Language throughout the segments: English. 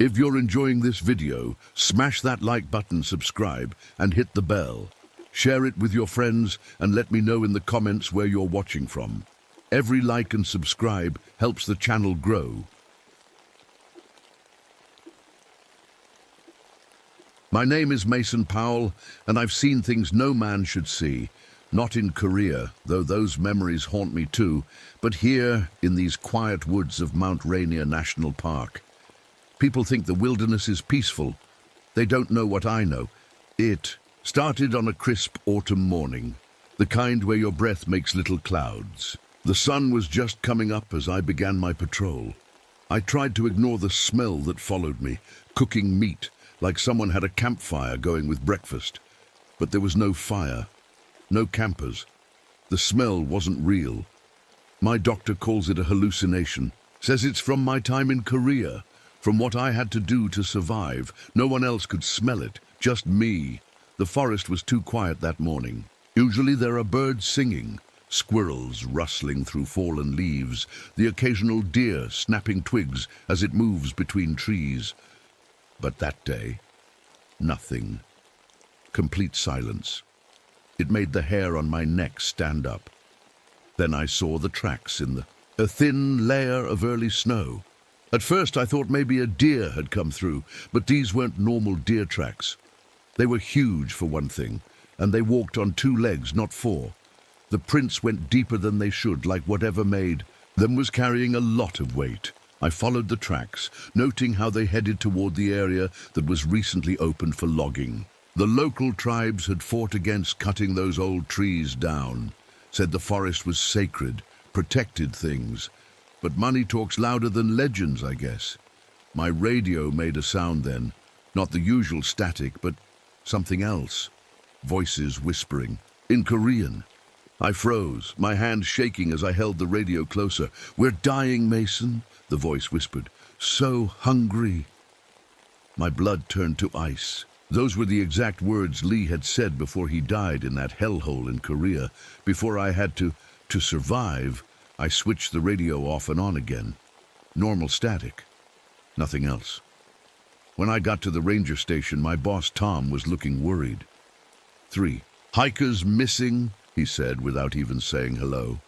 If you're enjoying this video, smash that like button, subscribe, and hit the bell. Share it with your friends and let me know in the comments where you're watching from. Every like and subscribe helps the channel grow. My name is Mason Powell, and I've seen things no man should see. Not in Korea, though those memories haunt me too, but here in these quiet woods of Mount Rainier National Park. People think the wilderness is peaceful. They don't know what I know. It started on a crisp autumn morning, the kind where your breath makes little clouds. The sun was just coming up as I began my patrol. I tried to ignore the smell that followed me, cooking meat, like someone had a campfire going with breakfast. But there was no fire, no campers. The smell wasn't real. My doctor calls it a hallucination, says it's from my time in Korea, from what I had to do to survive. No one else could smell it, just me. The forest was too quiet that morning. Usually there are birds singing, squirrels rustling through fallen leaves, the occasional deer snapping twigs as it moves between trees. But that day, nothing. Complete silence. It made the hair on my neck stand up. Then I saw the tracks in a thin layer of early snow. At first I thought maybe a deer had come through, but these weren't normal deer tracks. They were huge for one thing, and they walked on 2 legs, not 4. The prints went deeper than they should, like whatever made them was carrying a lot of weight. I followed the tracks, noting how they headed toward the area that was recently opened for logging. The local tribes had fought against cutting those old trees down, said the forest was sacred, protected things. But money talks louder than legends, I guess. My radio made a sound then, not the usual static, but something else. Voices whispering, in Korean. I froze, my hand shaking as I held the radio closer. "We're dying, Mason," the voice whispered. "So hungry." My blood turned to ice. Those were the exact words Lee had said before he died in that hellhole in Korea. Before I had to survive, I switched the radio off and on again. Normal static. Nothing else. When I got to the ranger station, my boss Tom was looking worried. 3 hikers missing, he said without even saying hello.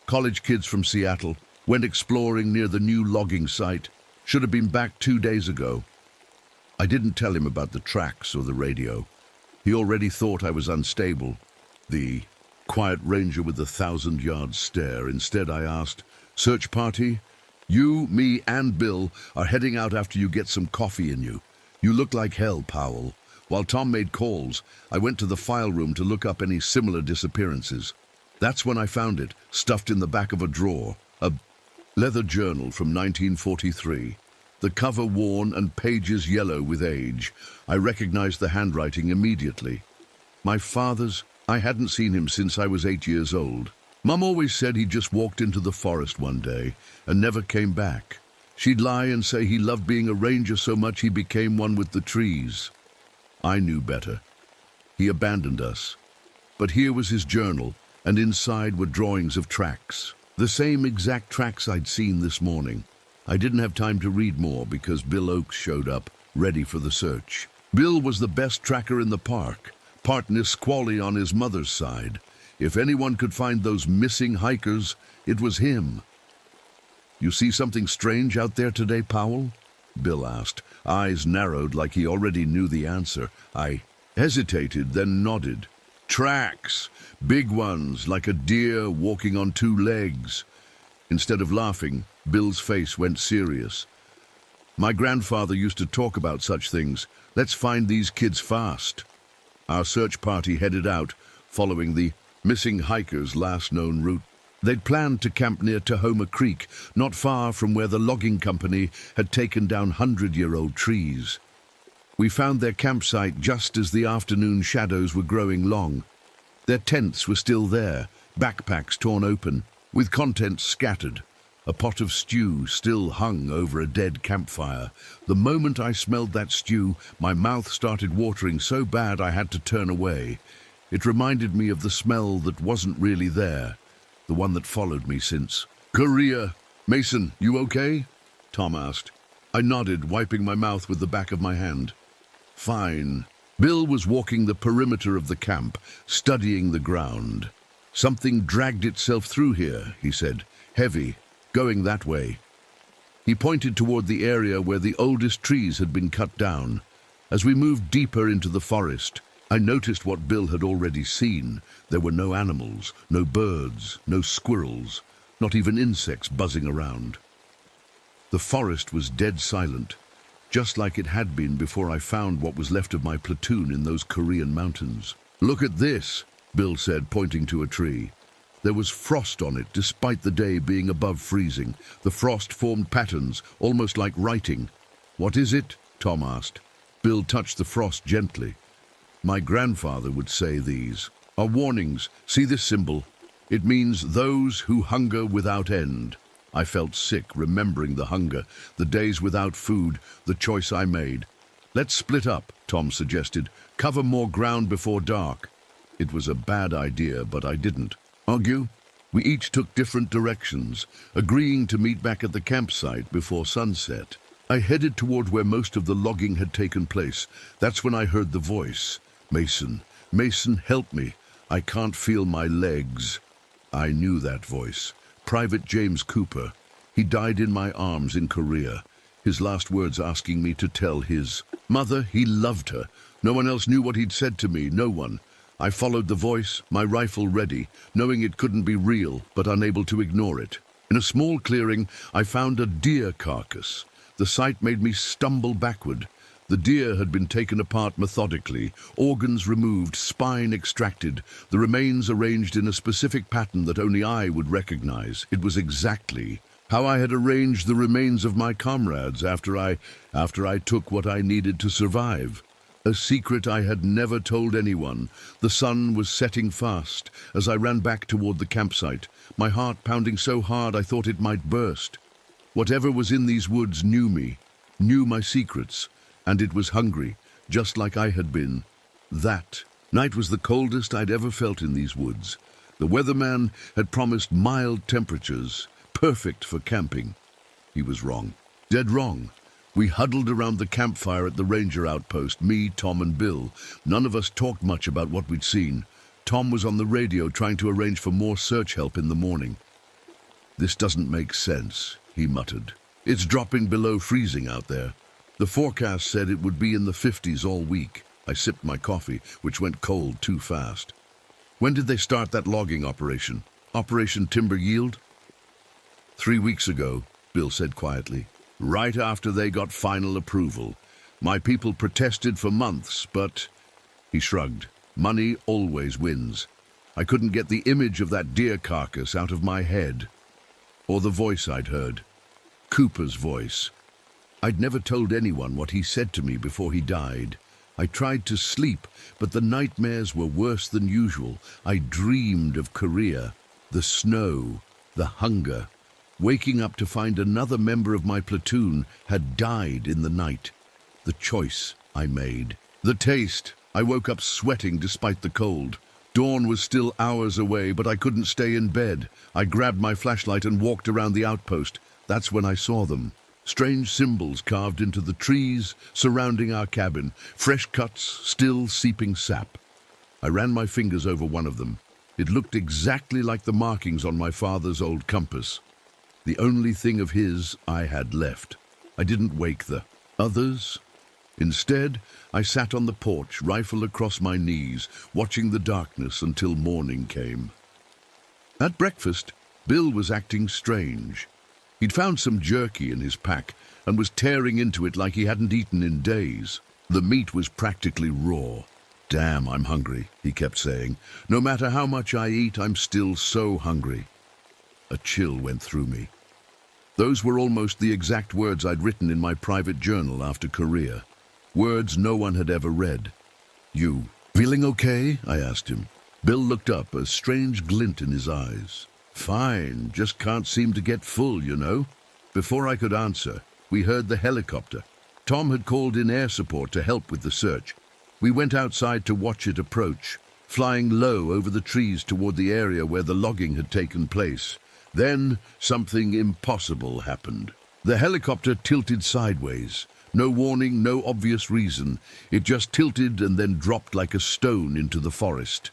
College kids from Seattle went exploring near the new logging site. Should have been back 2 days ago. I didn't tell him about the tracks or the radio. He already thought I was unstable. The quiet ranger with the 1,000-yard stare. Instead, I asked, "Search party? You, me, and Bill are heading out after you get some coffee in you. You look like hell, Powell." While Tom made calls, I went to the file room to look up any similar disappearances. That's when I found it, stuffed in the back of a drawer. A leather journal from 1943. The cover worn and pages yellow with age. I recognized the handwriting immediately. My father's. I hadn't seen him since I was 8 years old. Mum always said he just walked into the forest one day and never came back. She'd lie and say he loved being a ranger so much he became one with the trees. I knew better. He abandoned us. But here was his journal, and inside were drawings of tracks. The same exact tracks I'd seen this morning. I didn't have time to read more because Bill Oakes showed up, ready for the search. Bill was the best tracker in the park, part Nisqually on his mother's side. If anyone could find those missing hikers, it was him. "You see something strange out there today, Powell?" Bill asked, eyes narrowed like he already knew the answer. I hesitated, then nodded. "Tracks, big ones, like a deer walking on 2 legs. Instead of laughing, Bill's face went serious. "My grandfather used to talk about such things. Let's find these kids fast." Our search party headed out, following the missing hikers' last known route. They'd planned to camp near Tahoma Creek, not far from where the logging company had taken down 100-year-old trees. We found their campsite just as the afternoon shadows were growing long. Their tents were still there, backpacks torn open, with contents scattered. A pot of stew still hung over a dead campfire. The moment I smelled that stew, my mouth started watering so bad I had to turn away. It reminded me of the smell that wasn't really there, the one that followed me since. "Korea. Mason, you okay?" Tom asked. I nodded, wiping my mouth with the back of my hand. Fine. Bill was walking the perimeter of the camp, studying the ground. Something dragged itself through here, he said. Heavy, going that way. He pointed toward the area where the oldest trees had been cut down. As we moved deeper into the forest, I noticed what Bill had already seen. There were no animals, no birds, no squirrels, not even insects buzzing around. The forest was dead silent, just like it had been before I found what was left of my platoon in those Korean mountains. Look at this, Bill said, pointing to a tree. There was frost on it, despite the day being above freezing. The frost formed patterns, almost like writing. What is it? Tom asked. Bill touched the frost gently. My grandfather would say these are warnings. See this symbol? It means those who hunger without end. I felt sick remembering the hunger, the days without food, the choice I made. Let's split up, Tom suggested. Cover more ground before dark. It was a bad idea, but I didn't argue. We each took different directions, agreeing to meet back at the campsite before sunset. I headed toward where most of the logging had taken place. That's when I heard the voice. Mason, Mason, help me. I can't feel my legs. I knew that voice. Private James Cooper. He died in my arms in Korea. His last words asking me to tell his mother he loved her. No one else knew what he'd said to me, no one. I followed the voice, my rifle ready, knowing it couldn't be real, but unable to ignore it. In a small clearing, I found a deer carcass. The sight made me stumble backward. The deer had been taken apart methodically, organs removed, spine extracted, the remains arranged in a specific pattern that only I would recognize. It was exactly how I had arranged the remains of my comrades after I took what I needed to survive. A secret I had never told anyone. The sun was setting fast as I ran back toward the campsite, my heart pounding so hard I thought it might burst. Whatever was in these woods knew me, knew my secrets, and it was hungry, just like I had been. That night was the coldest I'd ever felt in these woods. The weatherman had promised mild temperatures, perfect for camping. He was wrong, dead wrong. We huddled around the campfire at the ranger outpost, me, Tom, and Bill. None of us talked much about what we'd seen. Tom was on the radio trying to arrange for more search help in the morning. This doesn't make sense, he muttered. It's dropping below freezing out there. The forecast said it would be in the 50s all week. I sipped my coffee, which went cold too fast. When did they start that logging operation? Operation Timber Yield? 3 weeks ago, Bill said quietly. Right after they got final approval. My people protested for months, but... He shrugged. Money always wins. I couldn't get the image of that deer carcass out of my head. Or the voice I'd heard. Cooper's voice. I'd never told anyone what he said to me before he died. I tried to sleep, but the nightmares were worse than usual. I dreamed of Korea, the snow, the hunger. Waking up to find another member of my platoon had died in the night. The choice I made. The taste. I woke up sweating despite the cold. Dawn was still hours away, but I couldn't stay in bed. I grabbed my flashlight and walked around the outpost. That's when I saw them. Strange symbols carved into the trees surrounding our cabin. Fresh cuts, still seeping sap. I ran my fingers over one of them. It looked exactly like the markings on my father's old compass. The only thing of his I had left. I didn't wake the others. Instead, I sat on the porch, rifle across my knees, watching the darkness until morning came. At breakfast, Bill was acting strange. He'd found some jerky in his pack and was tearing into it like he hadn't eaten in days. The meat was practically raw. Damn, I'm hungry, he kept saying. No matter how much I eat, I'm still so hungry. A chill went through me. Those were almost the exact words I'd written in my private journal after Korea. Words no one had ever read. You feeling okay? I asked him. Bill looked up, a strange glint in his eyes. Fine, just can't seem to get full, you know. Before I could answer, we heard the helicopter. Tom had called in air support to help with the search. We went outside to watch it approach, flying low over the trees toward the area where the logging had taken place. Then something impossible happened. The helicopter tilted sideways. No warning, no obvious reason. It just tilted and then dropped like a stone into the forest.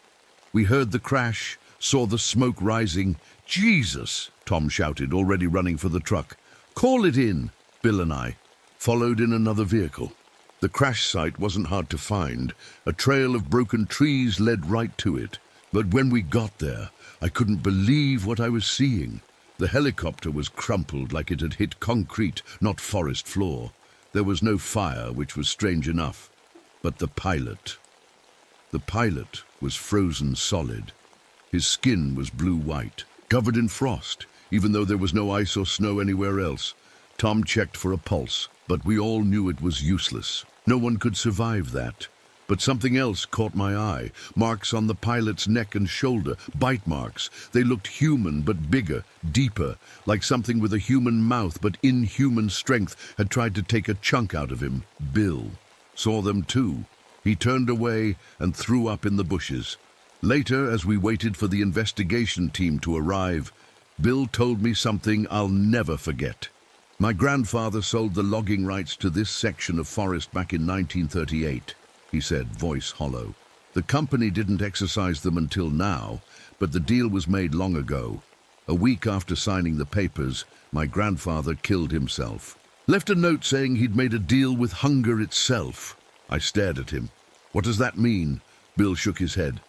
We heard the crash, saw the smoke rising. "Jesus!" Tom shouted, already running for the truck. "Call it in!" Bill and I followed in another vehicle. The crash site wasn't hard to find. A trail of broken trees led right to it. But when we got there, I couldn't believe what I was seeing. The helicopter was crumpled like it had hit concrete, not forest floor. There was no fire, which was strange enough. But the pilot was frozen solid. His skin was blue-white, covered in frost, even though there was no ice or snow anywhere else. Tom checked for a pulse, but we all knew it was useless. No one could survive that. But something else caught my eye. Marks on the pilot's neck and shoulder, bite marks. They looked human, but bigger, deeper, like something with a human mouth but inhuman strength had tried to take a chunk out of him. Bill saw them too. He turned away and threw up in the bushes. Later, as we waited for the investigation team to arrive, Bill told me something I'll never forget. My grandfather sold the logging rights to this section of forest back in 1938, he said, voice hollow. The company didn't exercise them until now, but the deal was made long ago. A week after signing the papers, my grandfather killed himself. Left a note saying he'd made a deal with hunger itself. I stared at him. What does that mean? Bill shook his head.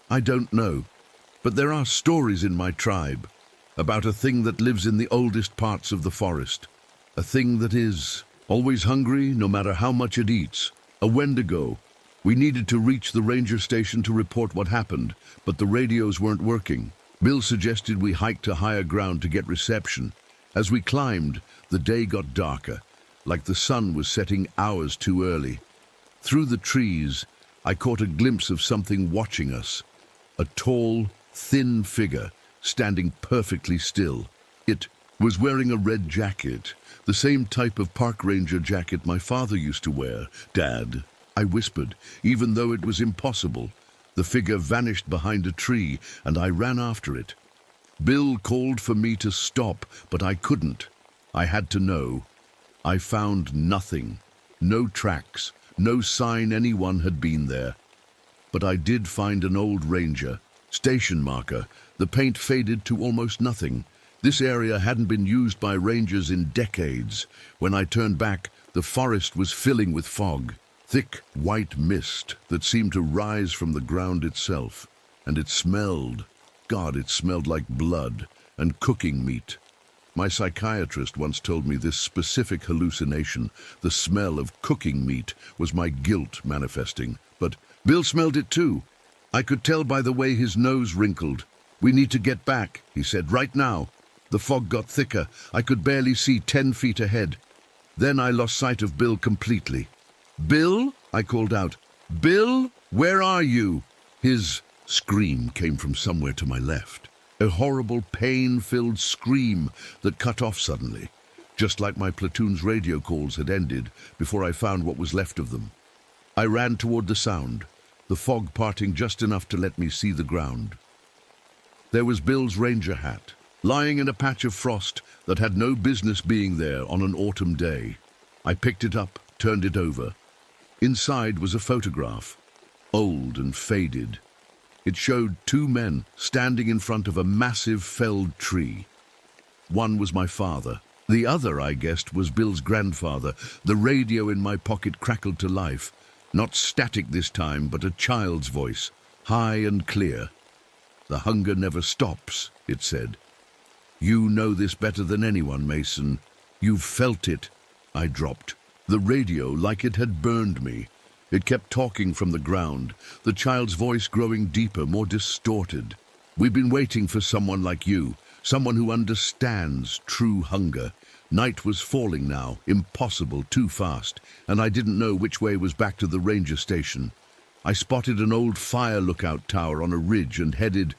I don't know, but there are stories in my tribe about a thing that lives in the oldest parts of the forest. A thing that is always hungry, no matter how much it eats. A Wendigo. We needed to reach the ranger station to report what happened, but the radios weren't working. Bill suggested we hike to higher ground to get reception. As we climbed, the day got darker, like the sun was setting hours too early. Through the trees, I caught a glimpse of something watching us. A tall, thin figure, standing perfectly still. It was wearing a red jacket, the same type of park ranger jacket my father used to wear. "Dad," I whispered, even though it was impossible. The figure vanished behind a tree, and I ran after it. Bill called for me to stop, but I couldn't. I had to know. I found nothing. No tracks, no sign anyone had been there. But I did find an old ranger, station marker. The paint faded to almost nothing. This area hadn't been used by rangers in decades. When I turned back, the forest was filling with fog. Thick, white mist that seemed to rise from the ground itself. And it smelled. God, it smelled like blood and cooking meat. My psychiatrist once told me this specific hallucination, the smell of cooking meat, was my guilt manifesting. But Bill smelled it too. I could tell by the way his nose wrinkled. "We need to get back," he said, "right now." The fog got thicker. I could barely see 10 feet ahead. Then I lost sight of Bill completely. "Bill?" I called out. "Bill, where are you?" His scream came from somewhere to my left. A horrible, pain-filled scream that cut off suddenly, just like my platoon's radio calls had ended before I found what was left of them. I ran toward the sound, the fog parting just enough to let me see the ground. There was Bill's ranger hat, lying in a patch of frost that had no business being there on an autumn day. I picked it up, turned it over. Inside was a photograph, old and faded. It showed 2 men standing in front of a massive felled tree. One was my father. The other, I guessed, was Bill's grandfather. The radio in my pocket crackled to life. Not static this time, but a child's voice, high and clear. "The hunger never stops," it said. "You know this better than anyone, Mason. You've felt it." I dropped. The radio, like it had burned me. It kept talking from the ground, the child's voice growing deeper, more distorted. "We've been waiting for someone like you, someone who understands true hunger." Night was falling now, impossible, too fast, and I didn't know which way was back to the ranger station. I spotted an old fire lookout tower on a ridge and headed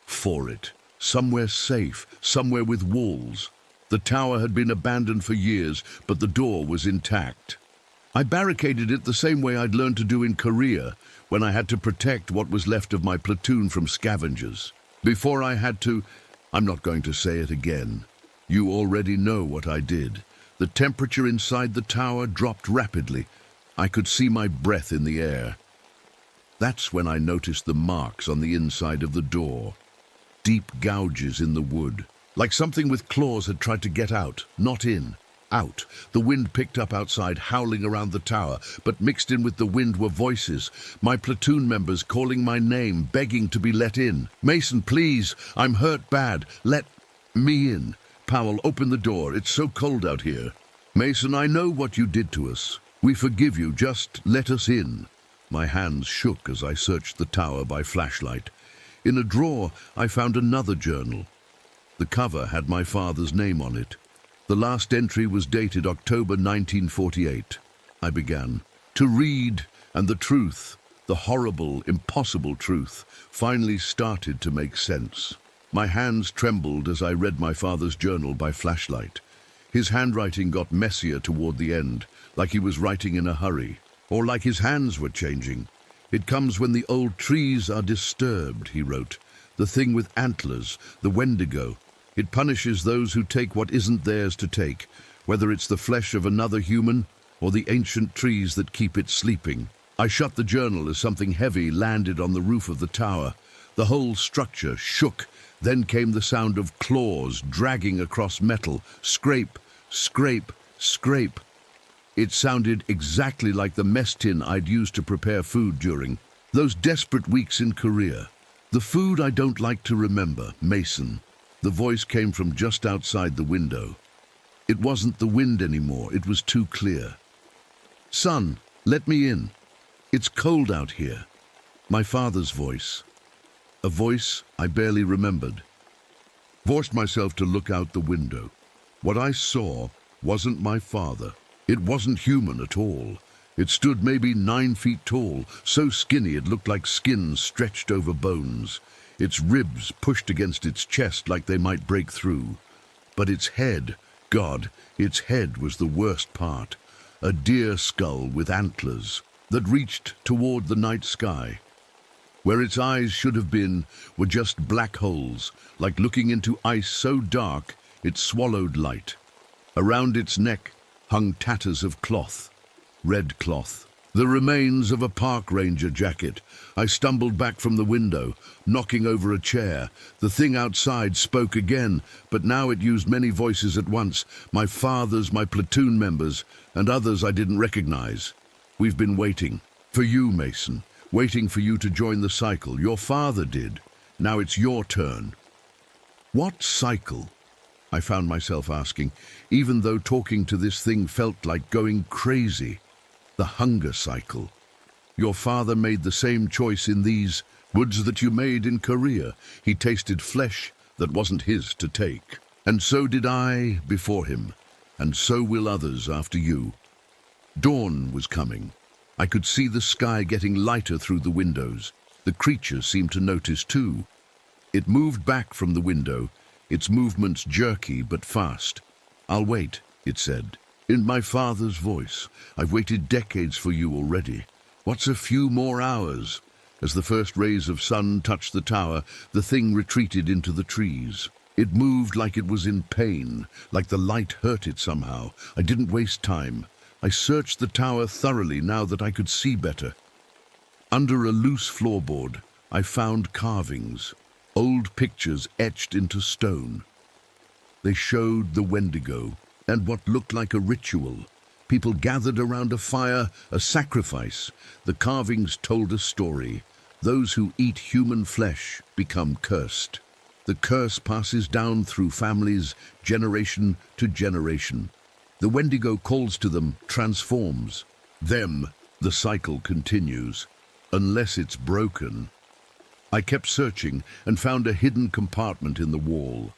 for it. Somewhere safe, somewhere with walls. The tower had been abandoned for years, but the door was intact. I barricaded it the same way I'd learned to do in Korea, when I had to protect what was left of my platoon from scavengers. Before I had to, I'm not going to say it again. You already know what I did. The temperature inside the tower dropped rapidly. I could see my breath in the air. That's when I noticed the marks on the inside of the door. Deep gouges in the wood, like something with claws had tried to get out, not in. Out. The wind picked up outside, howling around the tower, but mixed in with the wind were voices. My platoon members calling my name, begging to be let in. "Mason, please, I'm hurt bad. Let me in." "Powell, open the door. It's so cold out here." "Mason, I know what you did to us. We forgive you. Just let us in." My hands shook as I searched the tower by flashlight. In a drawer, I found another journal. The cover had my father's name on it. The last entry was dated October 1948. I began to read, and the truth, the horrible, impossible truth, finally started to make sense. My hands trembled as I read my father's journal by flashlight. His handwriting got messier toward the end, like he was writing in a hurry, or like his hands were changing. "It comes when the old trees are disturbed," he wrote. "The thing with antlers, the Wendigo. It punishes those who take what isn't theirs to take, whether it's the flesh of another human or the ancient trees that keep it sleeping." I shut the journal as something heavy landed on the roof of the tower. The whole structure shook. Then came the sound of claws dragging across metal. Scrape, scrape, scrape. It sounded exactly like the mess tin I'd used to prepare food during those desperate weeks in Korea. "The food I don't like to remember, Mason." The voice came from just outside the window. It wasn't the wind anymore, it was too clear. "Son, let me in. It's cold out here." My father's voice. A voice I barely remembered. Forced myself to look out the window. What I saw wasn't my father. It wasn't human at all. It stood maybe 9 feet tall, so skinny it looked like skin stretched over bones. Its ribs pushed against its chest like they might break through. But its head, God, its head was the worst part. A deer skull with antlers that reached toward the night sky. Where its eyes should have been were just black holes, like looking into ice so dark it swallowed light. Around its neck hung tatters of cloth, red cloth. The remains of a park ranger jacket. I stumbled back from the window, knocking over a chair. The thing outside spoke again, but now it used many voices at once. My father's, my platoon members, and others I didn't recognize. "We've been waiting. For you, Mason. Waiting for you to join the cycle. Your father did. Now it's your turn." "What cycle?" I found myself asking, even though talking to this thing felt like going crazy. "The hunger cycle. Your father made the same choice in these woods that you made in Korea. He tasted flesh that wasn't his to take. And so did I before him, and so will others after you." Dawn was coming. I could see the sky getting lighter through the windows. The creature seemed to notice too. It moved back from the window, its movements jerky but fast. "I'll wait," it said. In my father's voice. "I've waited decades for you already. What's a few more hours?" As the first rays of sun touched the tower, the thing retreated into the trees. It moved like it was in pain, like the light hurt it somehow. I didn't waste time. I searched the tower thoroughly now that I could see better. Under a loose floorboard, I found carvings, old pictures etched into stone. They showed the Wendigo, and what looked like a ritual. People gathered around a fire, a sacrifice. The carvings told a story. Those who eat human flesh become cursed. The curse passes down through families, generation to generation. The Wendigo calls to them, transforms. Them, the cycle continues, unless it's broken. I kept searching and found a hidden compartment in the wall.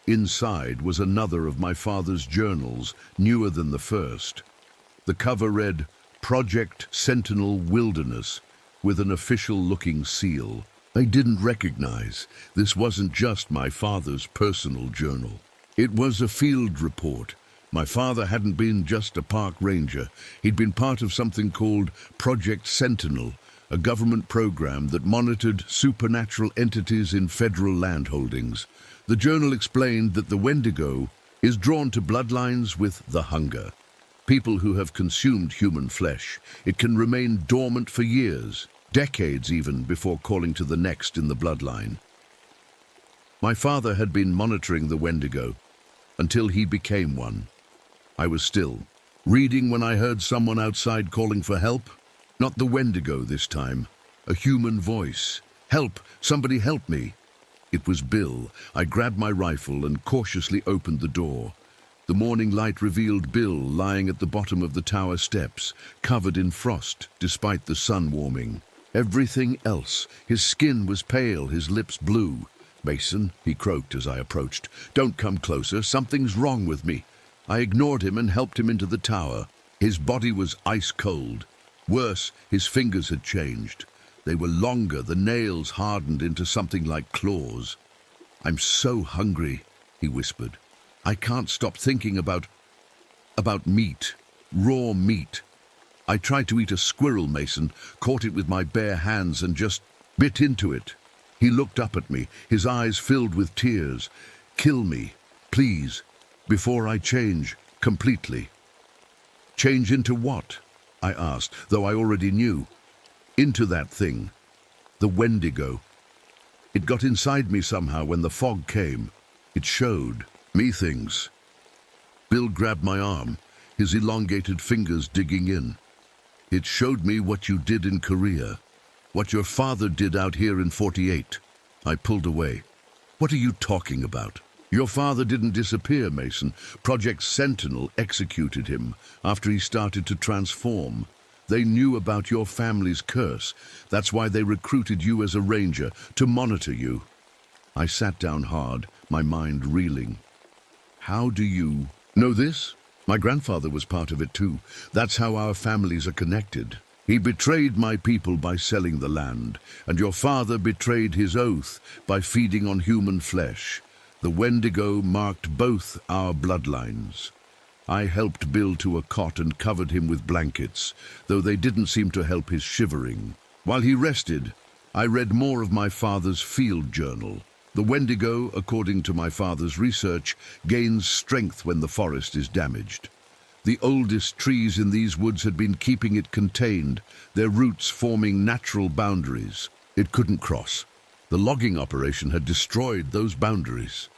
Inside was another of my father's journals, newer than the first. The cover read, "Project Sentinel Wilderness," with an official-looking seal. I didn't recognize. This wasn't just my father's personal journal. It was a field report. My father hadn't been just a park ranger. He'd been part of something called Project Sentinel, a government program that monitored supernatural entities in federal land holdings. The journal explained that the Wendigo, is drawn to bloodlines with the hunger. People who have consumed human flesh. It can remain dormant for years, decades even, before calling to the next in the bloodline. My father had been monitoring the Wendigo until he became one. I was still reading when I heard someone outside calling for help. Not the Wendigo this time, a human voice. "Help! Somebody help me!" It was Bill. I grabbed my rifle and cautiously opened the door. The morning light revealed Bill lying at the bottom of the tower steps, covered in frost despite the sun warming. Everything else, his skin was pale, his lips blue. "Mason," he croaked as I approached, "don't come closer, something's wrong with me." I ignored him and helped him into the tower. His body was ice cold. Worse, his fingers had changed. They were longer, the nails hardened into something like claws. "I'm so hungry," he whispered. "I can't stop thinking about meat, raw meat." I tried to eat a squirrel, Mason, caught it with my bare hands and just bit into it. He looked up at me, his eyes filled with tears. "Kill me, please, before I change completely." "Change into what?" I asked, though I already knew. "Into that thing, the Wendigo. It got inside me somehow when the fog came. It showed me things." Bill grabbed my arm, his elongated fingers digging in. "It showed me what you did in Korea, what your father did out here in 48. I pulled away. "What are you talking about? Your father didn't disappear, Mason. Project Sentinel executed him after he started to transform. They knew about your family's curse. That's why they recruited you as a ranger, to monitor you." I sat down hard, my mind reeling. "How do you know this? My grandfather was part of it too. That's how our families are connected. He betrayed my people by selling the land, and your father betrayed his oath by feeding on human flesh. The Wendigo marked both our bloodlines. I helped Bill to a cot and covered him with blankets, though they didn't seem to help his shivering. While he rested, I read more of my father's field journal. The Wendigo, according to my father's research, gains strength when the forest is damaged. The oldest trees in these woods had been keeping it contained, their roots forming natural boundaries. It couldn't cross. The logging operation had destroyed those boundaries.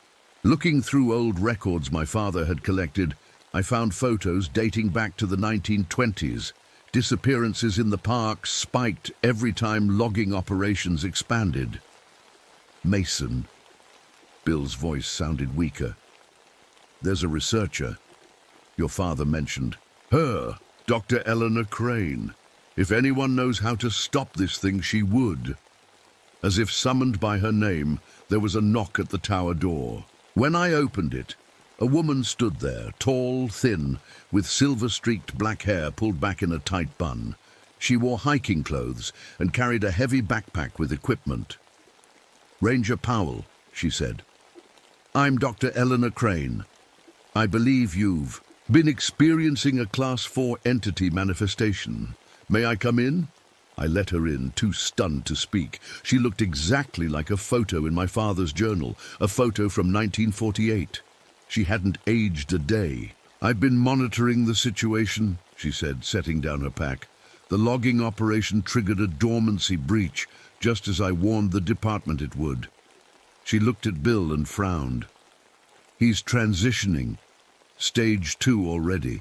Looking through old records my father had collected, I found photos dating back to the 1920s. Disappearances in the park spiked every time logging operations expanded. "Mason." Bill's voice sounded weaker. "There's a researcher your father mentioned. Her, Dr. Eleanor Crane. If anyone knows how to stop this thing, she would." As if summoned by her name, there was a knock at the tower door. When I opened it, a woman stood there, tall, thin, with silver-streaked black hair pulled back in a tight bun. She wore hiking clothes and carried a heavy backpack with equipment. "Ranger Powell," she said. "I'm Dr. Eleanor Crane. I believe you've been experiencing a Class 4 entity manifestation. May I come in?" I let her in, too stunned to speak. She looked exactly like a photo in my father's journal, a photo from 1948. She hadn't aged a day. "I've been monitoring the situation," she said, setting down her pack. "The logging operation triggered a dormancy breach, just as I warned the department it would." She looked at Bill and frowned. "He's transitioning. Stage 2 already."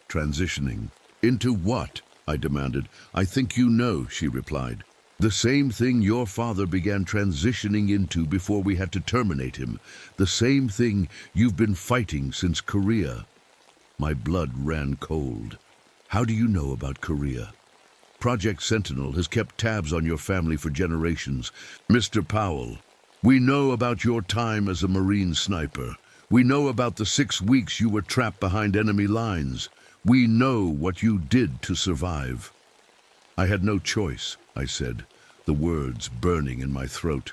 "Transitioning? Into what?" I demanded. "I think you know," she replied. "The same thing your father began transitioning into before we had to terminate him. The same thing you've been fighting since Korea." My blood ran cold. "How do you know about Korea?" "Project Sentinel has kept tabs on your family for generations. Mr. Powell, we know about your time as a Marine sniper. We know about the 6 weeks you were trapped behind enemy lines. We know what you did to survive." "I had no choice," I said, the words burning in my throat.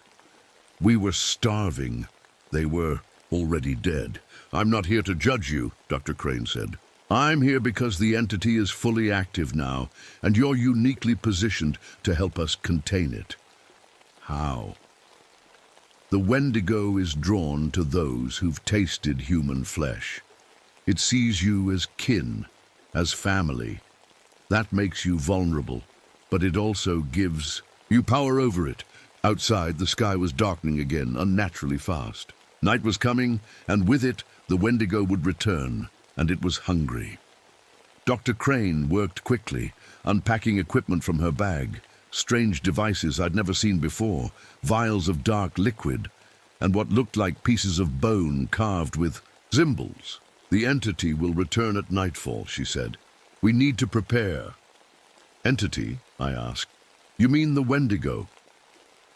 "We were starving. They were already dead." "I'm not here to judge you," Dr. Crane said. "I'm here because the entity is fully active now, and you're uniquely positioned to help us contain it." "How?" The Wendigo is drawn to those who've tasted human flesh. It sees you as kin, as family. That makes you vulnerable, but it also gives you power over it. Outside, the sky was darkening again, unnaturally fast. Night was coming, and with it, the Wendigo would return, and it was hungry. Dr. Crane worked quickly, unpacking equipment from her bag. Strange devices I'd never seen before, vials of dark liquid, and what looked like pieces of bone carved with symbols. The entity will return at nightfall, she said. We need to prepare. Entity? I asked. You mean the Wendigo?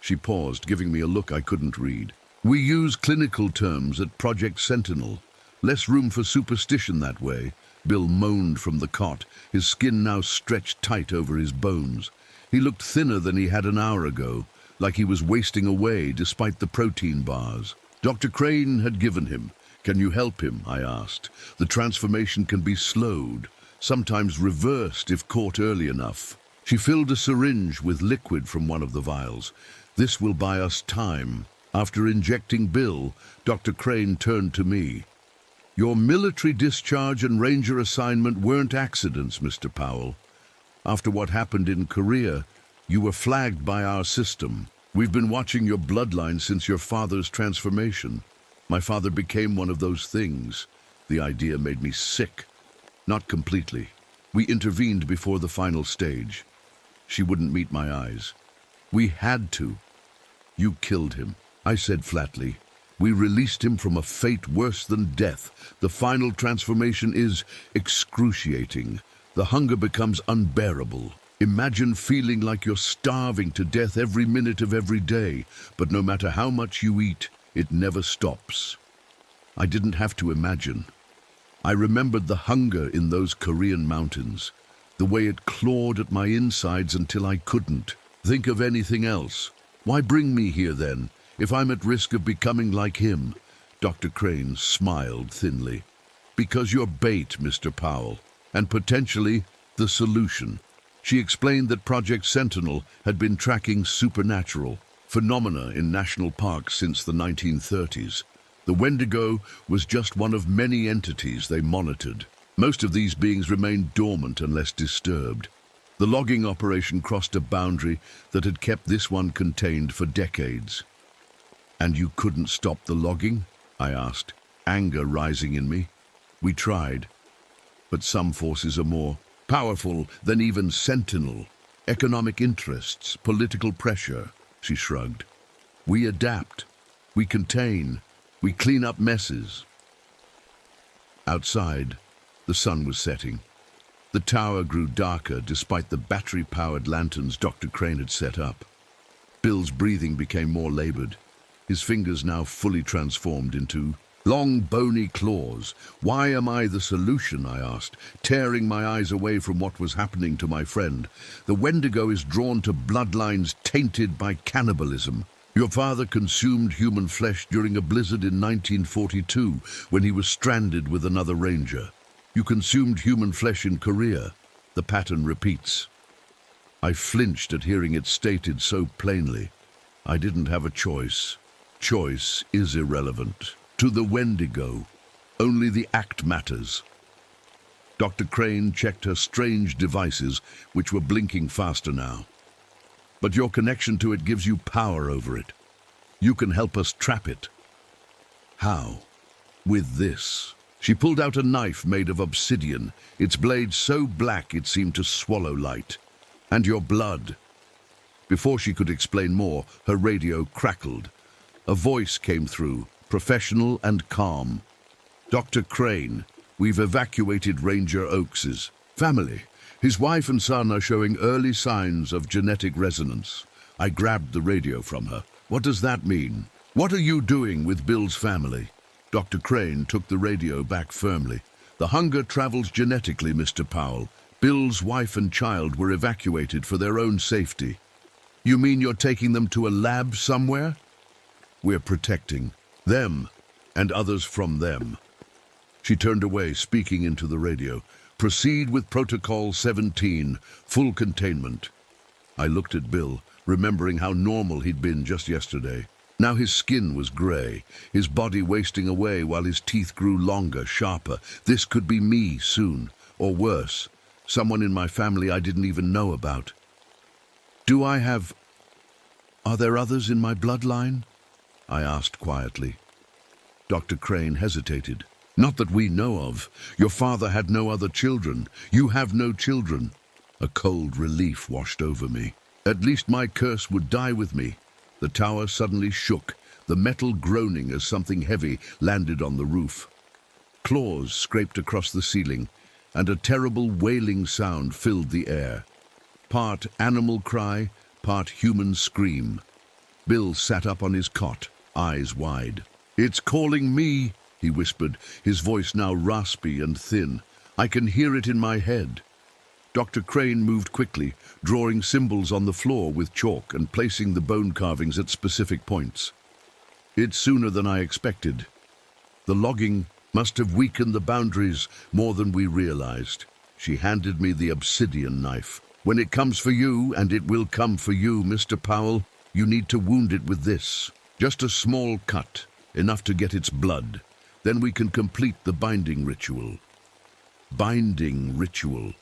She paused, giving me a look I couldn't read. We use clinical terms at Project Sentinel. Less room for superstition that way. Bill moaned from the cot, his skin now stretched tight over his bones. He looked thinner than he had an hour ago, like he was wasting away despite the protein bars. Dr. Crane had given him. Can you help him? I asked. The transformation can be slowed, sometimes reversed if caught early enough. She filled a syringe with liquid from one of the vials. This will buy us time. After injecting Bill, Dr. Crane turned to me. Your military discharge and ranger assignment weren't accidents, Mr. Powell. After what happened in Korea, you were flagged by our system. We've been watching your bloodline since your father's transformation. My father became one of those things. The idea made me sick. Not completely. We intervened before the final stage. She wouldn't meet my eyes. We had to. You killed him, I said flatly. We released him from a fate worse than death. The final transformation is excruciating. The hunger becomes unbearable. Imagine feeling like you're starving to death every minute of every day, but no matter how much you eat, it never stops. I didn't have to imagine. I remembered the hunger in those Korean mountains, the way it clawed at my insides until I couldn't think of anything else. Why bring me here then, if I'm at risk of becoming like him? Dr. Crane smiled thinly. Because you're bait, Mr. Powell, and potentially the solution. She explained that Project Sentinel had been tracking supernatural phenomena in national parks since the 1930s. The Wendigo was just one of many entities they monitored. Most of these beings remained dormant unless disturbed. The logging operation crossed a boundary that had kept this one contained for decades. And you couldn't stop the logging? I asked, anger rising in me. We tried, but some forces are more powerful than even Sentinel. Economic interests, political pressure, she shrugged. We adapt, we contain, we clean up messes. Outside, the sun was setting. The tower grew darker despite the battery-powered lanterns Dr. Crane had set up. Bill's breathing became more labored, his fingers now fully transformed into long, bony claws. Why am I the solution? I asked, tearing my eyes away from what was happening to my friend. The Wendigo is drawn to bloodlines tainted by cannibalism. Your father consumed human flesh during a blizzard in 1942 when he was stranded with another ranger. You consumed human flesh in Korea. The pattern repeats. I flinched at hearing it stated so plainly. I didn't have a choice. Choice is irrelevant. To the Wendigo, only the act matters. Dr. Crane checked her strange devices, which were blinking faster now. But your connection to it gives you power over it. You can help us trap it. How? With this. She pulled out a knife made of obsidian, its blade so black it seemed to swallow light. And your blood. Before she could explain more, her radio crackled. A voice came through, professional and calm. Dr. Crane, we've evacuated Ranger Oakes's family. His wife and son are showing early signs of genetic resonance. I grabbed the radio from her. What does that mean? What are you doing with Bill's family? Dr. Crane took the radio back firmly. The hunger travels genetically, Mr. Powell. Bill's wife and child were evacuated for their own safety. You mean you're taking them to a lab somewhere? We're protecting them and others from them. She turned away, speaking into the radio. Proceed with Protocol 17, full containment. I looked at Bill, remembering how normal he'd been just yesterday. Now his skin was grey, his body wasting away while his teeth grew longer, sharper. This could be me soon, or worse, someone in my family I didn't even know about. Are there others in my bloodline? I asked quietly. Dr. Crane hesitated. Not that we know of. Your father had no other children. You have no children. A cold relief washed over me. At least my curse would die with me. The tower suddenly shook, the metal groaning as something heavy landed on the roof. Claws scraped across the ceiling, and a terrible wailing sound filled the air. Part animal cry, part human scream. Bill sat up on his cot, eyes wide. "It's calling me," he whispered, his voice now raspy and thin. "I can hear it in my head." Dr. Crane moved quickly, drawing symbols on the floor with chalk and placing the bone carvings at specific points. "It's sooner than I expected. The logging must have weakened the boundaries more than we realized." She handed me the obsidian knife. "When it comes for you, and it will come for you, Mr. Powell, you need to wound it with this. Just a small cut, enough to get its blood. Then we can complete the binding ritual." Binding ritual.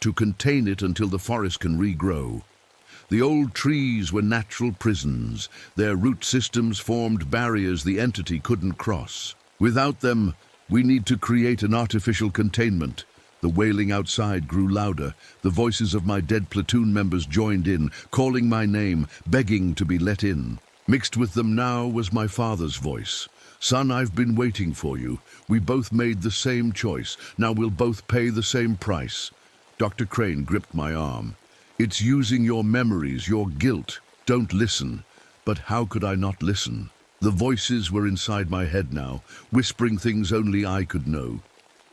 To contain it until the forest can regrow. The old trees were natural prisons. Their root systems formed barriers the entity couldn't cross. Without them, we need to create an artificial containment. The wailing outside grew louder. The voices of my dead platoon members joined in, calling my name, begging to be let in. Mixed with them now was my father's voice. "Son, I've been waiting for you. We both made the same choice. Now we'll both pay the same price." Dr. Crane gripped my arm. "It's using your memories, your guilt. Don't listen." But how could I not listen? The voices were inside my head now, whispering things only I could know,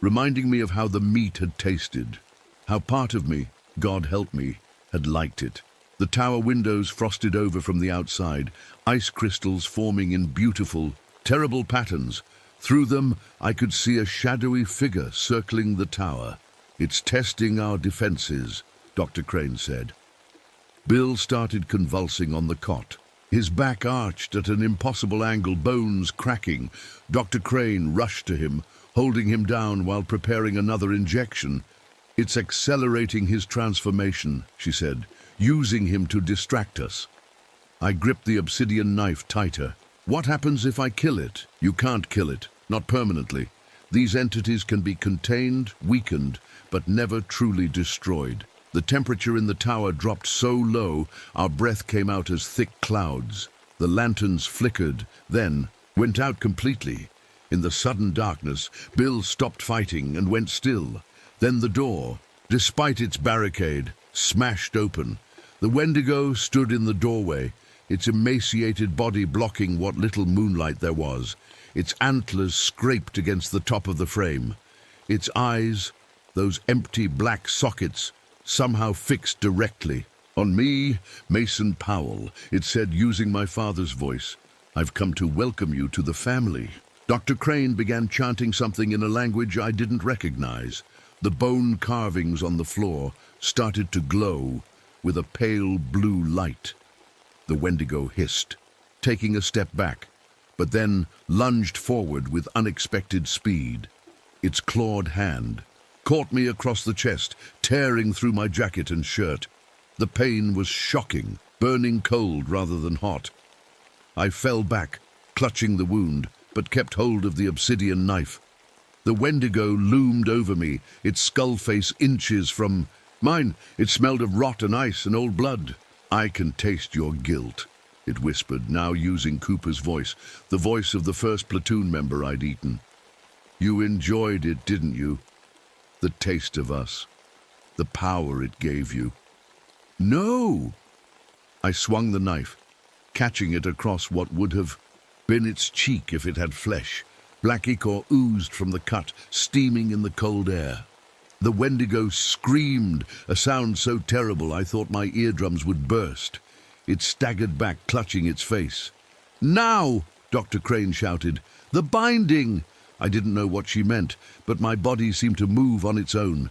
reminding me of how the meat had tasted, how part of me, God help me, had liked it. The tower windows frosted over from the outside, ice crystals forming in beautiful, terrible patterns. Through them, I could see a shadowy figure circling the tower. "It's testing our defenses," Dr. Crane said. Bill started convulsing on the cot. His back arched at an impossible angle, bones cracking. Dr. Crane rushed to him, holding him down while preparing another injection. "It's accelerating his transformation," she said, "using him to distract us." I gripped the obsidian knife tighter. "What happens if I kill it?" "You can't kill it, not permanently. These entities can be contained, weakened, but never truly destroyed." The temperature in the tower dropped so low, our breath came out as thick clouds. The lanterns flickered, then went out completely. In the sudden darkness, Bill stopped fighting and went still. Then the door, despite its barricade, smashed open. The Wendigo stood in the doorway, its emaciated body blocking what little moonlight there was. Its antlers scraped against the top of the frame. Its eyes, those empty black sockets, somehow fixed directly. "On me, Mason Powell," it said, using my father's voice. "I've come to welcome you to the family." Dr. Crane began chanting something in a language I didn't recognize. The bone carvings on the floor started to glow with a pale blue light. The Wendigo hissed, taking a step back, but then lunged forward with unexpected speed. Its clawed hand caught me across the chest, tearing through my jacket and shirt. The pain was shocking, burning cold rather than hot. I fell back, clutching the wound, but kept hold of the obsidian knife. The Wendigo loomed over me, its skull face inches from mine. It smelled of rot and ice and old blood. "I can taste your guilt," it whispered, now using Cooper's voice, the voice of the first platoon member I'd eaten. "You enjoyed it, didn't you? The taste of us, the power it gave you." "No!" I swung the knife, catching it across what would have been its cheek if it had flesh. Black ichor oozed from the cut, steaming in the cold air. The Wendigo screamed, a sound so terrible I thought my eardrums would burst. It staggered back, clutching its face. "Now!" Dr. Crane shouted. "The binding!" I didn't know what she meant, but my body seemed to move on its own.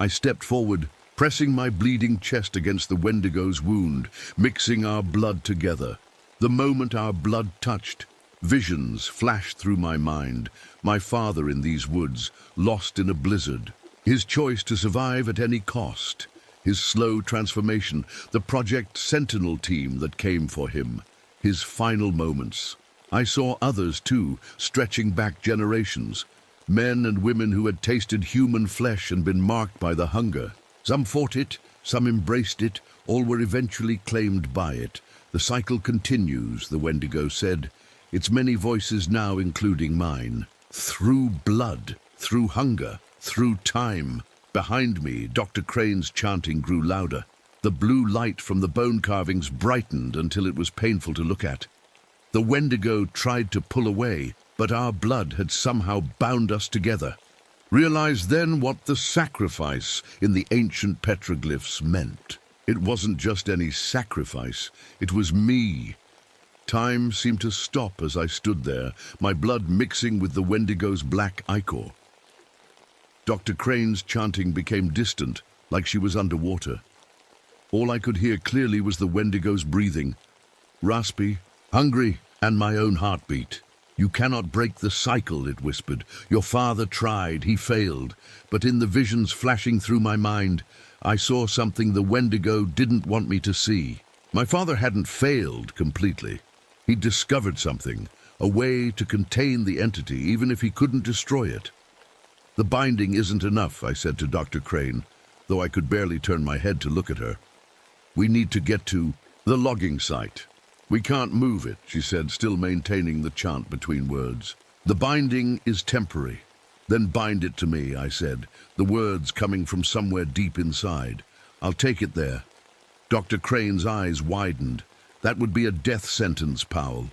I stepped forward, pressing my bleeding chest against the Wendigo's wound, mixing our blood together. The moment our blood touched, visions flashed through my mind. My father in these woods, lost in a blizzard. His choice to survive at any cost. His slow transformation, the Project Sentinel team that came for him. His final moments. I saw others too, stretching back generations. Men and women who had tasted human flesh and been marked by the hunger. Some fought it, some embraced it, all were eventually claimed by it. The cycle continues, the Wendigo said. Its many voices now including mine. Through blood, through hunger, through time. Behind me, Dr. Crane's chanting grew louder. The blue light from the bone carvings brightened until it was painful to look at. The Wendigo tried to pull away, but our blood had somehow bound us together. Realize then what the sacrifice in the ancient petroglyphs meant. It wasn't just any sacrifice, it was me. Time seemed to stop as I stood there, my blood mixing with the Wendigo's black ichor. Dr. Crane's chanting became distant, like she was underwater. All I could hear clearly was the Wendigo's breathing, raspy, hungry, and my own heartbeat. You cannot break the cycle, it whispered. Your father tried, he failed. But in the visions flashing through my mind, I saw something the Wendigo didn't want me to see. My father hadn't failed completely. He'd discovered something, a way to contain the entity even if he couldn't destroy it. The binding isn't enough, I said to Dr. Crane, though I could barely turn my head to look at her. We need to get to the logging site. We can't move it, she said, still maintaining the chant between words. The binding is temporary. Then bind it to me, I said, the words coming from somewhere deep inside. I'll take it there. Dr. Crane's eyes widened. That would be a death sentence, Powell.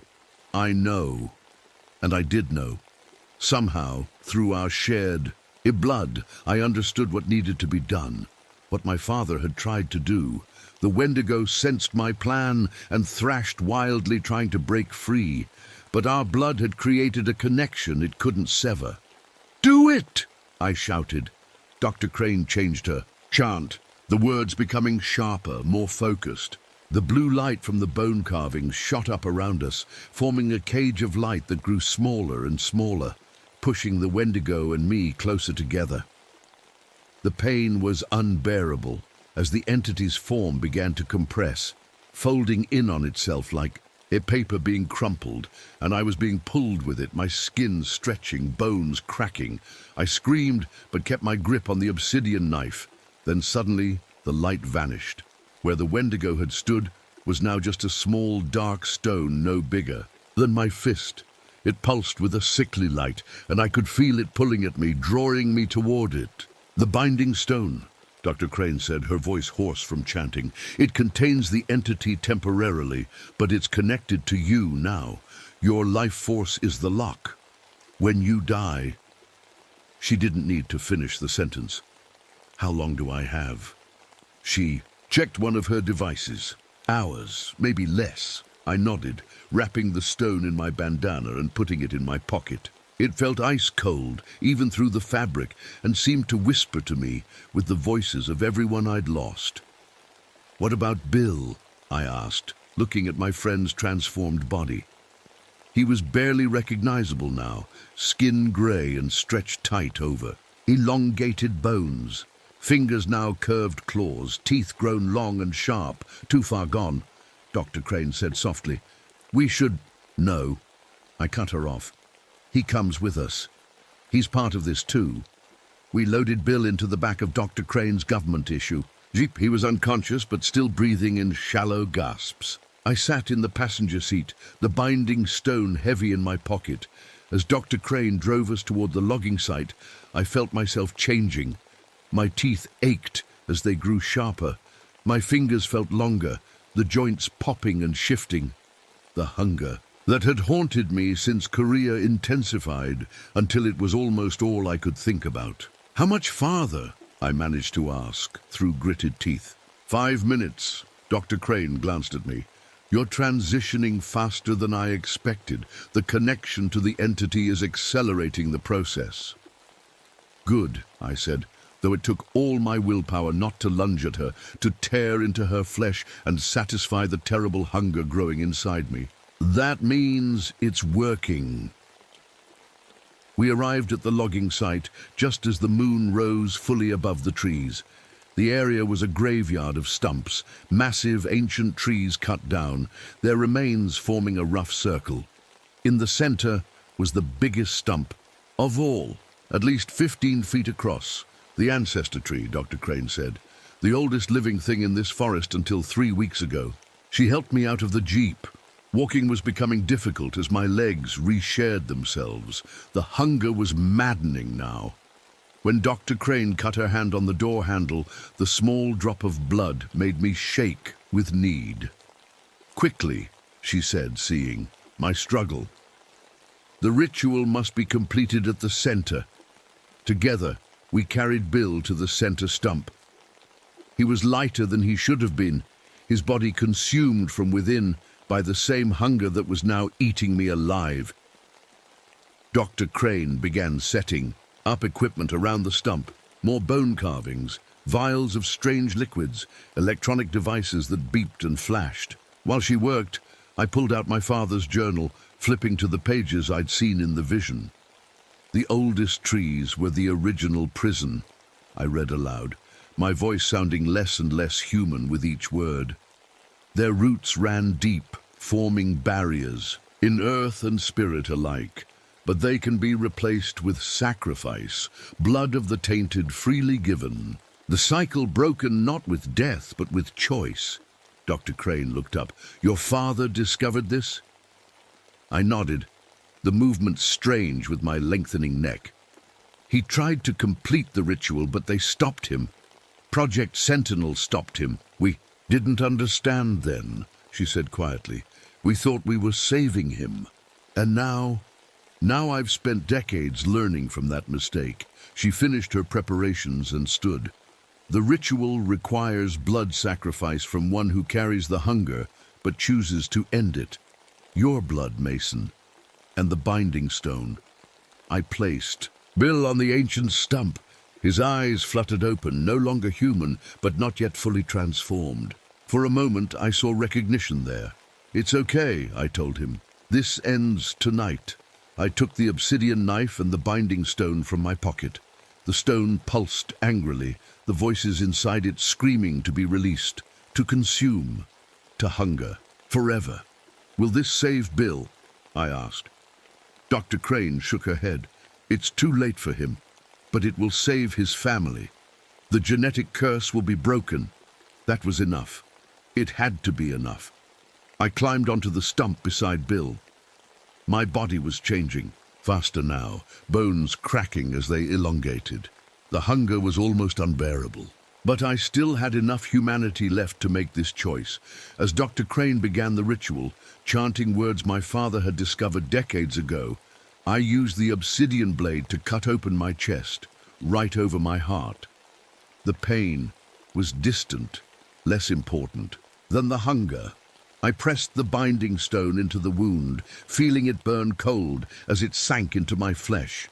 I know. And I did know. Somehow, through our shared blood, I understood what needed to be done, what my father had tried to do. The Wendigo sensed my plan and thrashed wildly, trying to break free. But our blood had created a connection it couldn't sever. Do it! I shouted. Dr. Crane changed her chant, the words becoming sharper, more focused. The blue light from the bone carvings shot up around us, forming a cage of light that grew smaller and smaller, pushing the Wendigo and me closer together. The pain was unbearable as the entity's form began to compress, folding in on itself like a paper being crumpled, and I was being pulled with it, my skin stretching, bones cracking. I screamed, but kept my grip on the obsidian knife. Then suddenly, the light vanished. Where the Wendigo had stood was now just a small, dark stone no bigger than my fist. It pulsed with a sickly light, and I could feel it pulling at me, drawing me toward it. The binding stone, Dr. Crane said, her voice hoarse from chanting. It contains the entity temporarily, but it's connected to you now. Your life force is the lock. When you die... She didn't need to finish the sentence. How long do I have? She checked one of her devices. Hours, maybe less. I nodded, wrapping the stone in my bandana and putting it in my pocket. It felt ice cold, even through the fabric, and seemed to whisper to me with the voices of everyone I'd lost. What about Bill? I asked, looking at my friend's transformed body. He was barely recognizable now, skin gray and stretched tight over. Elongated bones, fingers now curved claws, teeth grown long and sharp, too far gone, Dr. Crane said softly. We should... No. I cut her off. He comes with us. He's part of this too. We loaded Bill into the back of Dr. Crane's government issue. Jeep, he was unconscious but still breathing in shallow gasps. I sat in the passenger seat, the binding stone heavy in my pocket. As Dr. Crane drove us toward the logging site, I felt myself changing. My teeth ached as they grew sharper. My fingers felt longer, the joints popping and shifting. The hunger that had haunted me since Korea intensified until it was almost all I could think about. How much farther? I managed to ask through gritted teeth. 5 minutes. Dr. Crane glanced at me. You're transitioning faster than I expected. The connection to the entity is accelerating the process. Good, I said, though it took all my willpower not to lunge at her, to tear into her flesh and satisfy the terrible hunger growing inside me. That means it's working. We arrived at the logging site just as the moon rose fully above the trees. The area was a graveyard of stumps, massive ancient trees cut down, their remains forming a rough circle. In the center was the biggest stump of all, at least 15 feet across. The ancestor tree, Dr. Crane said. The oldest living thing in this forest until 3 weeks ago. She helped me out of the jeep. Walking was becoming difficult as my legs reshared themselves. The hunger was maddening now. When Dr. Crane cut her hand on the door handle, the small drop of blood made me shake with need. "Quickly," she said, seeing my struggle. "The ritual must be completed at the center." Together, we carried Bill to the center stump. He was lighter than he should have been, his body consumed from within by the same hunger that was now eating me alive. Dr. Crane began setting up equipment around the stump, more bone carvings, vials of strange liquids, electronic devices that beeped and flashed. While she worked, I pulled out my father's journal, flipping to the pages I'd seen in the vision. "The oldest trees were the original prison," I read aloud, my voice sounding less and less human with each word. "Their roots ran deep, forming barriers, in earth and spirit alike. But they can be replaced with sacrifice, blood of the tainted freely given. The cycle broken not with death, but with choice." Dr. Crane looked up. "Your father discovered this?" I nodded, the movement strange with my lengthening neck. "He tried to complete the ritual, but they stopped him. Project Sentinel stopped him. We didn't understand then," she said quietly. "We thought we were saving him. And now I've spent decades learning from that mistake." She finished her preparations and stood. "The ritual requires blood sacrifice from one who carries the hunger, but chooses to end it. Your blood, Mason, and the binding stone." I placed Bill on the ancient stump. His eyes fluttered open, no longer human, but not yet fully transformed. For a moment, I saw recognition there. "It's okay," I told him. "This ends tonight." I took the obsidian knife and the binding stone from my pocket. The stone pulsed angrily, the voices inside it screaming to be released, to consume, to hunger, forever. "Will this save Bill?" I asked. Dr. Crane shook her head. "It's too late for him, but it will save his family. The genetic curse will be broken." That was enough. It had to be enough. I climbed onto the stump beside Bill. My body was changing, faster now, bones cracking as they elongated. The hunger was almost unbearable. But I still had enough humanity left to make this choice. As Dr. Crane began the ritual, chanting words my father had discovered decades ago, I used the obsidian blade to cut open my chest, right over my heart. The pain was distant, less important than the hunger. I pressed the binding stone into the wound, feeling it burn cold as it sank into my flesh.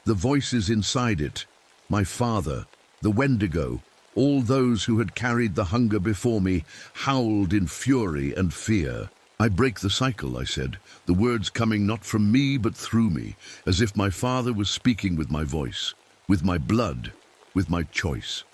The voices inside it, my father, the Wendigo, all those who had carried the hunger before me, howled in fury and fear. "I break the cycle," I said, the words coming not from me but through me, as if my father was speaking with my voice, with my blood, with my choice.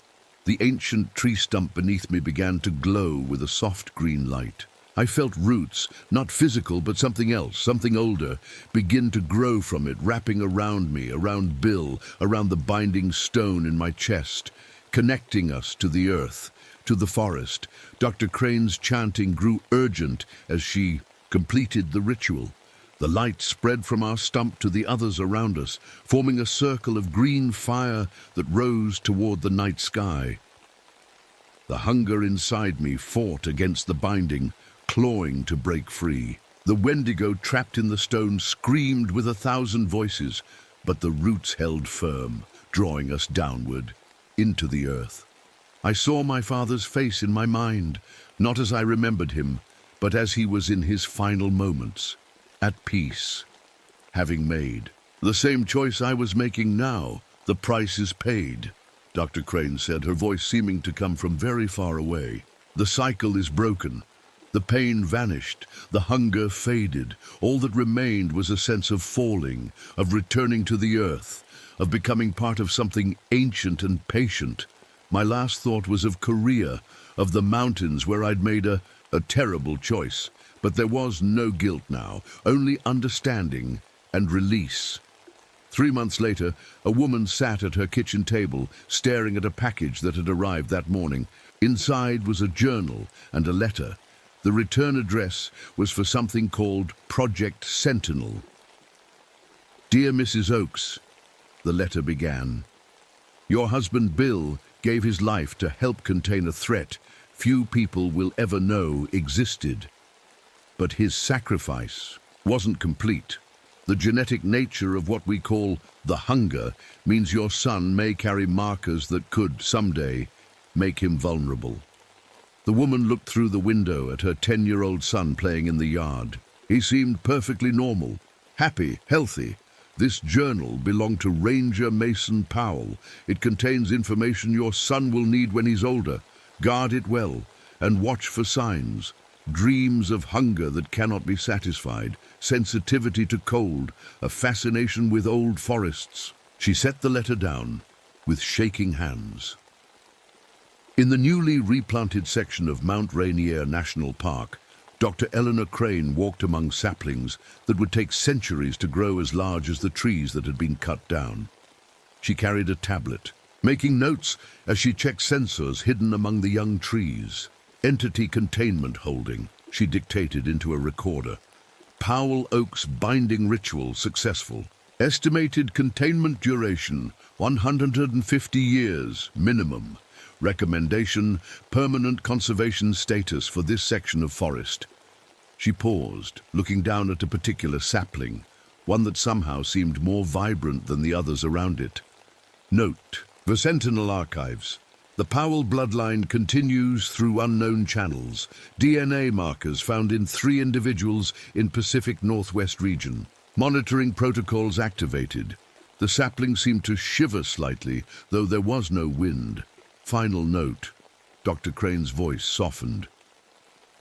The ancient tree stump beneath me began to glow with a soft green light. I felt roots, not physical but something else, something older, begin to grow from it, wrapping around me, around Bill, around the binding stone in my chest, connecting us to the earth, to the forest. Dr. Crane's chanting grew urgent as she completed the ritual. The light spread from our stump to the others around us, forming a circle of green fire that rose toward the night sky. The hunger inside me fought against the binding, clawing to break free. The Wendigo trapped in the stone screamed with 1,000 voices, but the roots held firm, drawing us downward, into the earth. I saw my father's face in my mind, not as I remembered him, but as he was in his final moments, at peace, having made the same choice I was making now. "The price is paid," Dr. Crane said, her voice seeming to come from very far away. "The cycle is broken. The pain vanished, the hunger faded. All that remained was a sense of falling, of returning to the earth, of becoming part of something ancient and patient. My last thought was of Korea, of the mountains where I'd made a terrible choice. But there was no guilt now, only understanding and release. 3 months later, a woman sat at her kitchen table, staring at a package that had arrived that morning. Inside was a journal and a letter. The return address was for something called Project Sentinel. "Dear Mrs. Oakes," the letter began, "your husband Bill gave his life to help contain a threat few people will ever know existed. But his sacrifice wasn't complete. The genetic nature of what we call the hunger means your son may carry markers that could, someday, make him vulnerable." The woman looked through the window at her 10-year-old son playing in the yard. He seemed perfectly normal, happy, healthy. This journal belonged to Ranger Mason Powell. It contains information your son will need when he's older. Guard it well and watch for signs. Dreams of hunger that cannot be satisfied, sensitivity to cold, a fascination with old forests. She set the letter down with shaking hands. In the newly replanted section of Mount Rainier National Park, Dr. Eleanor Crane walked among saplings that would take centuries to grow as large as the trees that had been cut down. She carried a tablet, making notes as she checked sensors hidden among the young trees. "Entity containment holding," she dictated into a recorder. "Powell Oak's binding ritual successful. Estimated containment duration, 150 years minimum. Recommendation, permanent conservation status for this section of forest." She paused, looking down at a particular sapling, one that somehow seemed more vibrant than the others around it. Note: the Sentinel Archives. The Powell bloodline continues through unknown channels. DNA markers found in 3 individuals in Pacific Northwest region. Monitoring protocols activated. The sapling seemed to shiver slightly, though there was no wind. Final note. Dr. Crane's voice softened.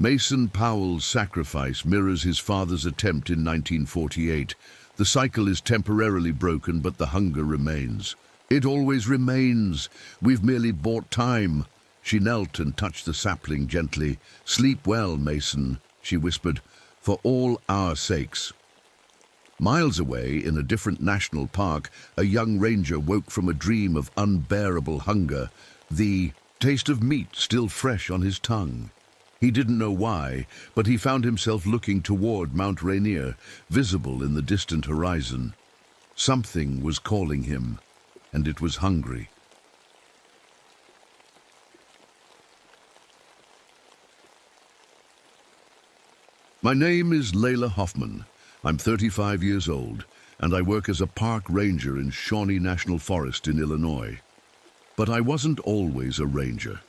Mason Powell's sacrifice mirrors his father's attempt in 1948. The cycle is temporarily broken, but the hunger remains. It always remains. We've merely bought time. She knelt and touched the sapling gently. "Sleep well, Mason," she whispered, "for all our sakes." Miles away, in a different national park, a young ranger woke from a dream of unbearable hunger, the taste of meat still fresh on his tongue. He didn't know why, but he found himself looking toward Mount Rainier, visible in the distant horizon. Something was calling him, and it was hungry. My name is Layla Hoffman. I'm 35 years old, and I work as a park ranger in Shawnee National Forest in Illinois. But I wasn't always a ranger.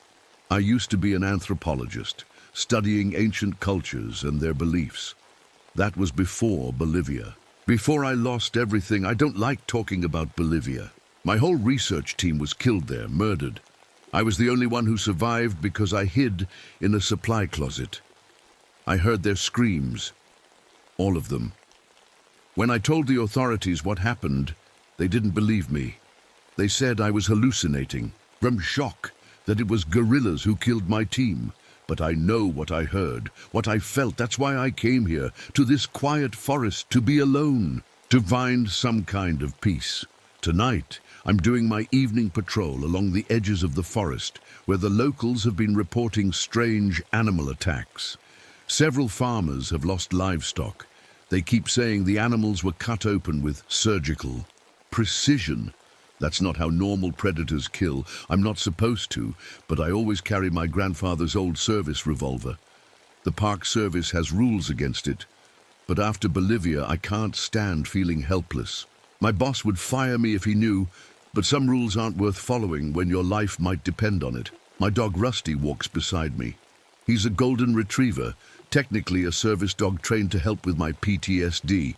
I used to be an anthropologist, studying ancient cultures and their beliefs. That was before Bolivia. Before I lost everything. I don't like talking about Bolivia. My whole research team was killed there, murdered. I was the only one who survived because I hid in a supply closet. I heard their screams, all of them. When I told the authorities what happened, they didn't believe me. They said I was hallucinating, from shock, that it was guerrillas who killed my team. But I know what I heard, what I felt. That's why I came here, to this quiet forest, to be alone, to find some kind of peace. Tonight, I'm doing my evening patrol along the edges of the forest, where the locals have been reporting strange animal attacks. Several farmers have lost livestock. They keep saying the animals were cut open with surgical precision. That's not how normal predators kill. I'm not supposed to, but I always carry my grandfather's old service revolver. The Park Service has rules against it. But after Bolivia, I can't stand feeling helpless. My boss would fire me if he knew, but some rules aren't worth following when your life might depend on it. My dog Rusty walks beside me. He's a golden retriever, technically a service dog trained to help with my PTSD.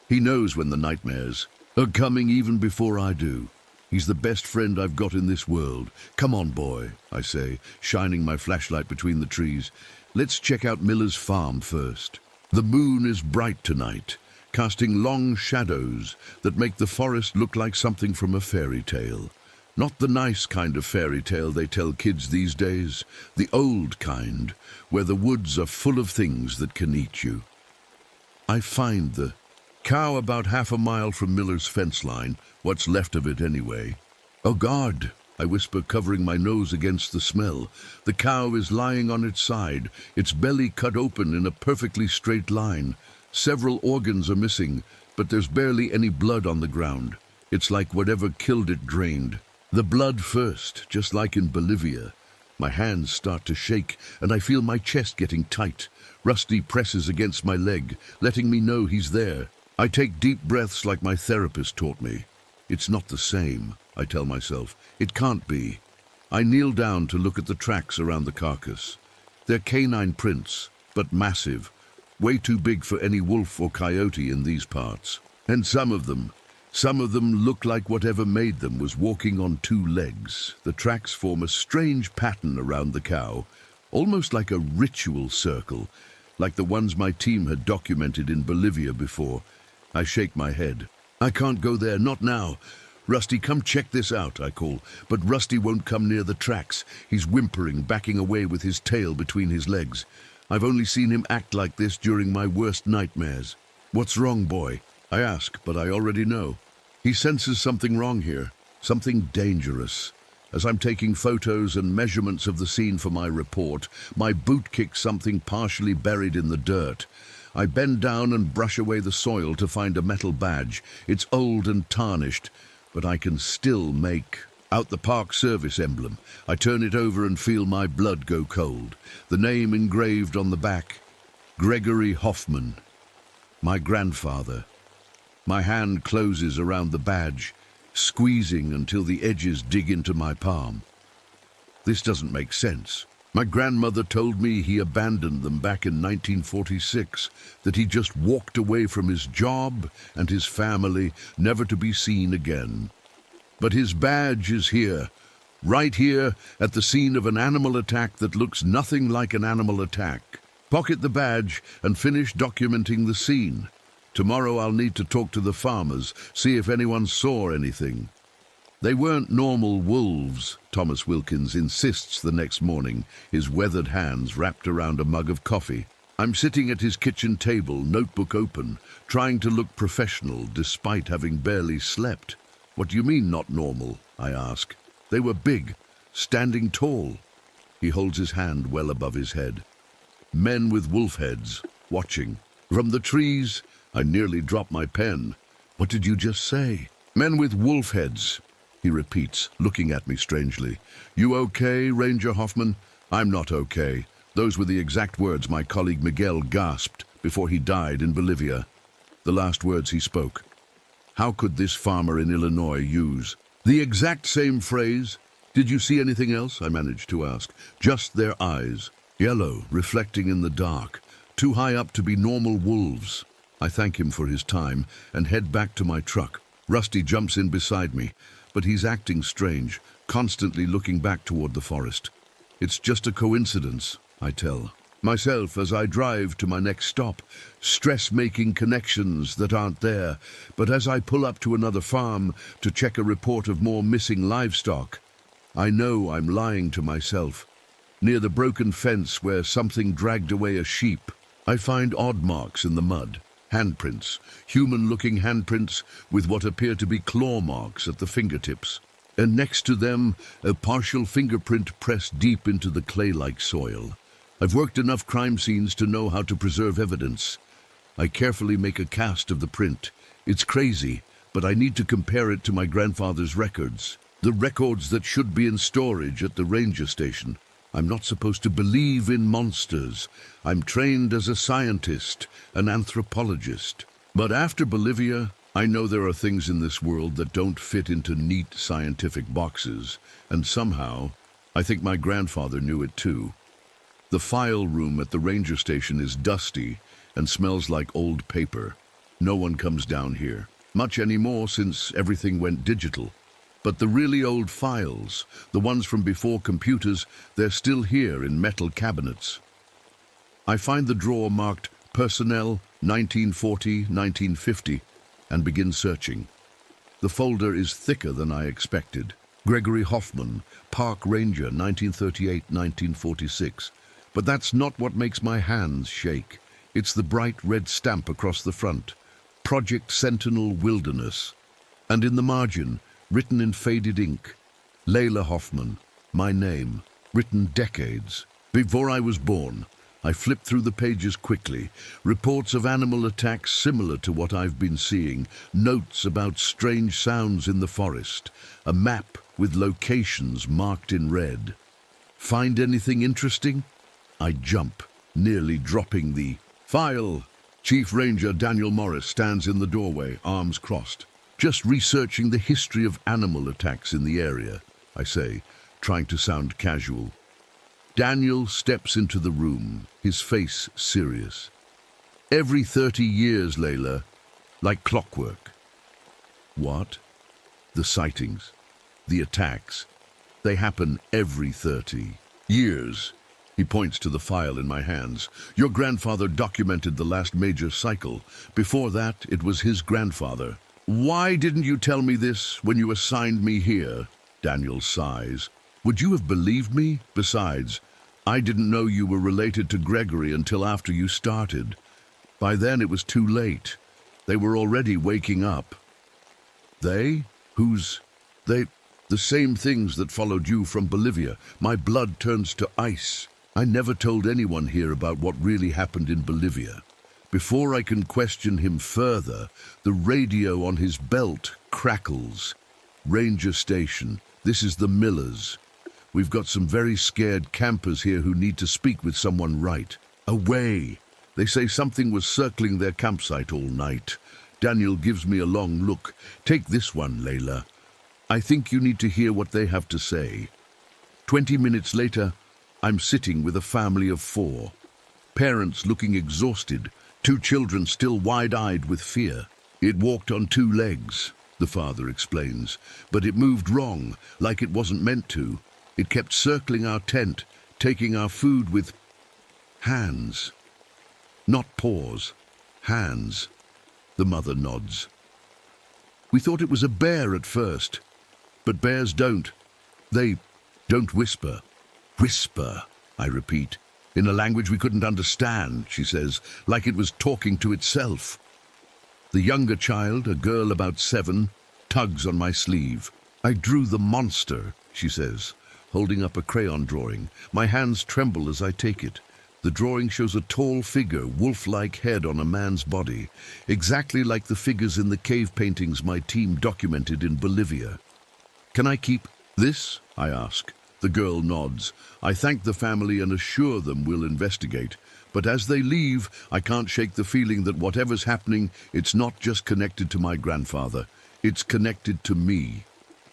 He knows when the nightmares are coming even before I do. He's the best friend I've got in this world. Come on, boy, I say, shining my flashlight between the trees. Let's check out Miller's farm first. The moon is bright tonight, casting long shadows that make the forest look like something from a fairy tale. Not the nice kind of fairy tale they tell kids these days, the old kind, where the woods are full of things that can eat you. I find the cow about half a mile from Miller's fence line, what's left of it anyway. Oh God, I whisper, covering my nose against the smell. The cow is lying on its side, its belly cut open in a perfectly straight line. Several organs are missing, but there's barely any blood on the ground. It's like whatever killed it drained. The blood first, just like in Bolivia. My hands start to shake, and I feel my chest getting tight. Rusty presses against my leg, letting me know he's there. I take deep breaths like my therapist taught me. It's not the same, I tell myself. It can't be. I kneel down to look at the tracks around the carcass. They're canine prints, but massive. Way too big for any wolf or coyote in these parts. And some of them look like whatever made them was walking on two legs. The tracks form a strange pattern around the cow, almost like a ritual circle, like the ones my team had documented in Bolivia before. I shake my head. I can't go there, not now. Rusty, come check this out, I call. But Rusty won't come near the tracks. He's whimpering, backing away with his tail between his legs. I've only seen him act like this during my worst nightmares. What's wrong, boy? I ask, but I already know. He senses something wrong here, something dangerous. As I'm taking photos and measurements of the scene for my report, my boot kicks something partially buried in the dirt. I bend down and brush away the soil to find a metal badge. It's old and tarnished, but I can still make out the Park Service emblem. I turn it over and feel my blood go cold. The name engraved on the back, Gregory Hoffman, my grandfather. My hand closes around the badge, squeezing until the edges dig into my palm. This doesn't make sense. My grandmother told me he abandoned them back in 1946, that he just walked away from his job and his family, never to be seen again. But his badge is here, right here at the scene of an animal attack that looks nothing like an animal attack. Pocket the badge and finish documenting the scene. Tomorrow I'll need to talk to the farmers, see if anyone saw anything. They weren't normal wolves, Thomas Wilkins insists the next morning, his weathered hands wrapped around a mug of coffee. I'm sitting at his kitchen table, notebook open, trying to look professional despite having barely slept. What do you mean, not normal? I ask. They were big, standing tall. He holds his hand well above his head. Men with wolf heads, watching. From the trees, I nearly dropped my pen. What did you just say? Men with wolf heads, he repeats, looking at me strangely. You okay, Ranger Hoffman? I'm not okay. Those were the exact words my colleague Miguel gasped before he died in Bolivia. The last words he spoke. How could this farmer in Illinois use the exact same phrase? Did you see anything else? I managed to ask. Just their eyes, yellow, reflecting in the dark, too high up to be normal wolves. I thank him for his time and head back to my truck. Rusty jumps in beside me, but he's acting strange, constantly looking back toward the forest. It's just a coincidence, I tell myself as I drive to my next stop, stress-making connections that aren't there. But as I pull up to another farm to check a report of more missing livestock, I know I'm lying to myself. Near the broken fence where something dragged away a sheep, I find odd marks in the mud. Handprints, human-looking handprints with what appear to be claw marks at the fingertips. And next to them, a partial fingerprint pressed deep into the clay-like soil. I've worked enough crime scenes to know how to preserve evidence. I carefully make a cast of the print. It's crazy, but I need to compare it to my grandfather's records. The records that should be in storage at the ranger station. I'm not supposed to believe in monsters. I'm trained as a scientist, an anthropologist. But after Bolivia, I know there are things in this world that don't fit into neat scientific boxes, and somehow, I think my grandfather knew it too. The file room at the ranger station is dusty and smells like old paper. No one comes down here, much anymore since everything went digital. But the really old files, the ones from before computers, they're still here in metal cabinets. I find the drawer marked Personnel 1940-1950 and begin searching. The folder is thicker than I expected. Gregory Hoffman, Park Ranger 1938-1946. But that's not what makes my hands shake. It's the bright red stamp across the front. Project Sentinel Wilderness. And in the margin, written in faded ink, Layla Hoffman, my name, written decades before I was born. I flipped through the pages quickly. Reports of animal attacks similar to what I've been seeing. Notes about strange sounds in the forest. A map with locations marked in red. Find anything interesting? I jump, nearly dropping the file. Chief Ranger Daniel Morris stands in the doorway, arms crossed. Just researching the history of animal attacks in the area, I say, trying to sound casual. Daniel steps into the room, his face serious. Every 30 years, Layla, like clockwork. What? The sightings, the attacks, they happen every 30 years. He points to the file in my hands. Your grandfather documented the last major cycle. Before that, it was his grandfather. Why didn't you tell me this when you assigned me here? Daniel sighs. Would you have believed me? Besides, I didn't know you were related to Gregory until after you started. By then it was too late. They were already waking up. They? Who's they? The same things that followed you from Bolivia. My blood turns to ice. I never told anyone here about what really happened in Bolivia. Before I can question him further, the radio on his belt crackles. Ranger Station, this is the Millers. We've got some very scared campers here who need to speak with someone right away. They say something was circling their campsite all night. Daniel gives me a long look. Take this one, Layla. I think you need to hear what they have to say. 20 minutes later, I'm sitting with a family of 4. Parents looking exhausted, 2 children still wide-eyed with fear. It walked on 2 legs, the father explains, but it moved wrong, like it wasn't meant to. It kept circling our tent, taking our food with hands. Not paws, hands. The mother nods. We thought it was a bear at first, but bears don't. They don't whisper. Whisper, I repeat, in a language we couldn't understand, she says, like it was talking to itself. The younger child, a girl about 7, tugs on my sleeve. I drew the monster, she says, holding up a crayon drawing. My hands tremble as I take it. The drawing shows a tall figure, wolf-like head on a man's body, exactly like the figures in the cave paintings my team documented in Bolivia. Can I keep this? I ask. The girl nods. I thank the family and assure them we'll investigate. But as they leave, I can't shake the feeling that whatever's happening, it's not just connected to my grandfather. It's connected to me.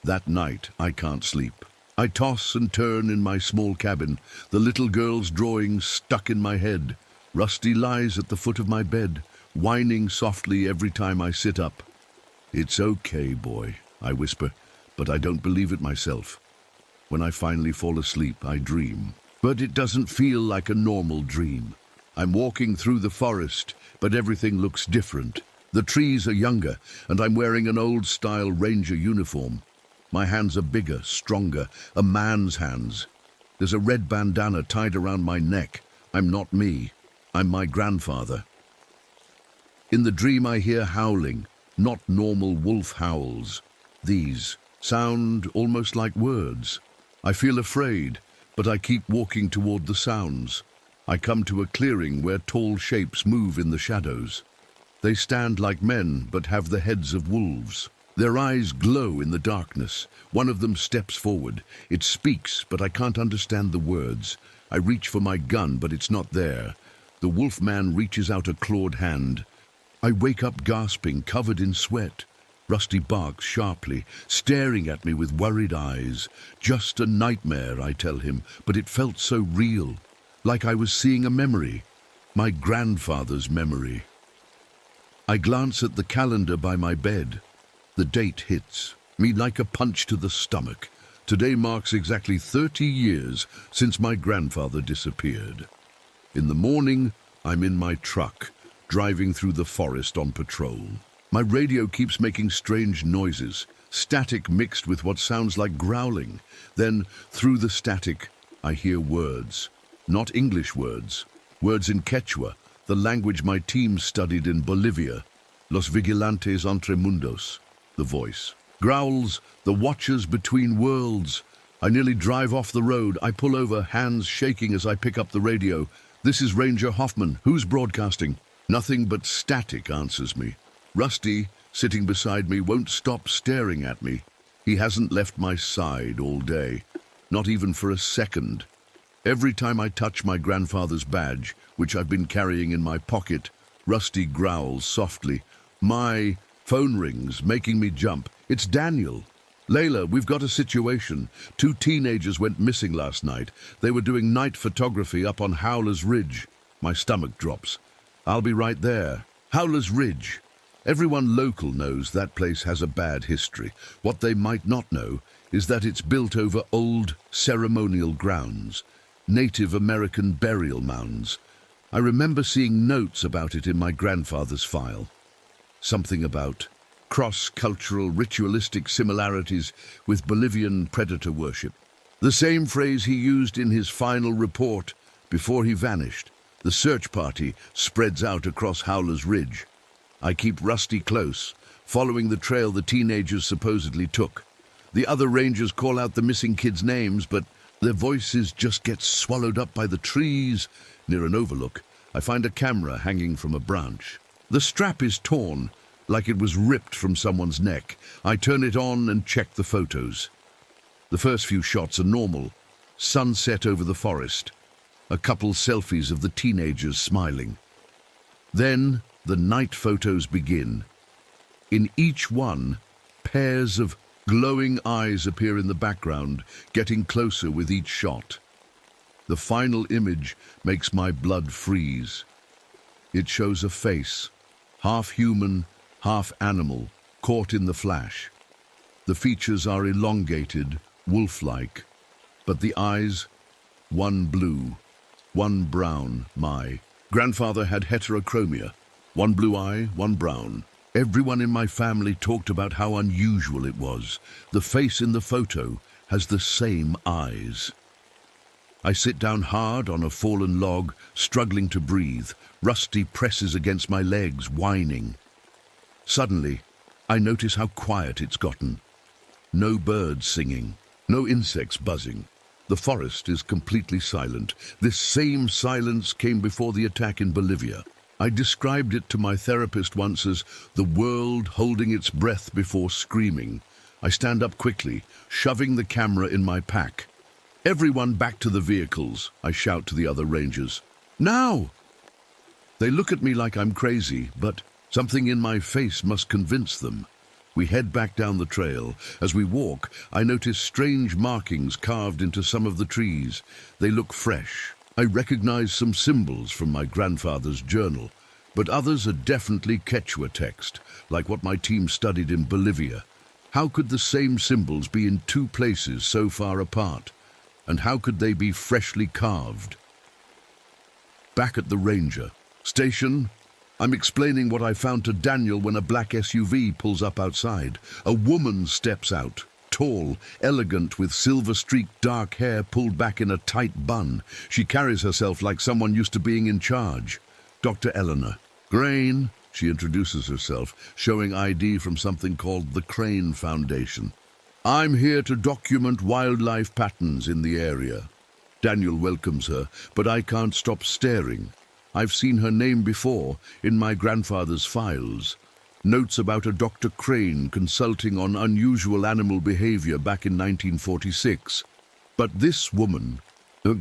That night, I can't sleep. I toss and turn in my small cabin, the little girl's drawing stuck in my head. Rusty lies at the foot of my bed, whining softly every time I sit up. It's okay, boy, I whisper, but I don't believe it myself. When I finally fall asleep, I dream. But it doesn't feel like a normal dream. I'm walking through the forest, but everything looks different. The trees are younger, and I'm wearing an old-style ranger uniform. My hands are bigger, stronger, a man's hands. There's a red bandana tied around my neck. I'm not me. I'm my grandfather. In the dream I hear howling, not normal wolf howls. These sound almost like words. I feel afraid, but I keep walking toward the sounds. I come to a clearing where tall shapes move in the shadows. They stand like men, but have the heads of wolves. Their eyes glow in the darkness. One of them steps forward. It speaks, but I can't understand the words. I reach for my gun, but it's not there. The wolf man reaches out a clawed hand. I wake up gasping, covered in sweat. Rusty barks sharply, staring at me with worried eyes. Just a nightmare, I tell him, but it felt so real, like I was seeing a memory, my grandfather's memory. I glance at the calendar by my bed. The date hits, me like a punch to the stomach. Today marks exactly 30 years since my grandfather disappeared. In the morning, I'm in my truck, driving through the forest on patrol. My radio keeps making strange noises, static mixed with what sounds like growling. Then, through the static, I hear words. Not English words. Words in Quechua, the language my team studied in Bolivia. Los Vigilantes entre mundos. The voice. Growls, the watchers between worlds. I nearly drive off the road. I pull over, hands shaking as I pick up the radio. This is Ranger Hoffman. Who's broadcasting? Nothing but static answers me. Rusty, sitting beside me, won't stop staring at me. He hasn't left my side all day. Not even for a second. Every time I touch my grandfather's badge, which I've been carrying in my pocket, Rusty growls softly. My phone rings, making me jump. It's Daniel. Layla, we've got a situation. 2 teenagers went missing last night. They were doing night photography up on Howler's Ridge. My stomach drops. I'll be right there. Howler's Ridge. Everyone local knows that place has a bad history. What they might not know is that it's built over old ceremonial grounds, Native American burial mounds. I remember seeing notes about it in my grandfather's file. Something about cross-cultural ritualistic similarities with Bolivian predator worship. The same phrase he used in his final report before he vanished. The search party spreads out across Howler's Ridge. I keep Rusty close, following the trail the teenagers supposedly took. The other rangers call out the missing kids' names, but their voices just get swallowed up by the trees. Near an overlook, I find a camera hanging from a branch. The strap is torn, like it was ripped from someone's neck. I turn it on and check the photos. The first few shots are normal. Sunset over the forest. A couple selfies of the teenagers smiling. Then the night photos begin. In each one, pairs of glowing eyes appear in the background, getting closer with each shot. The final image makes my blood freeze. It shows a face, half human, half animal, caught in the flash. The features are elongated, wolf-like, but the eyes, one blue, one brown. My grandfather had heterochromia, one blue eye, one brown. Everyone in my family talked about how unusual it was. The face in the photo has the same eyes. I sit down hard on a fallen log, struggling to breathe. Rusty presses against my legs, whining. Suddenly, I notice how quiet it's gotten. No birds singing, no insects buzzing. The forest is completely silent. This same silence came before the attack in Bolivia. I described it to my therapist once as the world holding its breath before screaming. I stand up quickly, shoving the camera in my pack. Everyone back to the vehicles, I shout to the other rangers. Now! They look at me like I'm crazy, but something in my face must convince them. We head back down the trail. As we walk, I notice strange markings carved into some of the trees. They look fresh. I recognize some symbols from my grandfather's journal, but others are definitely Quechua text, like what my team studied in Bolivia. How could the same symbols be in 2 places so far apart? And how could they be freshly carved? Back at the ranger station, I'm explaining what I found to Daniel when a black SUV pulls up outside. A woman steps out, tall, elegant, with silver-streaked dark hair pulled back in a tight bun. She carries herself like someone used to being in charge. Dr. Eleanor Crane, she introduces herself, showing ID from something called the Crane Foundation. I'm here to document wildlife patterns in the area. Daniel welcomes her, but I can't stop staring. I've seen her name before in my grandfather's files. Notes about a Dr. Crane consulting on unusual animal behavior back in 1946. But this woman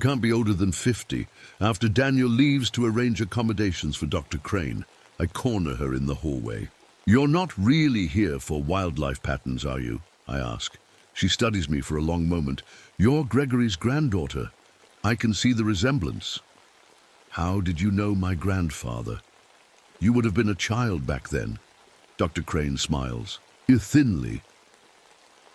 can't be older than 50. After Daniel leaves to arrange accommodations for Dr. Crane, I corner her in the hallway. You're not really here for wildlife patterns, are you? I ask. She studies me for a long moment. You're Gregory's granddaughter. I can see the resemblance. How did you know my grandfather? You would have been a child back then. Dr. Crane smiles. Thinly.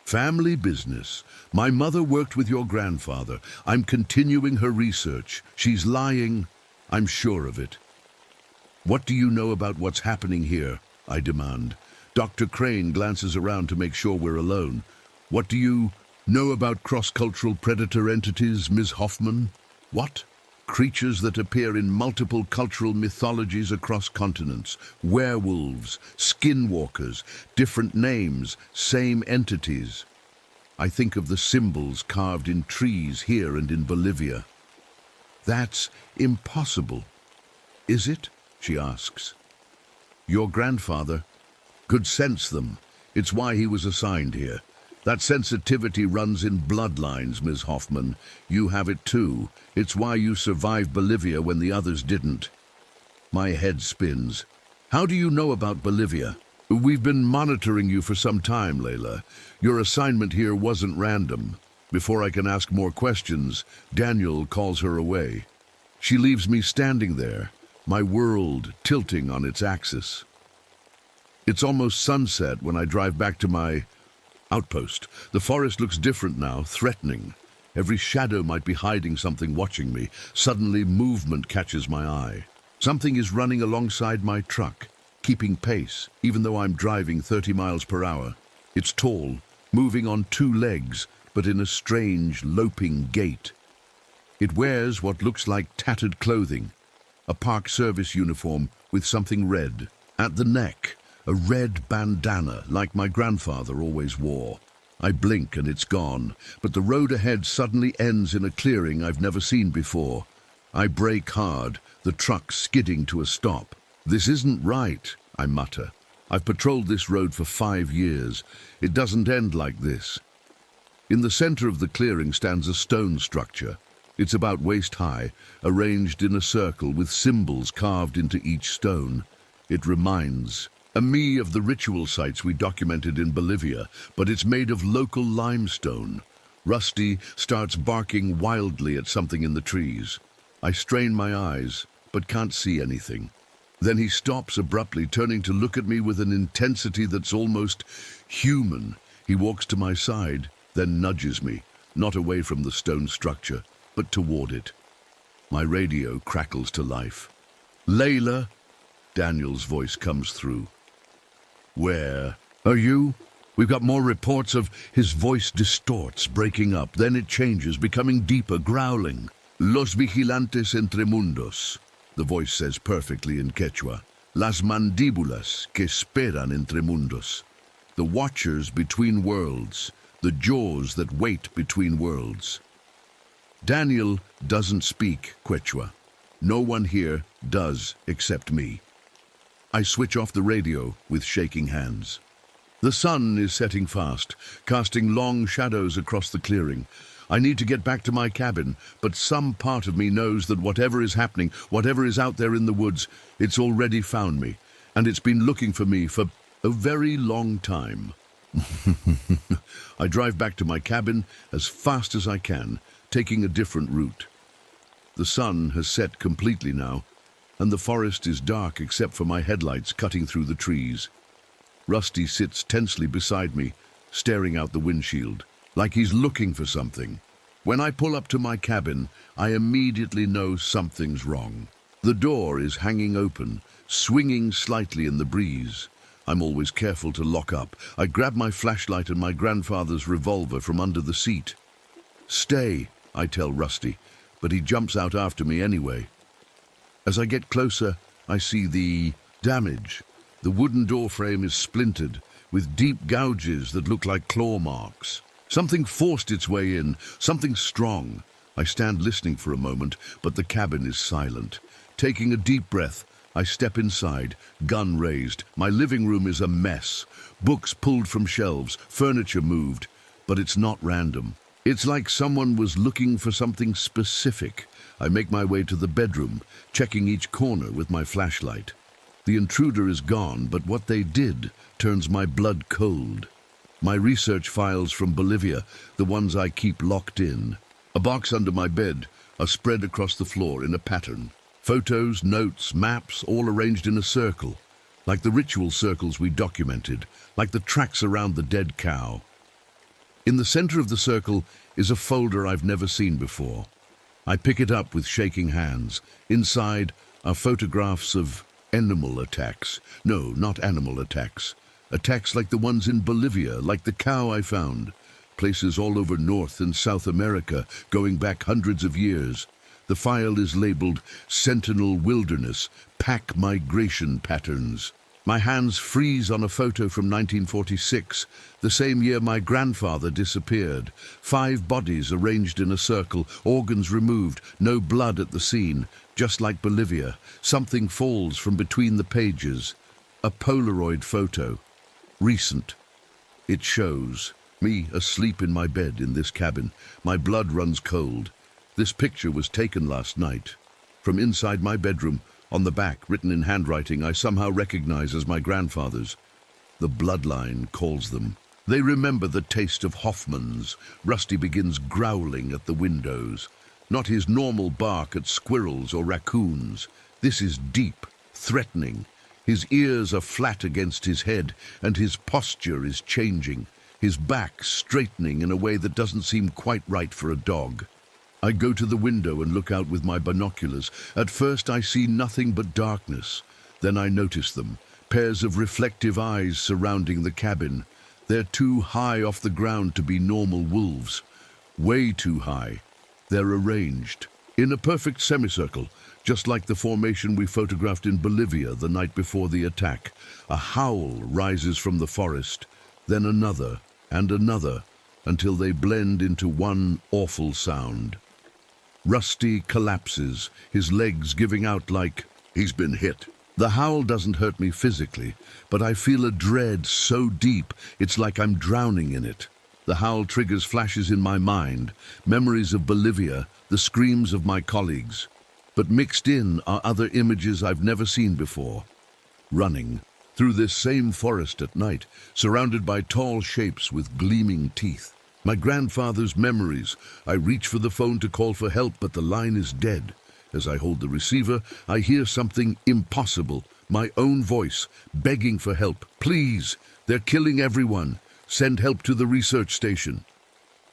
Family business. My mother worked with your grandfather. I'm continuing her research. She's lying. I'm sure of it. What do you know about what's happening here? I demand. Dr. Crane glances around to make sure we're alone. What do you know about cross-cultural predator entities, Ms. Hoffman? What? Creatures that appear in multiple cultural mythologies across continents. Werewolves, skinwalkers, different names, same entities. I think of the symbols carved in trees here and in Bolivia. That's impossible. Is it? She asks. Your grandfather could sense them. It's why he was assigned here. That sensitivity runs in bloodlines, Ms. Hoffman. You have it too. It's why you survived Bolivia when the others didn't. My head spins. How do you know about Bolivia? We've been monitoring you for some time, Layla. Your assignment here wasn't random. Before I can ask more questions, Daniel calls her away. She leaves me standing there, my world tilting on its axis. It's almost sunset when I drive back to my outpost. The forest looks different now, threatening. Every shadow might be hiding something watching me. Suddenly, movement catches my eye. Something is running alongside my truck, keeping pace, even though I'm driving 30 miles per hour. It's tall, moving on two legs, but in a strange, loping gait. It wears what looks like tattered clothing, a park service uniform with something red. At the neck, a red bandana like my grandfather always wore. I blink and it's gone, but the road ahead suddenly ends in a clearing I've never seen before. I brake hard, the truck skidding to a stop. This isn't right, I mutter. I've patrolled this road for 5 years. It doesn't end like this. In the center of the clearing stands a stone structure. It's about waist high, arranged in a circle with symbols carved into each stone. It reminds me of the ritual sites we documented in Bolivia, but it's made of local limestone. Rusty starts barking wildly at something in the trees. I strain my eyes, but can't see anything. Then he stops abruptly, turning to look at me with an intensity that's almost human. He walks to my side, then nudges me, not away from the stone structure, but toward it. My radio crackles to life. Layla, Daniel's voice comes through. Where are you? We've got more reports of his voice distorts, breaking up. Then it changes, becoming deeper, growling. Los vigilantes entre mundos, the voice says perfectly in Quechua. Las mandíbulas que esperan entre mundos. The watchers between worlds, the jaws that wait between worlds. Daniel doesn't speak Quechua. No one here does except me. I switch off the radio with shaking hands. The sun is setting fast, casting long shadows across the clearing. I need to get back to my cabin, but some part of me knows that whatever is happening, whatever is out there in the woods, it's already found me, and it's been looking for me for a very long time. I drive back to my cabin as fast as I can, taking a different route. The sun has set completely now, and the forest is dark except for my headlights cutting through the trees. Rusty sits tensely beside me, staring out the windshield, like he's looking for something. When I pull up to my cabin, I immediately know something's wrong. The door is hanging open, swinging slightly in the breeze. I'm always careful to lock up. I grab my flashlight and my grandfather's revolver from under the seat. Stay, I tell Rusty, but he jumps out after me anyway. As I get closer, I see the damage. The wooden door frame is splintered, with deep gouges that look like claw marks. Something forced its way in, something strong. I stand listening for a moment, but the cabin is silent. Taking a deep breath, I step inside, gun raised. My living room is a mess. Books pulled from shelves, furniture moved, but it's not random. It's like someone was looking for something specific. I make my way to the bedroom, checking each corner with my flashlight. The intruder is gone, but what they did turns my blood cold. My research files from Bolivia, the ones I keep locked in. A box under my bed are spread across the floor in a pattern. Photos, notes, maps, all arranged in a circle, like the ritual circles we documented, like the tracks around the dead cow. In the center of the circle is a folder I've never seen before. I pick it up with shaking hands. Inside are photographs of animal attacks. No, not animal attacks. Attacks like the ones in Bolivia, like the cow I found. Places all over North and South America, going back hundreds of years. The file is labeled Sentinel Wilderness, Pack Migration Patterns. My hands freeze on a photo from 1946, the same year my grandfather disappeared. 5 bodies arranged in a circle, organs removed, no blood at the scene. Just like Bolivia, something falls from between the pages. A Polaroid photo. Recent. It shows me asleep in my bed in this cabin. My blood runs cold. This picture was taken last night. From inside my bedroom, on the back, written in handwriting I somehow recognize as my grandfather's. The bloodline calls them. They remember the taste of Hoffman's. Rusty begins growling at the windows. Not his normal bark at squirrels or raccoons. This is deep, threatening. His ears are flat against his head, and his posture is changing. His back straightening in a way that doesn't seem quite right for a dog. I go to the window and look out with my binoculars. At first I see nothing but darkness. Then I notice them, pairs of reflective eyes surrounding the cabin. They're too high off the ground to be normal wolves. Way too high. They're arranged in a perfect semicircle, just like the formation we photographed in Bolivia the night before the attack. A howl rises from the forest, then another and another, until they blend into one awful sound. Rusty collapses, his legs giving out like he's been hit. The howl doesn't hurt me physically, but I feel a dread so deep it's like I'm drowning in it. The howl triggers flashes in my mind, memories of Bolivia, the screams of my colleagues. But mixed in are other images I've never seen before. Running through this same forest at night, surrounded by tall shapes with gleaming teeth. My grandfather's memories. I reach for the phone to call for help, but the line is dead. As I hold the receiver, I hear something impossible. My own voice, begging for help. Please, they're killing everyone. Send help to the research station.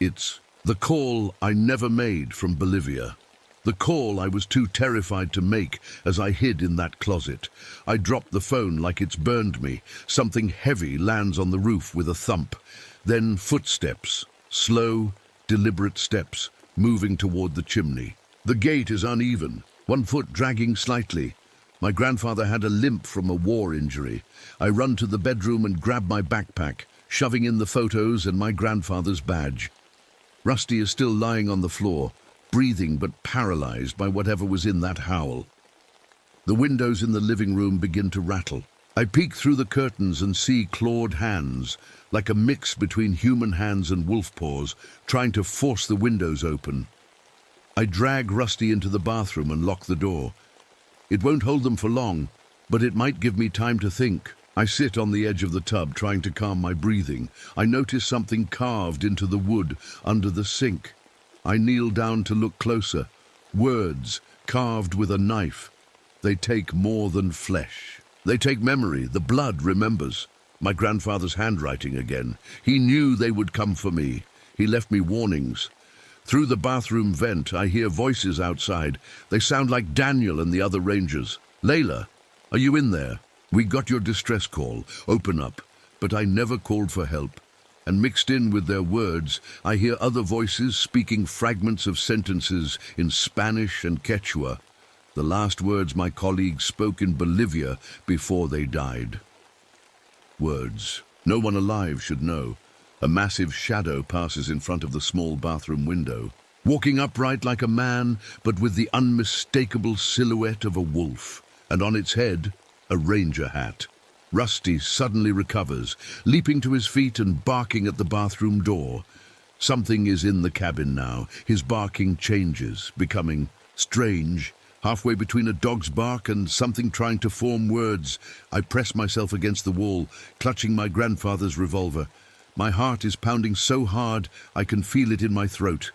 It's the call I never made from Bolivia. The call I was too terrified to make as I hid in that closet. I dropped the phone like it's burned me. Something heavy lands on the roof with a thump. Then footsteps. Slow, deliberate steps, moving toward the chimney. The gait is uneven, one foot dragging slightly. My grandfather had a limp from a war injury. I run to the bedroom and grab my backpack, shoving in the photos and my grandfather's badge. Rusty is still lying on the floor, breathing but paralyzed by whatever was in that howl. The windows in the living room begin to rattle. I peek through the curtains and see clawed hands, like a mix between human hands and wolf paws, trying to force the windows open. I drag Rusty into the bathroom and lock the door. It won't hold them for long, but it might give me time to think. I sit on the edge of the tub, trying to calm my breathing. I notice something carved into the wood under the sink. I kneel down to look closer. Words carved with a knife. They take more than flesh. They take memory. The blood remembers. My grandfather's handwriting again. He knew they would come for me. He left me warnings. Through the bathroom vent, I hear voices outside. They sound like Daniel and the other rangers. Layla, are you in there? We got your distress call. Open up. But I never called for help. And mixed in with their words, I hear other voices speaking fragments of sentences in Spanish and Quechua. The last words my colleagues spoke in Bolivia before they died. Words no one alive should know. A massive shadow passes in front of the small bathroom window, walking upright like a man, but with the unmistakable silhouette of a wolf, and on its head, a ranger hat. Rusty suddenly recovers, leaping to his feet and barking at the bathroom door. Something is in the cabin now. His barking changes, becoming strange, halfway between a dog's bark and something trying to form words. I press myself against the wall, clutching my grandfather's revolver. My heart is pounding so hard I can feel it in my throat.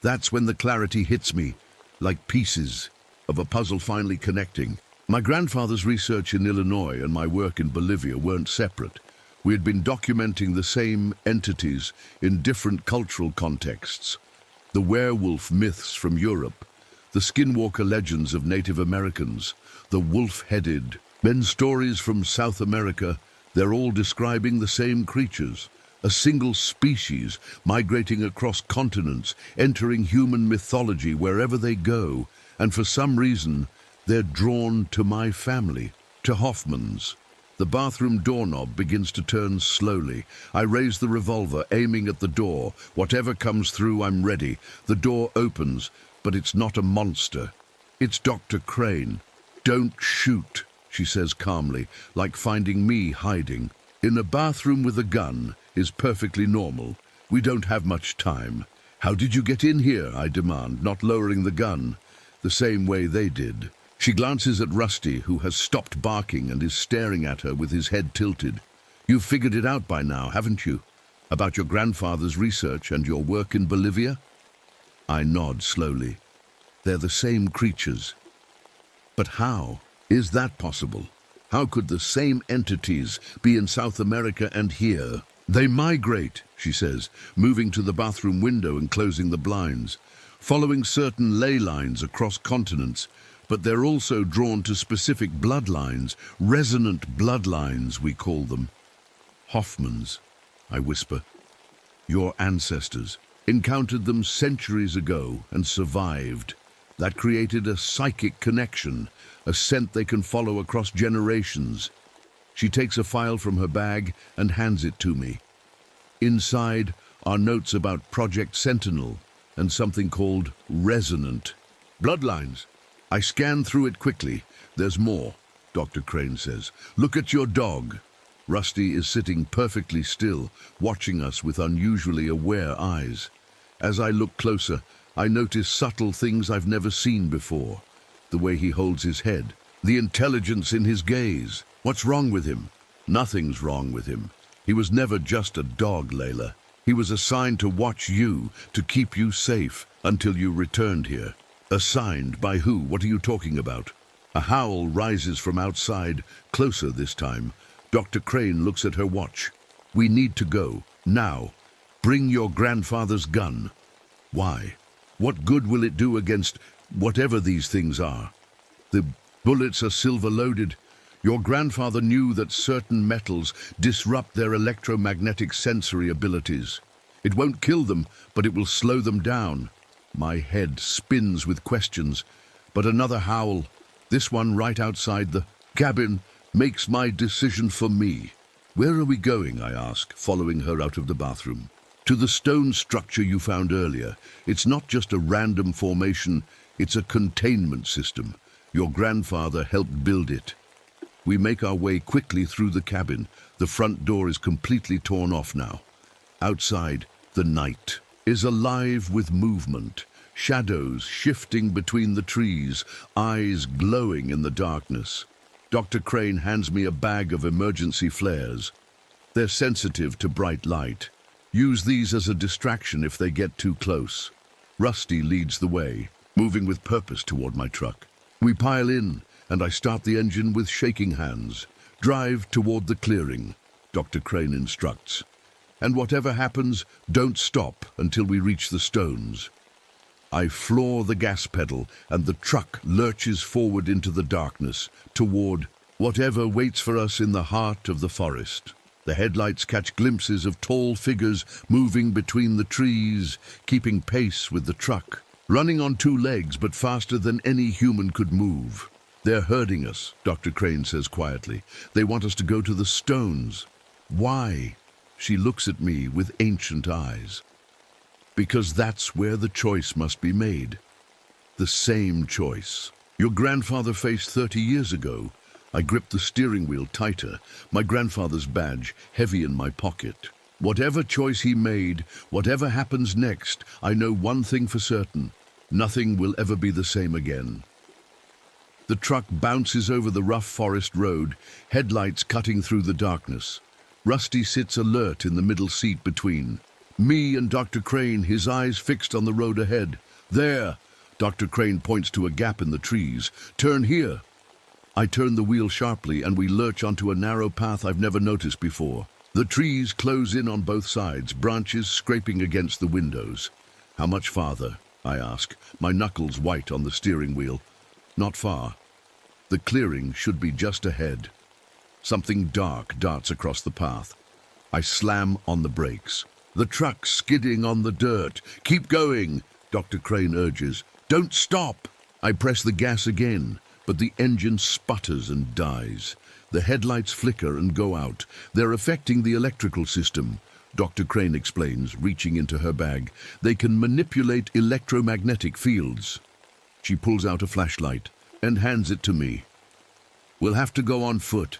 That's when the clarity hits me, like pieces of a puzzle finally connecting. My grandfather's research in Illinois and my work in Bolivia weren't separate. We had been documenting the same entities in different cultural contexts. The werewolf myths from Europe, the skinwalker legends of Native Americans, the wolf-headed men stories from South America. They're all describing the same creatures, a single species migrating across continents, entering human mythology wherever they go, and for some reason, they're drawn to my family, to Hoffman's. The bathroom doorknob begins to turn slowly. I raise the revolver, aiming at the door. Whatever comes through, I'm ready. The door opens, but it's not a monster. It's Dr. Crane. "Don't shoot," she says calmly, like finding me hiding. In a bathroom with a gun is perfectly normal. We don't have much time. "How did you get in here?" I demand, not lowering the gun, the same way they did. She glances at Rusty, who has stopped barking and is staring at her with his head tilted. "You've figured it out by now, haven't you? About your grandfather's research and your work in Bolivia?" I nod slowly. They're the same creatures. But how is that possible? How could the same entities be in South America and here? "They migrate," she says, moving to the bathroom window and closing the blinds, following certain ley lines across continents, but they're also drawn to specific bloodlines, resonant bloodlines, we call them. "Hoffmans," I whisper. "Your ancestors encountered them centuries ago and survived. That created a psychic connection, a scent they can follow across generations." She takes a file from her bag and hands it to me. Inside are notes about Project Sentinel and something called Resonant Bloodlines. I scan through it quickly. "There's more," Dr. Crane says. "Look at your dog." Rusty is sitting perfectly still, watching us with unusually aware eyes. As I look closer, I notice subtle things I've never seen before. The way he holds his head, the intelligence in his gaze. What's wrong with him? Nothing's wrong with him. He was never just a dog, Layla. He was assigned to watch you, to keep you safe, until you returned here. Assigned by who? What are you talking about? A howl rises from outside, closer this time. Dr. Crane looks at her watch. "We need to go, now. Bring your grandfather's gun." "Why? What good will it do against whatever these things are?" "The bullets are silver-loaded. Your grandfather knew that certain metals disrupt their electromagnetic sensory abilities. It won't kill them, but it will slow them down." My head spins with questions, but another howl, this one right outside the cabin, makes my decision for me. "Where are we going?" I ask, following her out of the bathroom. "To the stone structure you found earlier. It's not just a random formation, it's a containment system. Your grandfather helped build it." We make our way quickly through the cabin. The front door is completely torn off now. Outside, the night is alive with movement, shadows shifting between the trees, eyes glowing in the darkness. Dr. Crane hands me a bag of emergency flares. They're sensitive to bright light. Use these as a distraction if they get too close. Rusty leads the way, moving with purpose toward my truck. We pile in, and I start the engine with shaking hands. "Drive toward the clearing," Dr. Crane instructs. "And whatever happens, don't stop until we reach the stones." I floor the gas pedal, and the truck lurches forward into the darkness, toward whatever waits for us in the heart of the forest. The headlights catch glimpses of tall figures moving between the trees, keeping pace with the truck, running on two legs but faster than any human could move. "They're herding us," Dr. Crane says quietly. "They want us to go to the stones." "Why?" She looks at me with ancient eyes. "Because that's where the choice must be made. The same choice your grandfather faced 30 years ago." I grip the steering wheel tighter, my grandfather's badge heavy in my pocket. Whatever choice he made, whatever happens next, I know one thing for certain: nothing will ever be the same again. The truck bounces over the rough forest road, headlights cutting through the darkness. Rusty sits alert in the middle seat between me and Dr. Crane, his eyes fixed on the road ahead. "There!" Dr. Crane points to a gap in the trees. "Turn here." I turn the wheel sharply and we lurch onto a narrow path I've never noticed before. The trees close in on both sides, branches scraping against the windows. How much farther? I ask, my knuckles white on the steering wheel. Not far. The clearing should be just ahead. Something dark darts across the path. I slam on the brakes. The truck's skidding on the dirt. Keep going, Dr. Crane urges. Don't stop. I press the gas again, but the engine sputters and dies. The headlights flicker and go out. They're affecting the electrical system, Dr. Crane explains, reaching into her bag. They can manipulate electromagnetic fields. She pulls out a flashlight and hands it to me. We'll have to go on foot.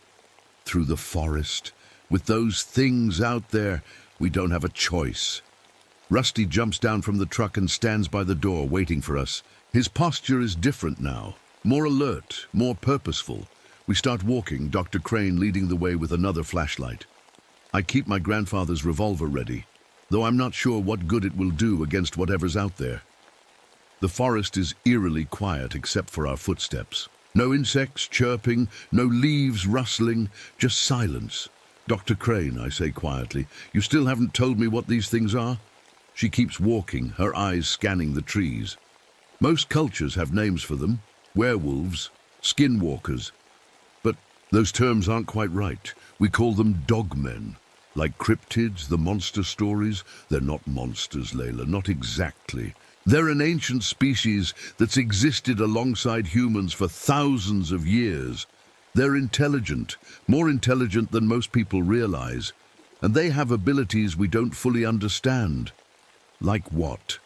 Through the forest. With those things out there, we don't have a choice. Rusty jumps down from the truck and stands by the door waiting for us. His posture is different now, more alert, more purposeful. We start walking, Dr. Crane leading the way with another flashlight. I keep my grandfather's revolver ready, though I'm not sure what good it will do against whatever's out there. The forest is eerily quiet except for our footsteps. No insects chirping, no leaves rustling, just silence. Dr. Crane, I say quietly, you still haven't told me what these things are? She keeps walking, her eyes scanning the trees. Most cultures have names for them. Werewolves, skinwalkers. But those terms aren't quite right. We call them dogmen. Like cryptids, the monster stories. They're not monsters, Layla, not exactly. They're an ancient species that's existed alongside humans for thousands of years. They're intelligent, more intelligent than most people realize. And they have abilities we don't fully understand. Like what?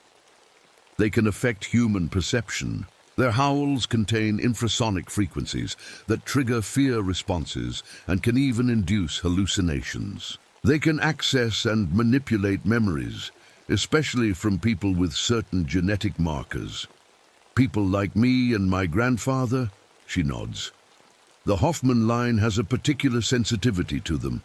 They can affect human perception. Their howls contain infrasonic frequencies that trigger fear responses and can even induce hallucinations. They can access and manipulate memories, especially from people with certain genetic markers. People like me and my grandfather, she nods. The Hoffman line has a particular sensitivity to them.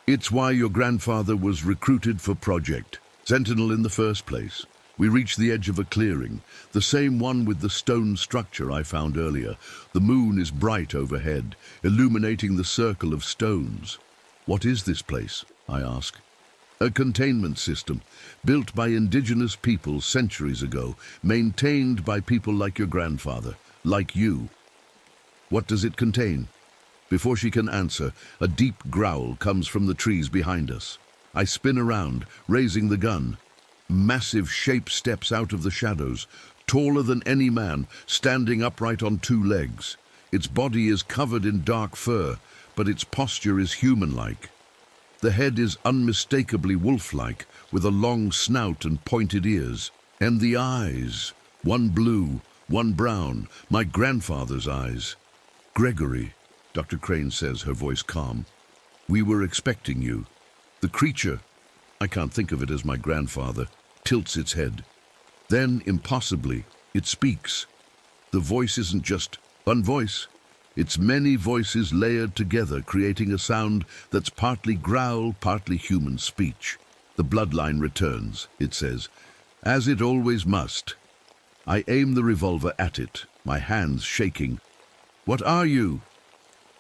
It's why your grandfather was recruited for Project Sentinel in the first place. We reach the edge of a clearing, the same one with the stone structure I found earlier. The moon is bright overhead, illuminating the circle of stones. What is this place? I ask. A containment system, built by indigenous people centuries ago, maintained by people like your grandfather, like you. What does it contain? Before she can answer, a deep growl comes from the trees behind us. I spin around, raising the gun. Massive shape steps out of the shadows, taller than any man, standing upright on two legs. Its body is covered in dark fur, but its posture is human-like. The head is unmistakably wolf-like, with a long snout and pointed ears. And the eyes, one blue, one brown, my grandfather's eyes. Gregory, Dr. Crane says, her voice calm. We were expecting you. The creature, I can't think of it as my grandfather, tilts its head. Then, impossibly, it speaks. The voice isn't just one voice. It's many voices layered together, creating a sound that's partly growl, partly human speech. The bloodline returns, it says, as it always must. I aim the revolver at it, my hands shaking. What are you?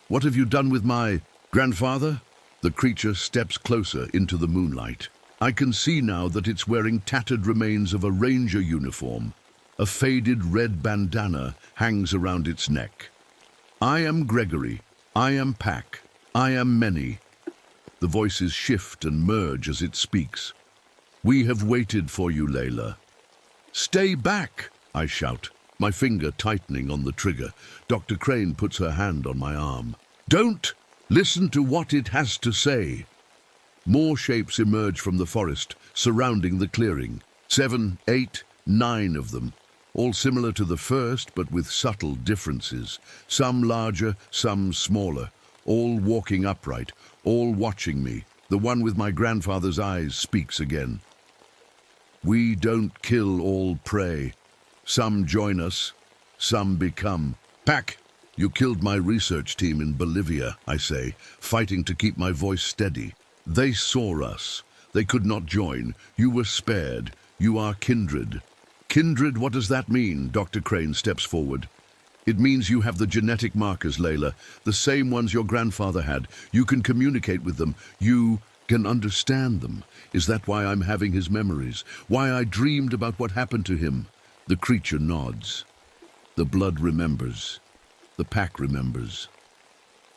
What have you done with my grandfather? The creature steps closer into the moonlight. I can see now that it's wearing tattered remains of a ranger uniform. A faded red bandana hangs around its neck. I am Gregory. I am Pack. I am many. The voices shift and merge as it speaks. We have waited for you, Layla. Stay back, I shout, my finger tightening on the trigger. Dr. Crane puts her hand on my arm. Don't! Listen to what it has to say. More shapes emerge from the forest, surrounding the clearing. 7, 8, 9 of them. All similar to the first, but with subtle differences. Some larger, some smaller. All walking upright, all watching me. The one with my grandfather's eyes speaks again. We don't kill all prey. Some join us, some become. Pack! You killed my research team in Bolivia, I say, fighting to keep my voice steady. They saw us. They could not join. You were spared. You are kindred. Kindred, what does that mean? Dr. Crane steps forward. It means you have the genetic markers, Layla, the same ones your grandfather had. You can communicate with them. You... can understand them. Is that why I'm having his memories? Why I dreamed about what happened to him? The creature nods. The blood remembers. The pack remembers.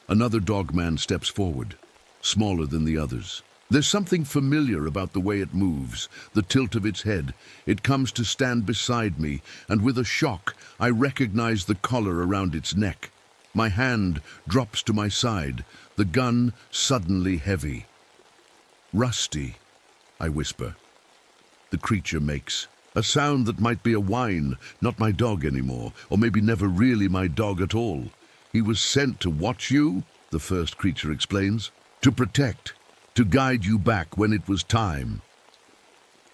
Another dogman steps forward, smaller than the others. There's something familiar about the way it moves, the tilt of its head. It comes to stand beside me, and with a shock, I recognize the collar around its neck. My hand drops to my side, the gun suddenly heavy. "Rusty," I whisper. The creature makes a sound that might be a whine, not my dog anymore, or maybe never really my dog at all. "He was sent to watch you," the first creature explains, "to protect, to guide you back when it was time."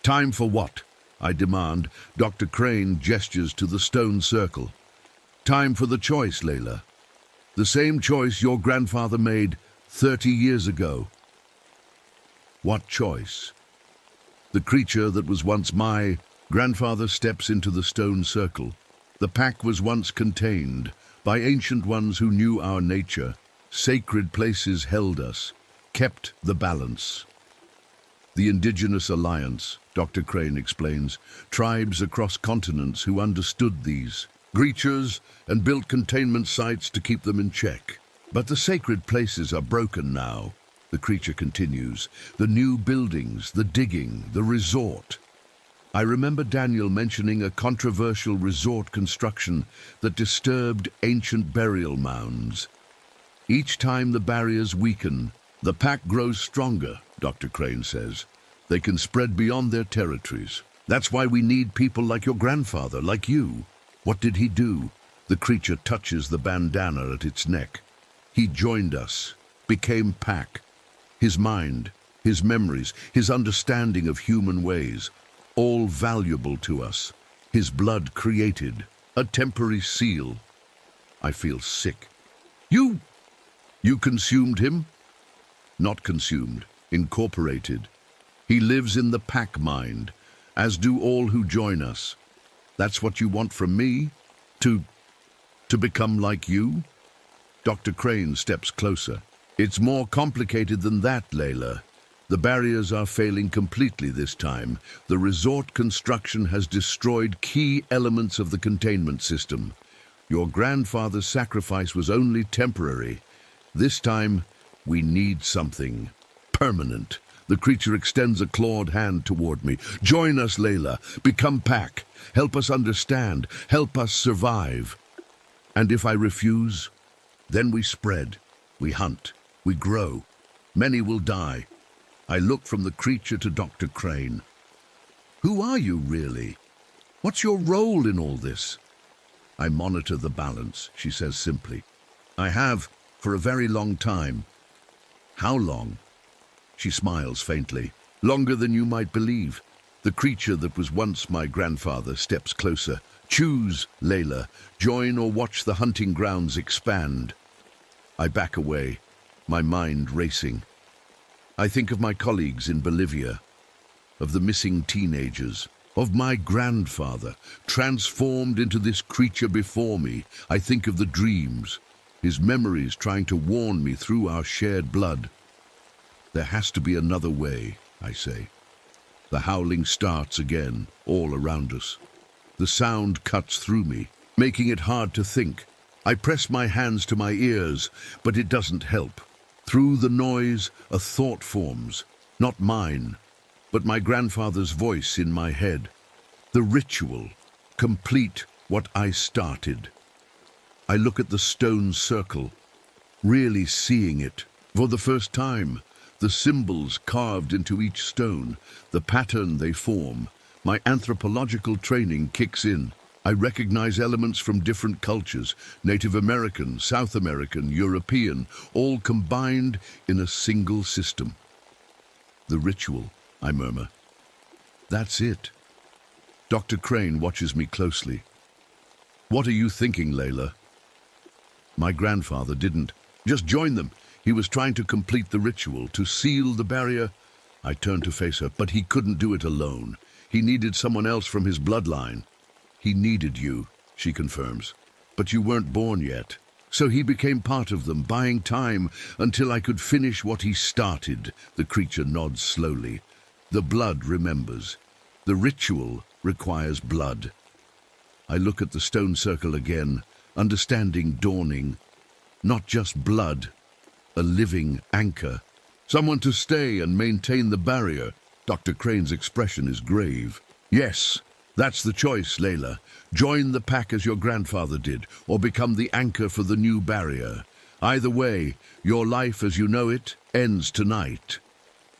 "Time for what?" I demand. Dr. Crane gestures to the stone circle. "Time for the choice, Layla. The same choice your grandfather made 30 years ago." "What choice?" The creature that was once my grandfather steps into the stone circle. The pack was once contained by ancient ones who knew our nature. Sacred places held us, kept the balance. The Indigenous Alliance, Dr. Crane explains, tribes across continents who understood these creatures and built containment sites to keep them in check. But the sacred places are broken now, the creature continues. The new buildings, the digging, the resort. I remember Daniel mentioning a controversial resort construction that disturbed ancient burial mounds. Each time the barriers weaken, the pack grows stronger, Dr. Crane says. They can spread beyond their territories. That's why we need people like your grandfather, like you. What did he do? The creature touches the bandana at its neck. He joined us, became pack. His mind, his memories, his understanding of human ways, all valuable to us. His blood created a temporary seal. I feel sick. You consumed him? Not consumed, incorporated. He lives in the pack mind, as do all who join us. That's what you want from me? To become like you? Dr. Crane steps closer. It's more complicated than that, Layla. The barriers are failing completely this time. The resort construction has destroyed key elements of the containment system. Your grandfather's sacrifice was only temporary. This time, we need something permanent. The creature extends a clawed hand toward me. Join us, Layla. Become pack. Help us understand. Help us survive. And if I refuse, then we spread. We hunt. We grow. Many will die. I look from the creature to Dr. Crane. Who are you, really? What's your role in all this? I monitor the balance, she says simply. I have, for a very long time. How long? She smiles faintly. Longer than you might believe. The creature that was once my grandfather steps closer. Choose, Layla. Join or watch the hunting grounds expand. I back away, my mind racing. I think of my colleagues in Bolivia, of the missing teenagers, of my grandfather, transformed into this creature before me. I think of the dreams, his memories trying to warn me through our shared blood. There has to be another way, I say. The howling starts again, all around us. The sound cuts through me, making it hard to think. I press my hands to my ears, but it doesn't help. Through the noise, a thought forms, not mine, but my grandfather's voice in my head. The ritual, complete what I started. I look at the stone circle, really seeing it. For the first time, the symbols carved into each stone, the pattern they form. My anthropological training kicks in. I recognize elements from different cultures, Native American, South American, European, all combined in a single system. The ritual, I murmur. That's it. Dr. Crane watches me closely. What are you thinking, Layla? My grandfather didn't just join them. He was trying to complete the ritual, to seal the barrier. I turned to face her, but he couldn't do it alone. He needed someone else from his bloodline. He needed you, she confirms. But you weren't born yet. So he became part of them, buying time until I could finish what he started. The creature nods slowly. The blood remembers. The ritual requires blood. I look at the stone circle again, understanding dawning. Not just blood, a living anchor. Someone to stay and maintain the barrier. Dr. Crane's expression is grave. Yes, that's the choice, Layla. Join the pack as your grandfather did, or become the anchor for the new barrier. Either way, your life as you know it ends tonight.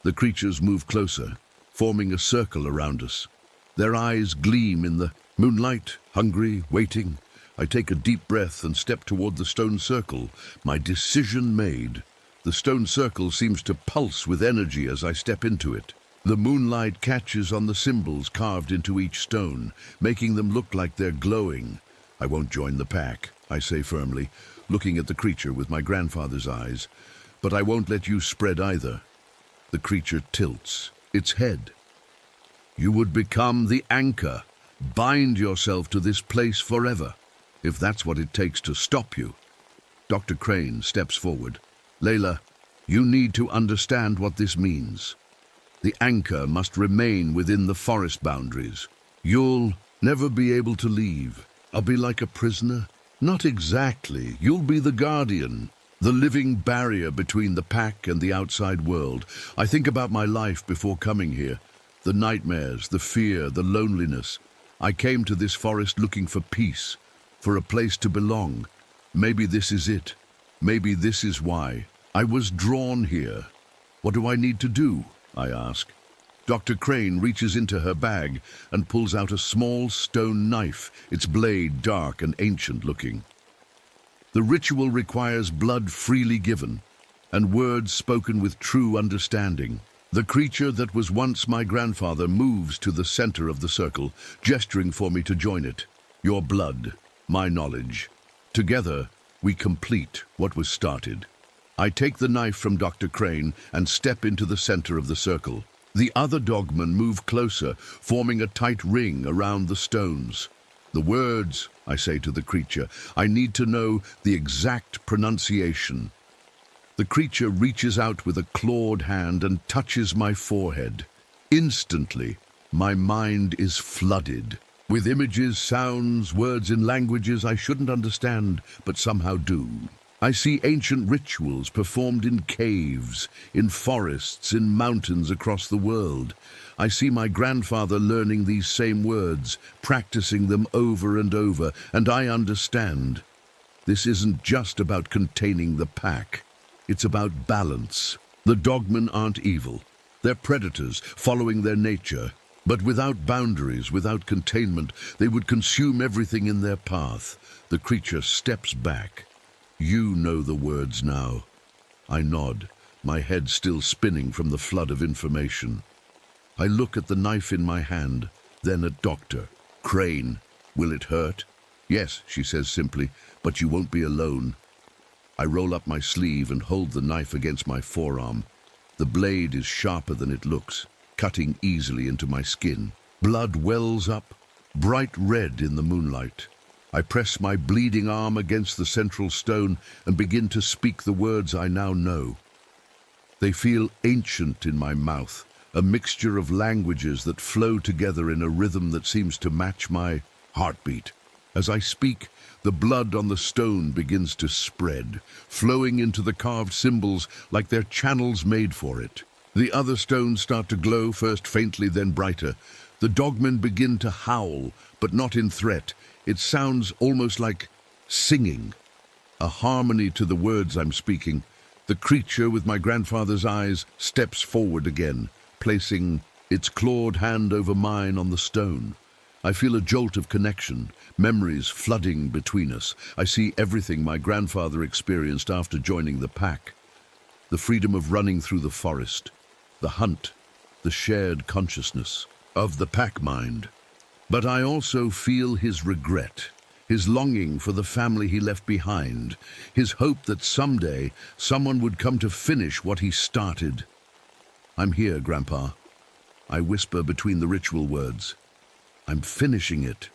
The creatures move closer, forming a circle around us. Their eyes gleam in the moonlight, hungry, waiting. I take a deep breath and step toward the stone circle, my decision made. The stone circle seems to pulse with energy as I step into it. The moonlight catches on the symbols carved into each stone, making them look like they're glowing. I won't join the pack, I say firmly, looking at the creature with my grandfather's eyes. But I won't let you spread either. The creature tilts, its head. You would become the anchor. Bind yourself to this place forever, if that's what it takes to stop you. Dr. Crane steps forward. Layla, you need to understand what this means. The anchor must remain within the forest boundaries. You'll never be able to leave. I'll be like a prisoner? Not exactly. You'll be the guardian, the living barrier between the pack and the outside world. I think about my life before coming here. The nightmares, the fear, the loneliness. I came to this forest looking for peace, for a place to belong. Maybe this is it. Maybe this is why. I was drawn here. What do I need to do? I ask. Dr. Crane reaches into her bag and pulls out a small stone knife, its blade dark and ancient-looking. The ritual requires blood freely given and words spoken with true understanding. The creature that was once my grandfather moves to the center of the circle, gesturing for me to join it. Your blood, my knowledge. Together, we complete what was started. I take the knife from Dr. Crane and step into the center of the circle. The other dogmen move closer, forming a tight ring around the stones. The words, I say to the creature, I need to know the exact pronunciation. The creature reaches out with a clawed hand and touches my forehead. Instantly, my mind is flooded with images, sounds, words in languages I shouldn't understand, but somehow do. I see ancient rituals performed in caves, in forests, in mountains across the world. I see my grandfather learning these same words, practicing them over and over, and I understand. This isn't just about containing the pack. It's about balance. The dogmen aren't evil. They're predators, following their nature. But without boundaries, without containment, they would consume everything in their path. The creature steps back. You know the words now. I nod, my head still spinning from the flood of information. I look at the knife in my hand, then at Dr. Crane. Will it hurt? Yes, she says simply, but you won't be alone. I roll up my sleeve and hold the knife against my forearm. The blade is sharper than it looks, cutting easily into my skin. Blood wells up, bright red in the moonlight. I press my bleeding arm against the central stone and begin to speak the words I now know. They feel ancient in my mouth, a mixture of languages that flow together in a rhythm that seems to match my heartbeat. As I speak, the blood on the stone begins to spread, flowing into the carved symbols like they're channels made for it. The other stones start to glow, first faintly, then brighter. The dogmen begin to howl, but not in threat. It sounds almost like singing, a harmony to the words I'm speaking. The creature with my grandfather's eyes steps forward again, placing its clawed hand over mine on the stone. I feel a jolt of connection, memories flooding between us. I see everything my grandfather experienced after joining the pack. The freedom of running through the forest, the hunt, the shared consciousness of the pack mind. But I also feel his regret, his longing for the family he left behind, his hope that someday someone would come to finish what he started. I'm here, Grandpa. I whisper between the ritual words. I'm finishing it.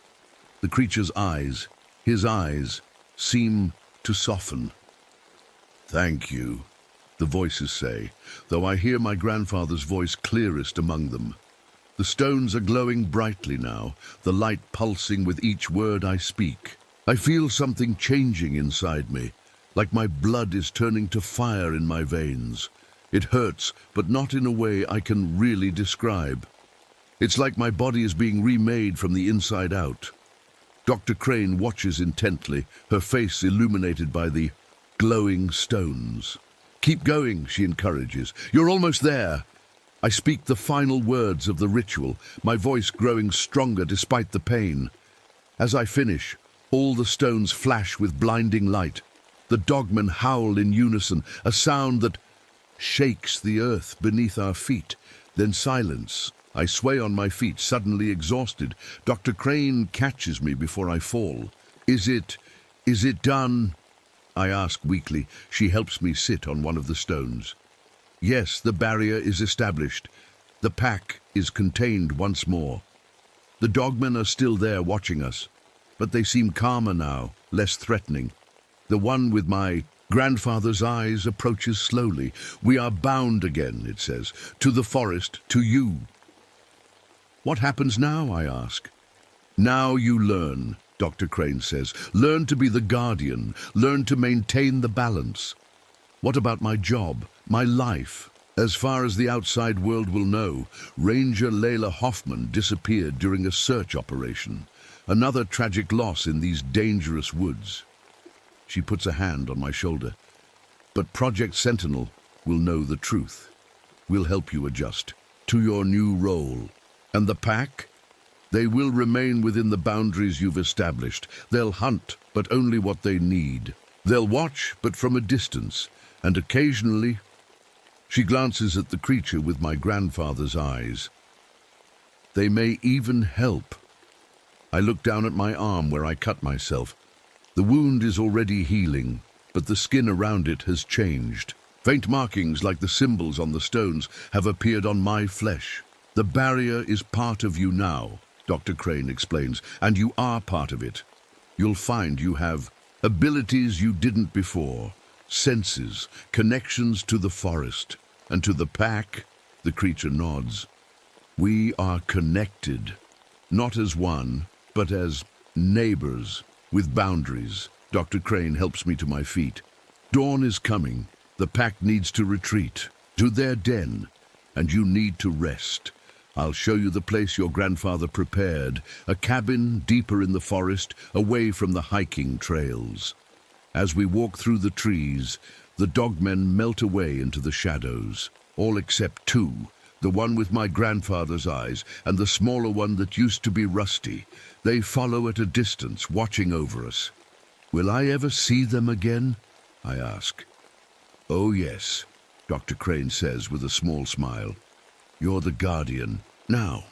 The creature's eyes, his eyes, seem to soften. Thank you, the voices say, though I hear my grandfather's voice clearest among them. The stones are glowing brightly now, the light pulsing with each word I speak. I feel something changing inside me, like my blood is turning to fire in my veins. It hurts, but not in a way I can really describe. It's like my body is being remade from the inside out. Dr. Crane watches intently, her face illuminated by the glowing stones. Keep going, she encourages. You're almost there. I speak the final words of the ritual, my voice growing stronger despite the pain. As I finish, all the stones flash with blinding light. The dogmen howl in unison, a sound that shakes the earth beneath our feet. Then silence. I sway on my feet, suddenly exhausted. Dr. Crane catches me before I fall. Is it done? I ask weakly. She helps me sit on one of the stones. Yes, the barrier is established. The pack is contained once more. The dogmen are still there watching us, but they seem calmer now, less threatening. The one with my grandfather's eyes approaches slowly. We are bound again, it says, to the forest, to you. What happens now, I ask. Now you learn, Dr. Crane says. Learn to be the guardian. Learn to maintain the balance. What about my job, my life? As far as the outside world will know, Ranger Layla Hoffman disappeared during a search operation. Another tragic loss in these dangerous woods. She puts a hand on my shoulder. But Project Sentinel will know the truth. We'll help you adjust to your new role. And the pack? They will remain within the boundaries you've established. They'll hunt, but only what they need. They'll watch, but from a distance. And occasionally, she glances at the creature with my grandfather's eyes. They may even help. I look down at my arm where I cut myself. The wound is already healing, but the skin around it has changed. Faint markings like the symbols on the stones have appeared on my flesh. The barrier is part of you now, Dr. Crane explains, and you are part of it. You'll find you have abilities you didn't before, senses, connections to the forest, and to the pack, the creature nods. We are connected, not as one, but as neighbors with boundaries. Dr. Crane helps me to my feet. Dawn is coming. The pack needs to retreat to their den, and you need to rest. I'll show you the place your grandfather prepared, a cabin deeper in the forest, away from the hiking trails. As we walk through the trees, the dogmen melt away into the shadows, all except two, the one with my grandfather's eyes and the smaller one that used to be Rusty. They follow at a distance, watching over us. Will I ever see them again? I ask. Oh yes, Dr. Crane says with a small smile. You're the guardian. Now,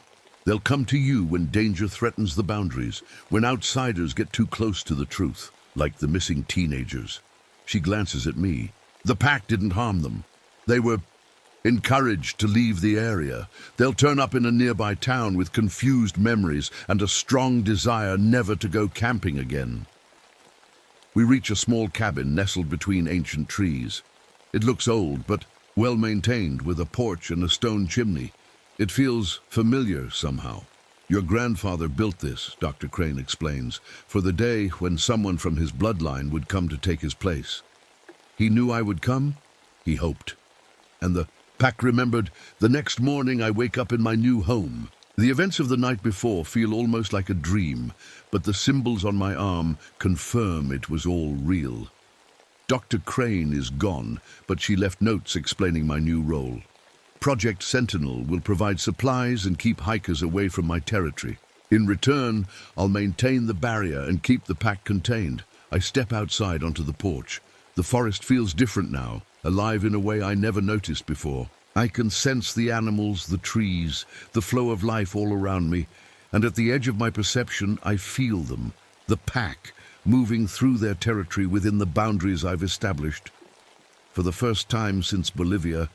they'll come to you when danger threatens the boundaries, when outsiders get too close to the truth, like the missing teenagers. She glances at me. The pack didn't harm them. They were encouraged to leave the area. They'll turn up in a nearby town with confused memories and a strong desire never to go camping again. We reach a small cabin nestled between ancient trees. It looks old, but well-maintained, with a porch and a stone chimney. It feels familiar somehow. Your grandfather built this, Dr. Crane explains, for the day when someone from his bloodline would come to take his place. He knew I would come, he hoped. And the pack remembered. The next morning I wake up in my new home. The events of the night before feel almost like a dream, but the symbols on my arm confirm it was all real. Dr. Crane is gone, but she left notes explaining my new role. Project Sentinel will provide supplies and keep hikers away from my territory. In return, I'll maintain the barrier and keep the pack contained. I step outside onto the porch. The forest feels different now, alive in a way I never noticed before. I can sense the animals, the trees, the flow of life all around me, and at the edge of my perception, I feel them, the pack, moving through their territory within the boundaries I've established. For the first time since Bolivia,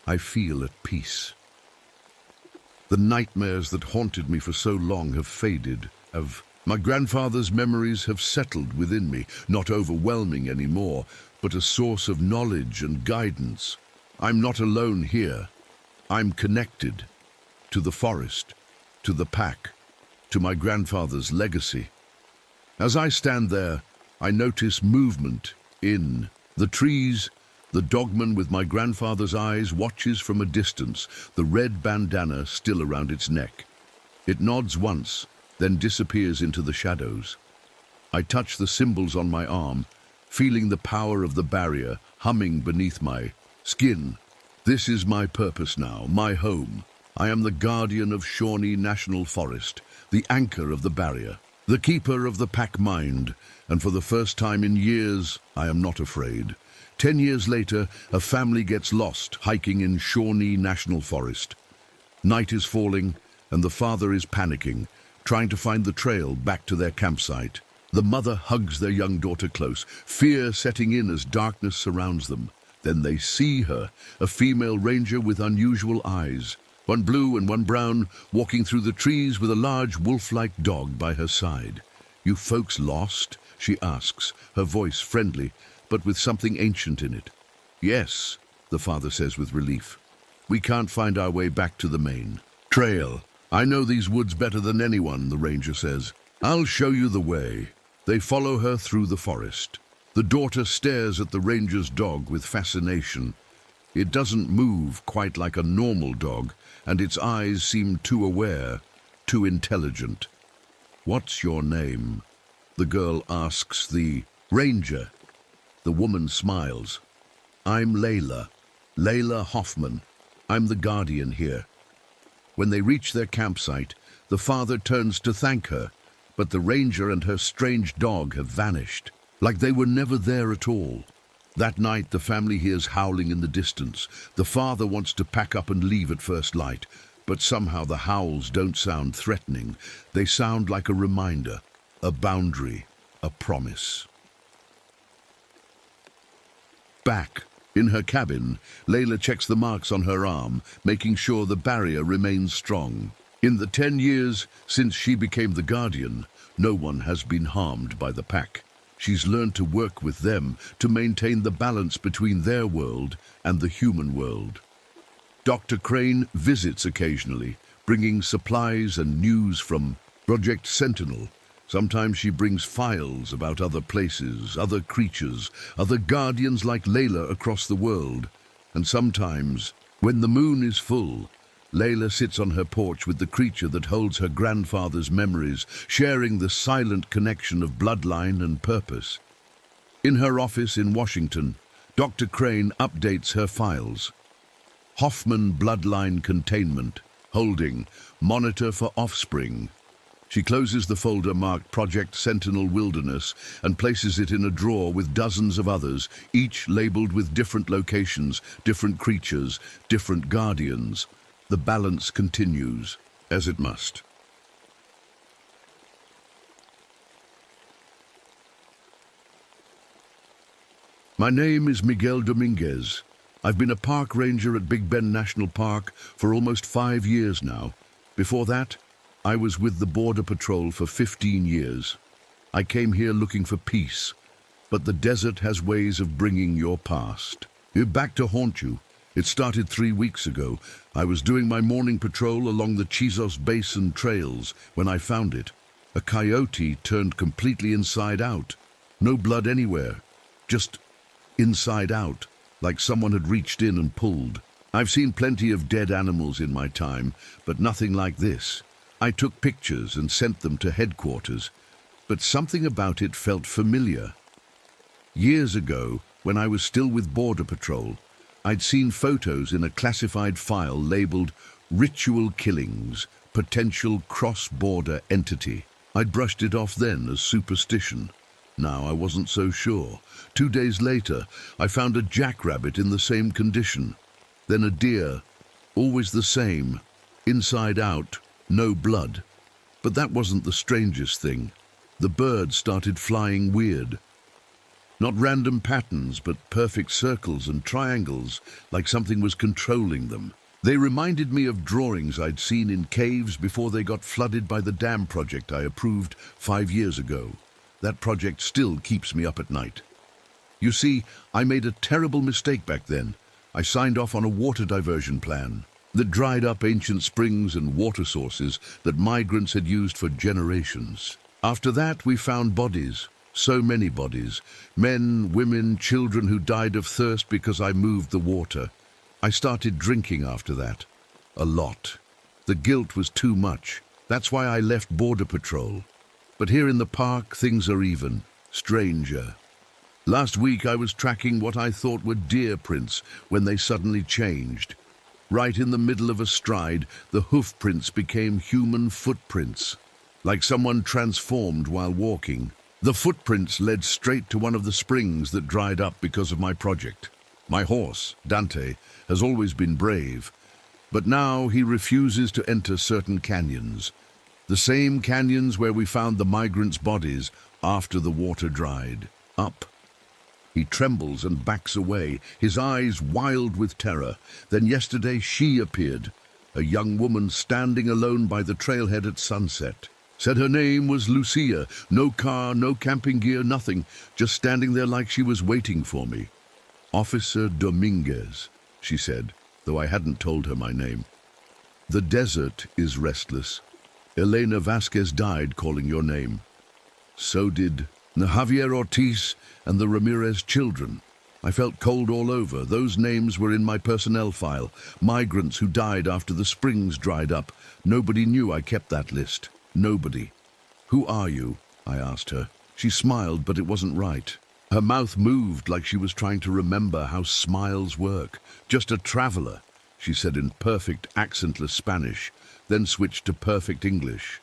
I feel at peace. The nightmares that haunted me for so long have faded, have My grandfather's memories have settled within me, not overwhelming anymore, but a source of knowledge and guidance. I'm not alone here. I'm connected to the forest, to the pack, to my grandfather's legacy. As I stand there, I notice movement in the trees. The dogman with my grandfather's eyes watches from a distance, the red bandana still around its neck. It nods once, then disappears into the shadows. I touch the symbols on my arm, feeling the power of the barrier humming beneath my skin. This is my purpose now, my home. I am the guardian of Shawnee National Forest, the anchor of the barrier, the keeper of the pack mind, and for the first time in years, I am not afraid. 10 years later, a family gets lost hiking in Shawnee National Forest. Night is falling, and the father is panicking, trying to find the trail back to their campsite. The mother hugs their young daughter close, fear setting in as darkness surrounds them. Then they see her, a female ranger with unusual eyes, one blue and one brown, walking through the trees with a large wolf-like dog by her side. "You folks lost?" she asks, her voice friendly, but with something ancient in it. "Yes," the father says with relief. "We can't find our way back to the main trail. I know these woods better than anyone," the ranger says. "I'll show you the way." They follow her through the forest. The daughter stares at the ranger's dog with fascination. It doesn't move quite like a normal dog, and its eyes seem too aware, too intelligent. "What's your name?" the girl asks the ranger. The woman smiles. "I'm Layla, Layla Hoffman. I'm the guardian here." When they reach their campsite, the father turns to thank her, but the ranger and her strange dog have vanished, like they were never there at all. That night, the family hears howling in the distance. The father wants to pack up and leave at first light, but somehow the howls don't sound threatening. They sound like a reminder, a boundary, a promise. Back in her cabin, Layla checks the marks on her arm, making sure the barrier remains strong. In the 10 years since she became the guardian, no one has been harmed by the pack. She's learned to work with them to maintain the balance between their world and the human world. Dr. Crane visits occasionally, bringing supplies and news from Project Sentinel. Sometimes she brings files about other places, other creatures, other guardians like Layla across the world. And sometimes, when the moon is full, Layla sits on her porch with the creature that holds her grandfather's memories, sharing the silent connection of bloodline and purpose. In her office in Washington, Dr. Crane updates her files. Hoffman Bloodline Containment, holding, Monitor for Offspring. She closes the folder marked Project Sentinel Wilderness and places it in a drawer with dozens of others, each labeled with different locations, different creatures, different guardians. The balance continues, as it must. My name is Miguel Dominguez. I've been a park ranger at Big Bend National Park for almost 5 years now. Before that, I was with the Border Patrol for 15 years. I came here looking for peace, but the desert has ways of bringing your past. You're back to haunt you. It started 3 weeks ago. I was doing my morning patrol along the Chizos Basin trails when I found it. A coyote turned completely inside out. No blood anywhere, just inside out, like someone had reached in and pulled. I've seen plenty of dead animals in my time, but nothing like this. I took pictures and sent them to headquarters, but something about it felt familiar. Years ago, when I was still with Border Patrol, I'd seen photos in a classified file labeled Ritual Killings, Potential Cross-Border Entity. I'd brushed it off then as superstition. Now I wasn't so sure. 2 days later, I found a jackrabbit in the same condition. Then a deer, always the same, inside out, no blood. But that wasn't the strangest thing. The bird started flying weird. Not random patterns, but perfect circles and triangles, like something was controlling them. They reminded me of drawings I'd seen in caves before they got flooded by the dam project I approved 5 years ago. That project still keeps me up at night. You see, I made a terrible mistake back then. I signed off on a water diversion plan that dried up ancient springs and water sources that migrants had used for generations. After that, we found bodies, so many bodies, men, women, children who died of thirst because I moved the water. I started drinking after that. A lot. The guilt was too much. That's why I left Border Patrol. But here in the park, things are even stranger. Last week I was tracking what I thought were deer prints when they suddenly changed. Right in the middle of a stride, the hoof prints became human footprints, like someone transformed while walking. The footprints led straight to one of the springs that dried up because of my project. My horse, Dante, has always been brave, but now he refuses to enter certain canyons. The same canyons where we found the migrants' bodies after the water dried up. He trembles and backs away, his eyes wild with terror. Then yesterday she appeared, a young woman standing alone by the trailhead at sunset. Said her name was Lucia, no car, no camping gear, nothing, just standing there like she was waiting for me. Officer Dominguez, she said, though I hadn't told her my name. The desert is restless. Elena Vasquez died calling your name. So did Javier Ortiz and the Ramirez children. I felt cold all over. Those names were in my personnel file. Migrants who died after the springs dried up. Nobody knew I kept that list. Nobody. Who are you? I asked her. She smiled, but it wasn't right. Her mouth moved like she was trying to remember how smiles work. Just a traveler, she said in perfect accentless Spanish, then switched to perfect English.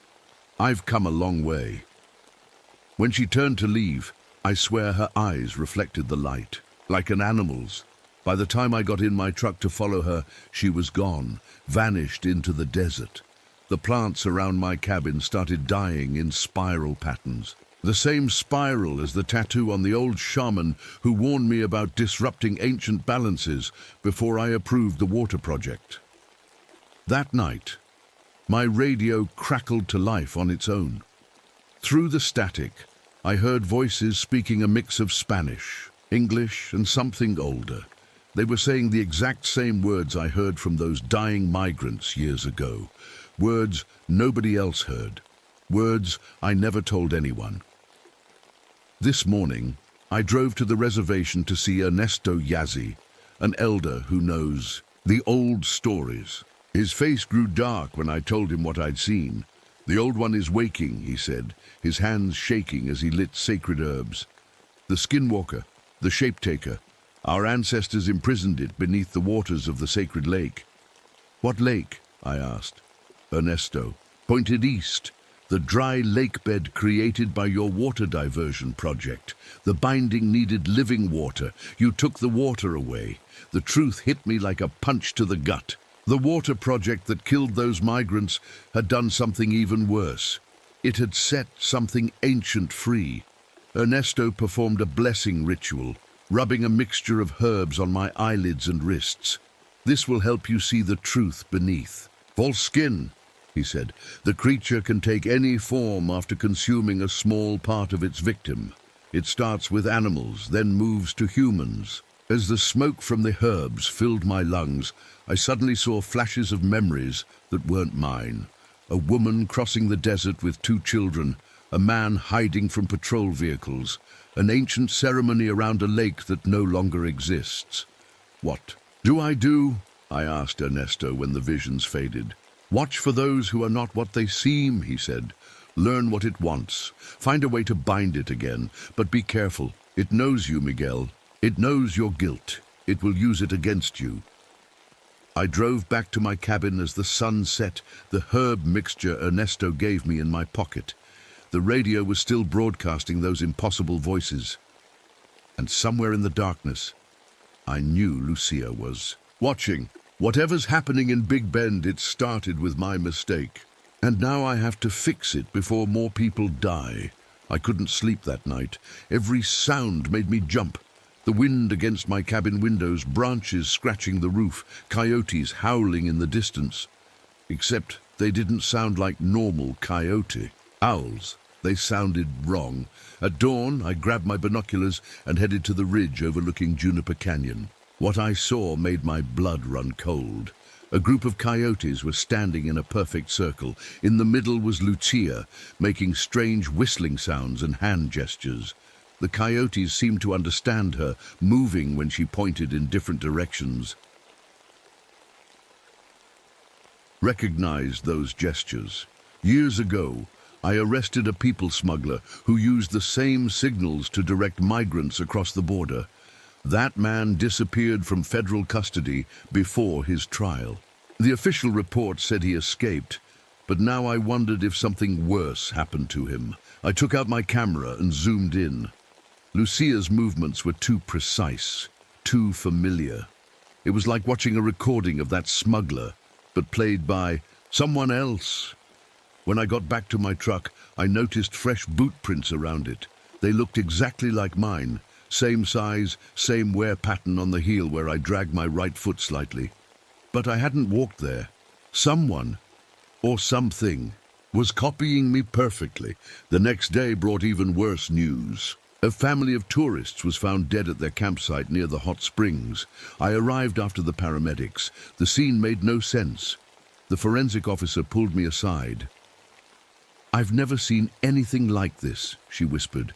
I've come a long way. When she turned to leave, I swear her eyes reflected the light, like an animal's. By the time I got in my truck to follow her, she was gone, vanished into the desert. The plants around my cabin started dying in spiral patterns. The same spiral as the tattoo on the old shaman who warned me about disrupting ancient balances before I approved the water project. That night, my radio crackled to life on its own. Through the static, I heard voices speaking a mix of Spanish, English, and something older. They were saying the exact same words I heard from those dying migrants years ago. Words nobody else heard. Words I never told anyone. This morning, I drove to the reservation to see Ernesto Yazzie, an elder who knows the old stories. His face grew dark when I told him what I'd seen. The old one is waking, he said, his hands shaking as he lit sacred herbs. The skinwalker, the shape-taker, our ancestors imprisoned it beneath the waters of the sacred lake. What lake? I asked. Ernesto pointed east. The dry lake bed created by your water diversion project. The binding needed living water. You took the water away. The truth hit me like a punch to the gut. The water project that killed those migrants had done something even worse. It had set something ancient free. Ernesto performed a blessing ritual, rubbing a mixture of herbs on my eyelids and wrists. This will help you see the truth beneath. False skin, he said. The creature can take any form after consuming a small part of its victim. It starts with animals, then moves to humans. As the smoke from the herbs filled my lungs, I suddenly saw flashes of memories that weren't mine. A woman crossing the desert with 2 children, a man hiding from patrol vehicles, an ancient ceremony around a lake that no longer exists. What do? I asked Ernesto when the visions faded. Watch for those who are not what they seem, he said. Learn what it wants. Find a way to bind it again. But be careful. It knows you, Miguel. It knows your guilt. It will use it against you. I drove back to my cabin as the sun set, the herb mixture Ernesto gave me in my pocket. The radio was still broadcasting those impossible voices. And somewhere in the darkness, I knew Lucia was watching. Whatever's happening in Big Bend, it started with my mistake. And now I have to fix it before more people die. I couldn't sleep that night. Every sound made me jump. The wind against my cabin windows, branches scratching the roof, coyotes howling in the distance. Except they didn't sound like normal coyote. Owls. They sounded wrong. At dawn, I grabbed my binoculars and headed to the ridge overlooking Juniper Canyon. What I saw made my blood run cold. A group of coyotes were standing in a perfect circle. In the middle was Lucia, making strange whistling sounds and hand gestures. The coyotes seemed to understand her, moving when she pointed in different directions. Recognized those gestures. Years ago, I arrested a people smuggler who used the same signals to direct migrants across the border. That man disappeared from federal custody before his trial. The official report said he escaped, but now I wondered if something worse happened to him. I took out my camera and zoomed in. Lucia's movements were too precise, too familiar. It was like watching a recording of that smuggler, but played by someone else. When I got back to my truck, I noticed fresh boot prints around it. They looked exactly like mine. Same size, same wear pattern on the heel where I dragged my right foot slightly. But I hadn't walked there. Someone, or something, was copying me perfectly. The next day brought even worse news. A family of tourists was found dead at their campsite near the hot springs. I arrived after the paramedics. The scene made no sense. The forensic officer pulled me aside. "I've never seen anything like this," she whispered.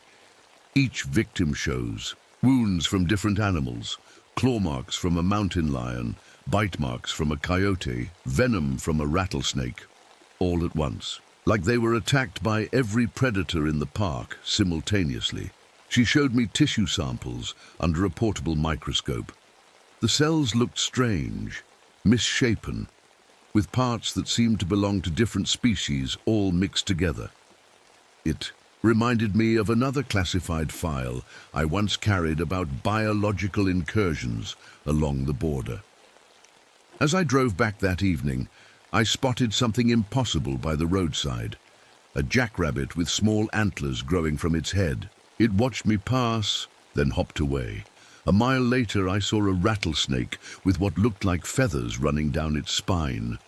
"Each victim shows wounds from different animals, claw marks from a mountain lion, bite marks from a coyote, venom from a rattlesnake, all at once, like they were attacked by every predator in the park simultaneously." She showed me tissue samples under a portable microscope. The cells looked strange, misshapen, with parts that seemed to belong to different species all mixed together. It reminded me of another classified file I once carried about biological incursions along the border. As I drove back that evening, I spotted something impossible by the roadside, a jackrabbit with small antlers growing from its head. It watched me pass, then hopped away. A mile later, I saw a rattlesnake with what looked like feathers running down its spine.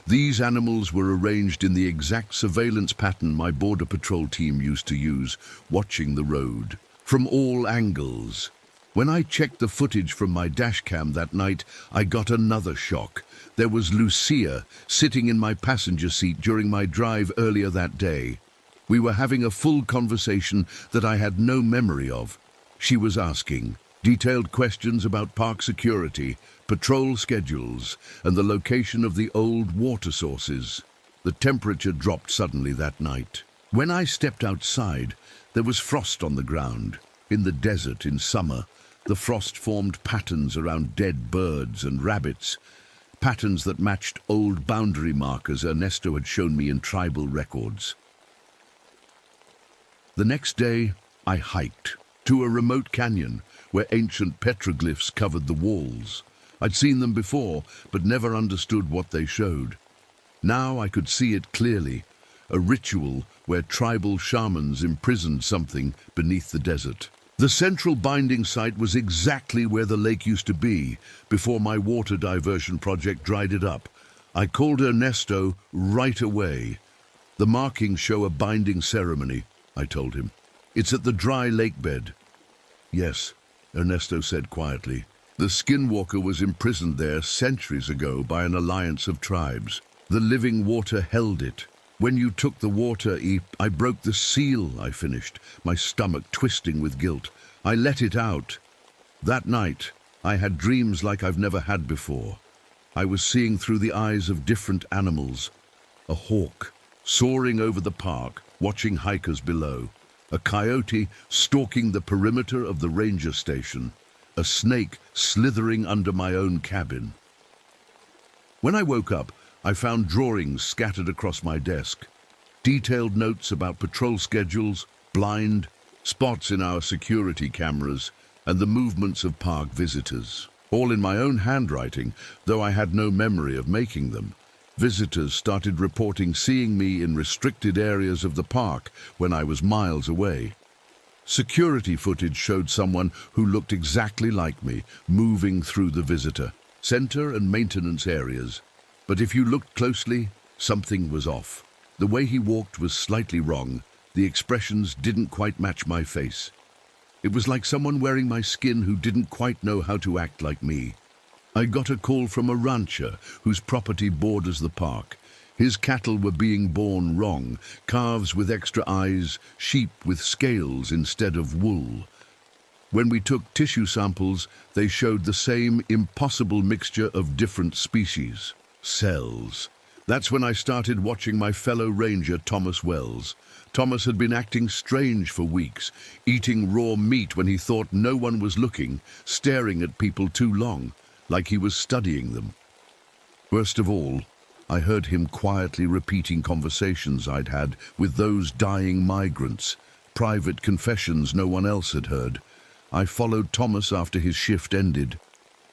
These animals were arranged in the exact surveillance pattern my Border Patrol team used to use, watching the road, from all angles. When I checked the footage from my dashcam that night, I got another shock. There was Lucia sitting in my passenger seat during my drive earlier that day. We were having a full conversation that I had no memory of. She was asking detailed questions about park security, patrol schedules, and the location of the old water sources. The temperature dropped suddenly that night. When I stepped outside, there was frost on the ground. In the desert in summer, the frost formed patterns around dead birds and rabbits, patterns that matched old boundary markers Ernesto had shown me in tribal records. The next day, I hiked to a remote canyon where ancient petroglyphs covered the walls. I'd seen them before, but never understood what they showed. Now I could see it clearly, a ritual where tribal shamans imprisoned something beneath the desert. The central binding site was exactly where the lake used to be before my water diversion project dried it up. I called Ernesto right away. "The markings show a binding ceremony," I told him. "It's at the dry lake bed." "Yes," Ernesto said quietly. "The Skinwalker was imprisoned there centuries ago by an alliance of tribes. The living water held it. When you took the water, I broke the seal," I finished, my stomach twisting with guilt. "I let it out. That night, I had dreams like I've never had before. I was seeing through the eyes of different animals. A hawk soaring over the park, watching hikers below. A coyote stalking the perimeter of the ranger station. A snake slithering under my own cabin." When I woke up, I found drawings scattered across my desk. Detailed notes about patrol schedules, blind, spots in our security cameras, and the movements of park visitors. All in my own handwriting, though I had no memory of making them. Visitors started reporting seeing me in restricted areas of the park when I was miles away. Security footage showed someone who looked exactly like me, moving through the visitor center and maintenance areas. But if you looked closely, something was off. The way he walked was slightly wrong. The expressions didn't quite match my face. It was like someone wearing my skin who didn't quite know how to act like me. I got a call from a rancher whose property borders the park. His cattle were being born wrong, calves with extra eyes, sheep with scales instead of wool. When we took tissue samples, they showed the same impossible mixture of different species, cells. That's when I started watching my fellow ranger, Thomas Wells. Thomas had been acting strange for weeks, eating raw meat when he thought no one was looking, staring at people too long, like he was studying them. Worst of all, I heard him quietly repeating conversations I'd had with those dying migrants, private confessions no one else had heard. I followed Thomas after his shift ended.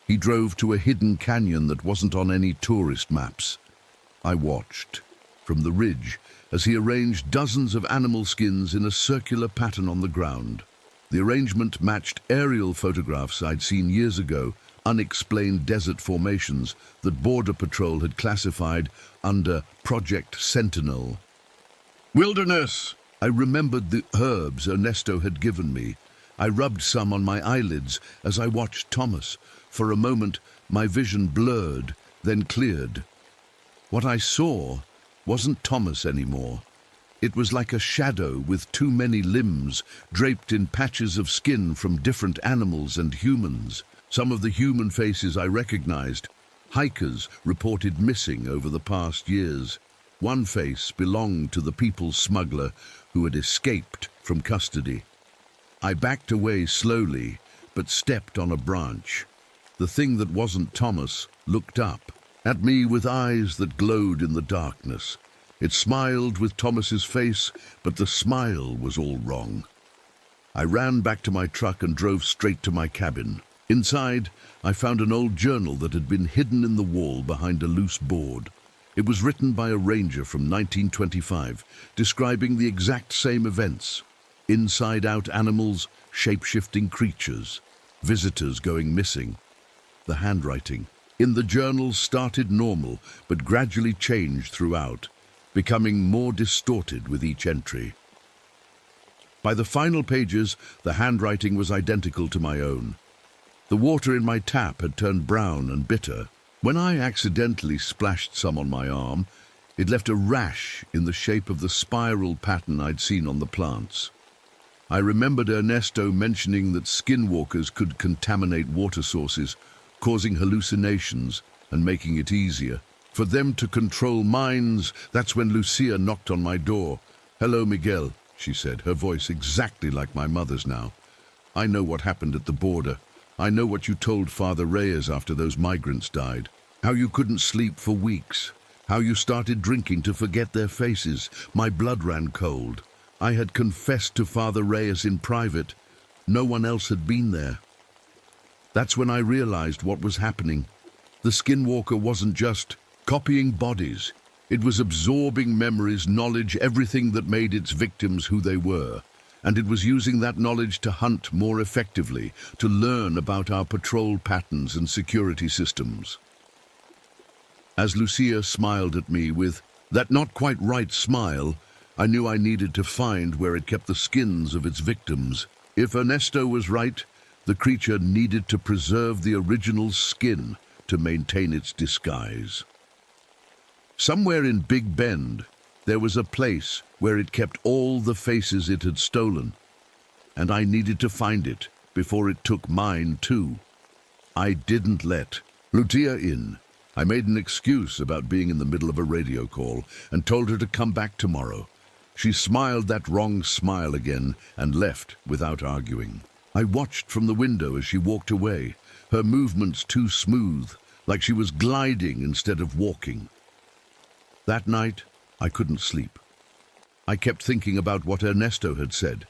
He drove to a hidden canyon that wasn't on any tourist maps. I watched from the ridge as he arranged dozens of animal skins in a circular pattern on the ground. The arrangement matched aerial photographs I'd seen years ago, unexplained desert formations that Border Patrol had classified under Project Sentinel. Wilderness! I remembered the herbs Ernesto had given me. I rubbed some on my eyelids as I watched Thomas. For a moment, my vision blurred, then cleared. What I saw wasn't Thomas anymore. It was like a shadow with too many limbs, draped in patches of skin from different animals and humans. Some of the human faces I recognized. Hikers reported missing over the past years. One face belonged to the people smuggler who had escaped from custody. I backed away slowly, but stepped on a branch. The thing that wasn't Thomas looked up at me with eyes that glowed in the darkness. It smiled with Thomas's face, but the smile was all wrong. I ran back to my truck and drove straight to my cabin. Inside, I found an old journal that had been hidden in the wall behind a loose board. It was written by a ranger from 1925, describing the exact same events. Inside-out animals, shape-shifting creatures, visitors going missing. The handwriting in the journal started normal, but gradually changed throughout, becoming more distorted with each entry. By the final pages, the handwriting was identical to my own. The water in my tap had turned brown and bitter. When I accidentally splashed some on my arm, it left a rash in the shape of the spiral pattern I'd seen on the plants. I remembered Ernesto mentioning that skinwalkers could contaminate water sources, causing hallucinations and making it easier for them to control minds. That's when Lucia knocked on my door. "Hello, Miguel," she said, her voice exactly like my mother's now. "I know what happened at the border. I know what you told Father Reyes after those migrants died. How you couldn't sleep for weeks. How you started drinking to forget their faces. My blood ran cold. I had confessed to Father Reyes in private. No one else had been there. That's when I realized what was happening. The skinwalker wasn't just copying bodies. It was absorbing memories, knowledge, everything that made its victims who they were. And it was using that knowledge to hunt more effectively, to learn about our patrol patterns and security systems." As Lucia smiled at me with that not quite right smile, I knew I needed to find where it kept the skins of its victims. If Ernesto was right, the creature needed to preserve the original skin to maintain its disguise. Somewhere in Big Bend, there was a place where it kept all the faces it had stolen, and I needed to find it before it took mine too. I didn't let Lucia in. I made an excuse about being in the middle of a radio call and told her to come back tomorrow. She smiled that wrong smile again and left without arguing. I watched from the window as she walked away, her movements too smooth, like she was gliding instead of walking. That night, I couldn't sleep. I kept thinking about what Ernesto had said,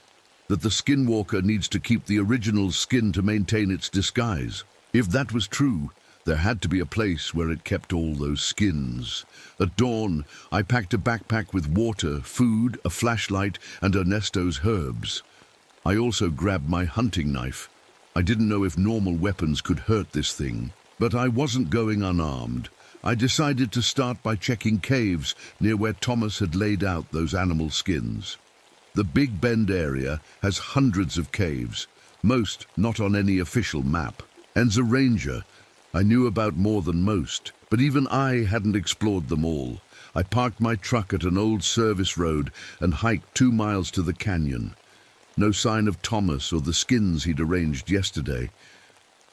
that the skinwalker needs to keep the original skin to maintain its disguise. If that was true, there had to be a place where it kept all those skins. At dawn, I packed a backpack with water, food, a flashlight, and Ernesto's herbs. I also grabbed my hunting knife. I didn't know if normal weapons could hurt this thing, but I wasn't going unarmed. I decided to start by checking caves near where Thomas had laid out those animal skins. The Big Bend area has hundreds of caves, most not on any official map. And as a ranger, I knew about more than most, but even I hadn't explored them all. I parked my truck at an old service road and hiked 2 miles to the canyon. No sign of Thomas or the skins he'd arranged yesterday.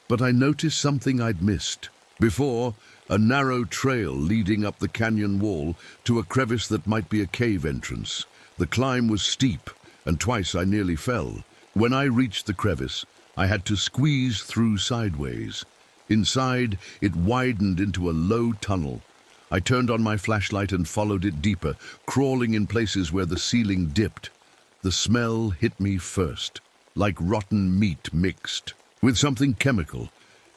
But I noticed something I'd missed. Before, a narrow trail leading up the canyon wall to a crevice that might be a cave entrance. The climb was steep, and twice I nearly fell. When I reached the crevice, I had to squeeze through sideways. Inside, it widened into a low tunnel. I turned on my flashlight and followed it deeper, crawling in places where the ceiling dipped. The smell hit me first, like rotten meat mixed with something chemical.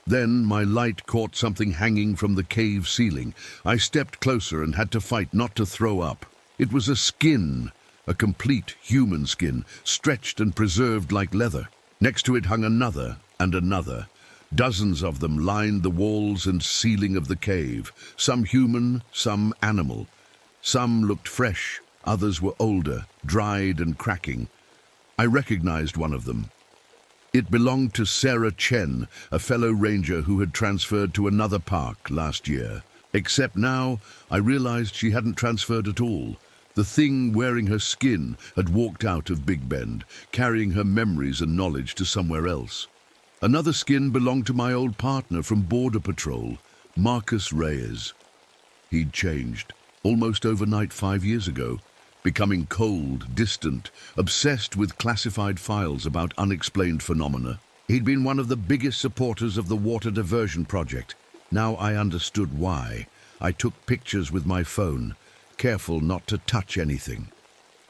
Then my light caught something hanging from the cave ceiling. I stepped closer and had to fight not to throw up. It was a skin, a complete human skin, stretched and preserved like leather. Next to it hung another and another. Dozens of them lined the walls and ceiling of the cave, some human, some animal. Some looked fresh, others were older, dried and cracking. I recognized one of them. It belonged to Sarah Chen, a fellow ranger who had transferred to another park last year. Except now, I realized she hadn't transferred at all. The thing wearing her skin had walked out of Big Bend, carrying her memories and knowledge to somewhere else. Another skin belonged to my old partner from Border Patrol, Marcus Reyes. He'd changed, almost overnight 5 years ago, becoming cold, distant, obsessed with classified files about unexplained phenomena. He'd been one of the biggest supporters of the water diversion project. Now I understood why. I took pictures with my phone, careful not to touch anything.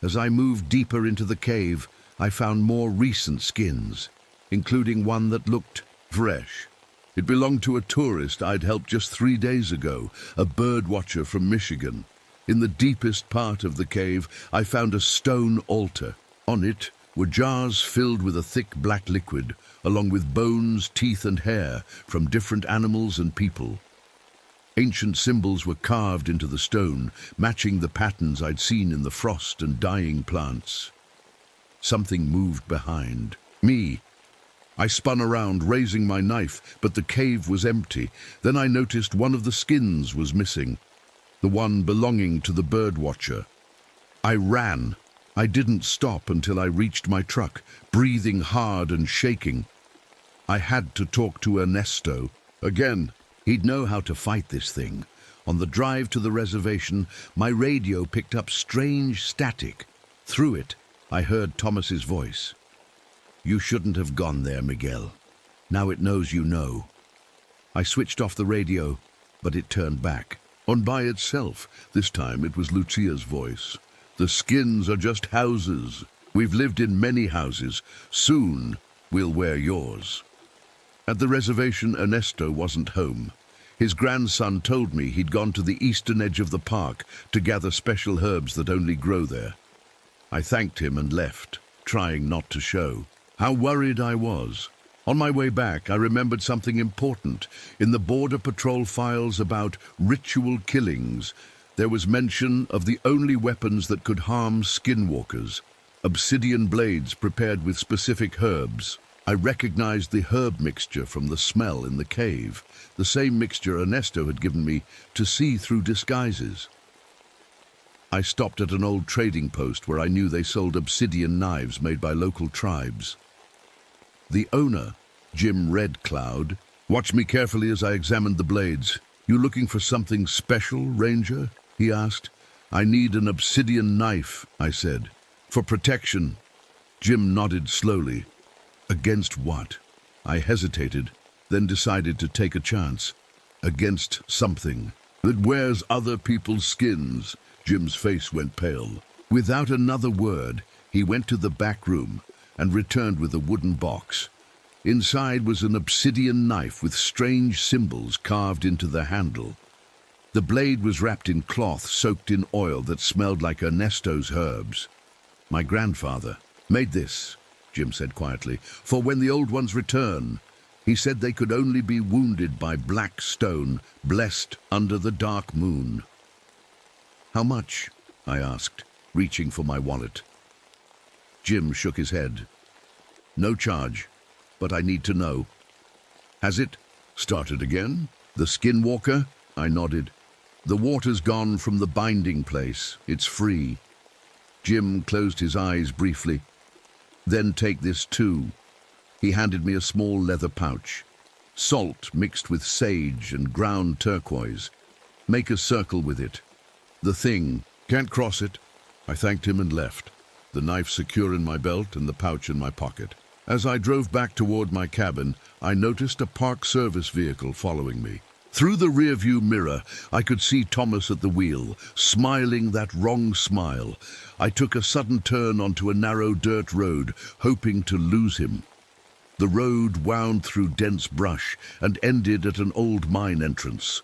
As I moved deeper into the cave, I found more recent skins, including one that looked fresh. It belonged to a tourist I'd helped just 3 days ago, a bird watcher from Michigan. In the deepest part of the cave, I found a stone altar. On it were jars filled with a thick black liquid, along with bones, teeth and hair from different animals and people. Ancient symbols were carved into the stone, matching the patterns I'd seen in the frost and dying plants. Something moved behind me. I spun around, raising my knife, but the cave was empty. Then I noticed one of the skins was missing, the one belonging to the bird watcher. I ran. I didn't stop until I reached my truck, breathing hard and shaking. I had to talk to Ernesto. Again, he'd know how to fight this thing. On the drive to the reservation, my radio picked up strange static. Through it, I heard Thomas's voice. "You shouldn't have gone there, Miguel. Now it knows you know." I switched off the radio, but it turned back. On by itself. This time it was Lucia's voice. "The skins are just houses. We've lived in many houses. Soon we'll wear yours." At the reservation, Ernesto wasn't home. His grandson told me he'd gone to the eastern edge of the park to gather special herbs that only grow there. I thanked him and left, trying not to show how worried I was. On my way back, I remembered something important. In the Border Patrol files about ritual killings, there was mention of the only weapons that could harm skinwalkers, obsidian blades prepared with specific herbs. I recognized the herb mixture from the smell in the cave, the same mixture Ernesto had given me to see through disguises. I stopped at an old trading post where I knew they sold obsidian knives made by local tribes. The owner, Jim Red Cloud, watched me carefully as I examined the blades. "You looking for something special, Ranger?" he asked. "I need an obsidian knife," I said. "For protection." Jim nodded slowly. "Against what?" I hesitated, then decided to take a chance. "Against something that wears other people's skins." Jim's face went pale. Without another word, he went to the back room and returned with a wooden box. Inside was an obsidian knife with strange symbols carved into the handle. The blade was wrapped in cloth soaked in oil that smelled like Ernesto's herbs. "My grandfather made this," Jim said quietly, "for when the old ones return." He said they could only be wounded by black stone, blessed under the dark moon. "How much?" I asked, reaching for my wallet. Jim shook his head. "No charge, but I need to know." "Has it started again? The Skinwalker?" I nodded. "The water's gone from the binding place. It's free." Jim closed his eyes briefly. "Then take this too." He handed me a small leather pouch. "Salt mixed with sage and ground turquoise. Make a circle with it. The thing can't cross it." I thanked him and left, the knife secure in my belt and the pouch in my pocket. As I drove back toward my cabin, I noticed a Park Service vehicle following me. Through the rearview mirror, I could see Thomas at the wheel, smiling that wrong smile. I took a sudden turn onto a narrow dirt road, hoping to lose him. The road wound through dense brush and ended at an old mine entrance.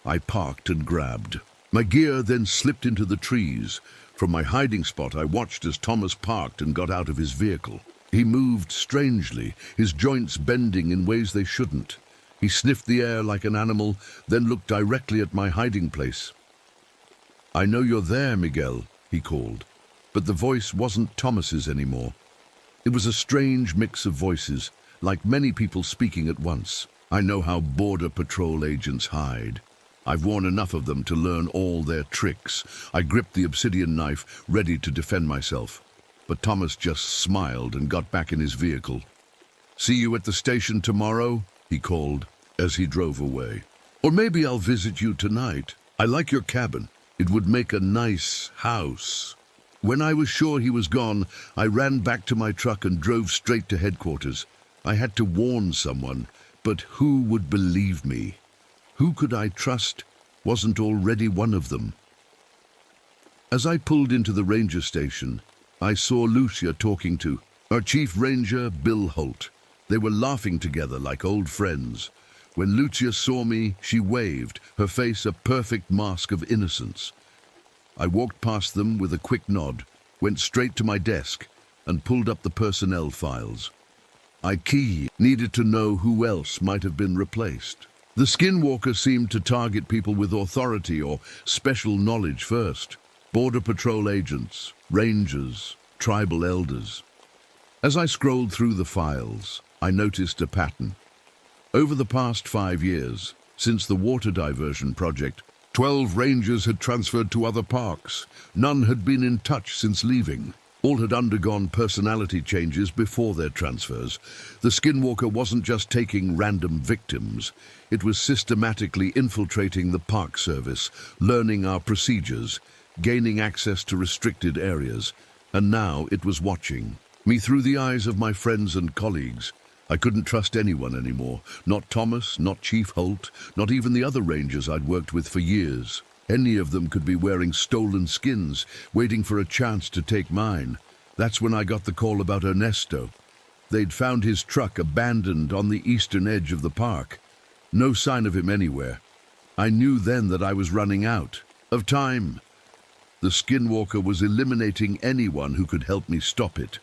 I parked and grabbed. My gear then slipped into the trees. From my hiding spot, I watched as Thomas parked and got out of his vehicle. He moved strangely, his joints bending in ways they shouldn't. He sniffed the air like an animal, then looked directly at my hiding place. "I know you're there, Miguel," he called, but the voice wasn't Thomas's anymore. It was a strange mix of voices, like many people speaking at once. I know how Border Patrol agents hide. I've worn enough of them to learn all their tricks. I gripped the obsidian knife, ready to defend myself. But Thomas just smiled and got back in his vehicle. "See you at the station tomorrow," he called as he drove away. "Or maybe I'll visit you tonight. I like your cabin. It would make a nice house." When I was sure he was gone, I ran back to my truck and drove straight to headquarters. I had to warn someone, but who would believe me? Who could I trust wasn't already one of them? As I pulled into the ranger station, I saw Lucia talking to our chief ranger, Bill Holt. They were laughing together like old friends. When Lucia saw me, she waved, her face a perfect mask of innocence. I walked past them with a quick nod, went straight to my desk, and pulled up the personnel files. I needed to know who else might have been replaced. The Skinwalker seemed to target people with authority or special knowledge first. Border Patrol agents, rangers, tribal elders. As I scrolled through the files, I noticed a pattern. Over the past 5 years, since the water diversion project, 12 rangers had transferred to other parks. None had been in touch since leaving. All had undergone personality changes before their transfers. The Skinwalker wasn't just taking random victims. It was systematically infiltrating the Park Service, learning our procedures, gaining access to restricted areas. And now it was watching me through the eyes of my friends and colleagues. I couldn't trust anyone anymore. Not Thomas, not Chief Holt, not even the other rangers I'd worked with for years. Any of them could be wearing stolen skins, waiting for a chance to take mine. That's when I got the call about Ernesto. They'd found his truck abandoned on the eastern edge of the park. No sign of him anywhere. I knew then that I was running out of time. The Skinwalker was eliminating anyone who could help me stop it.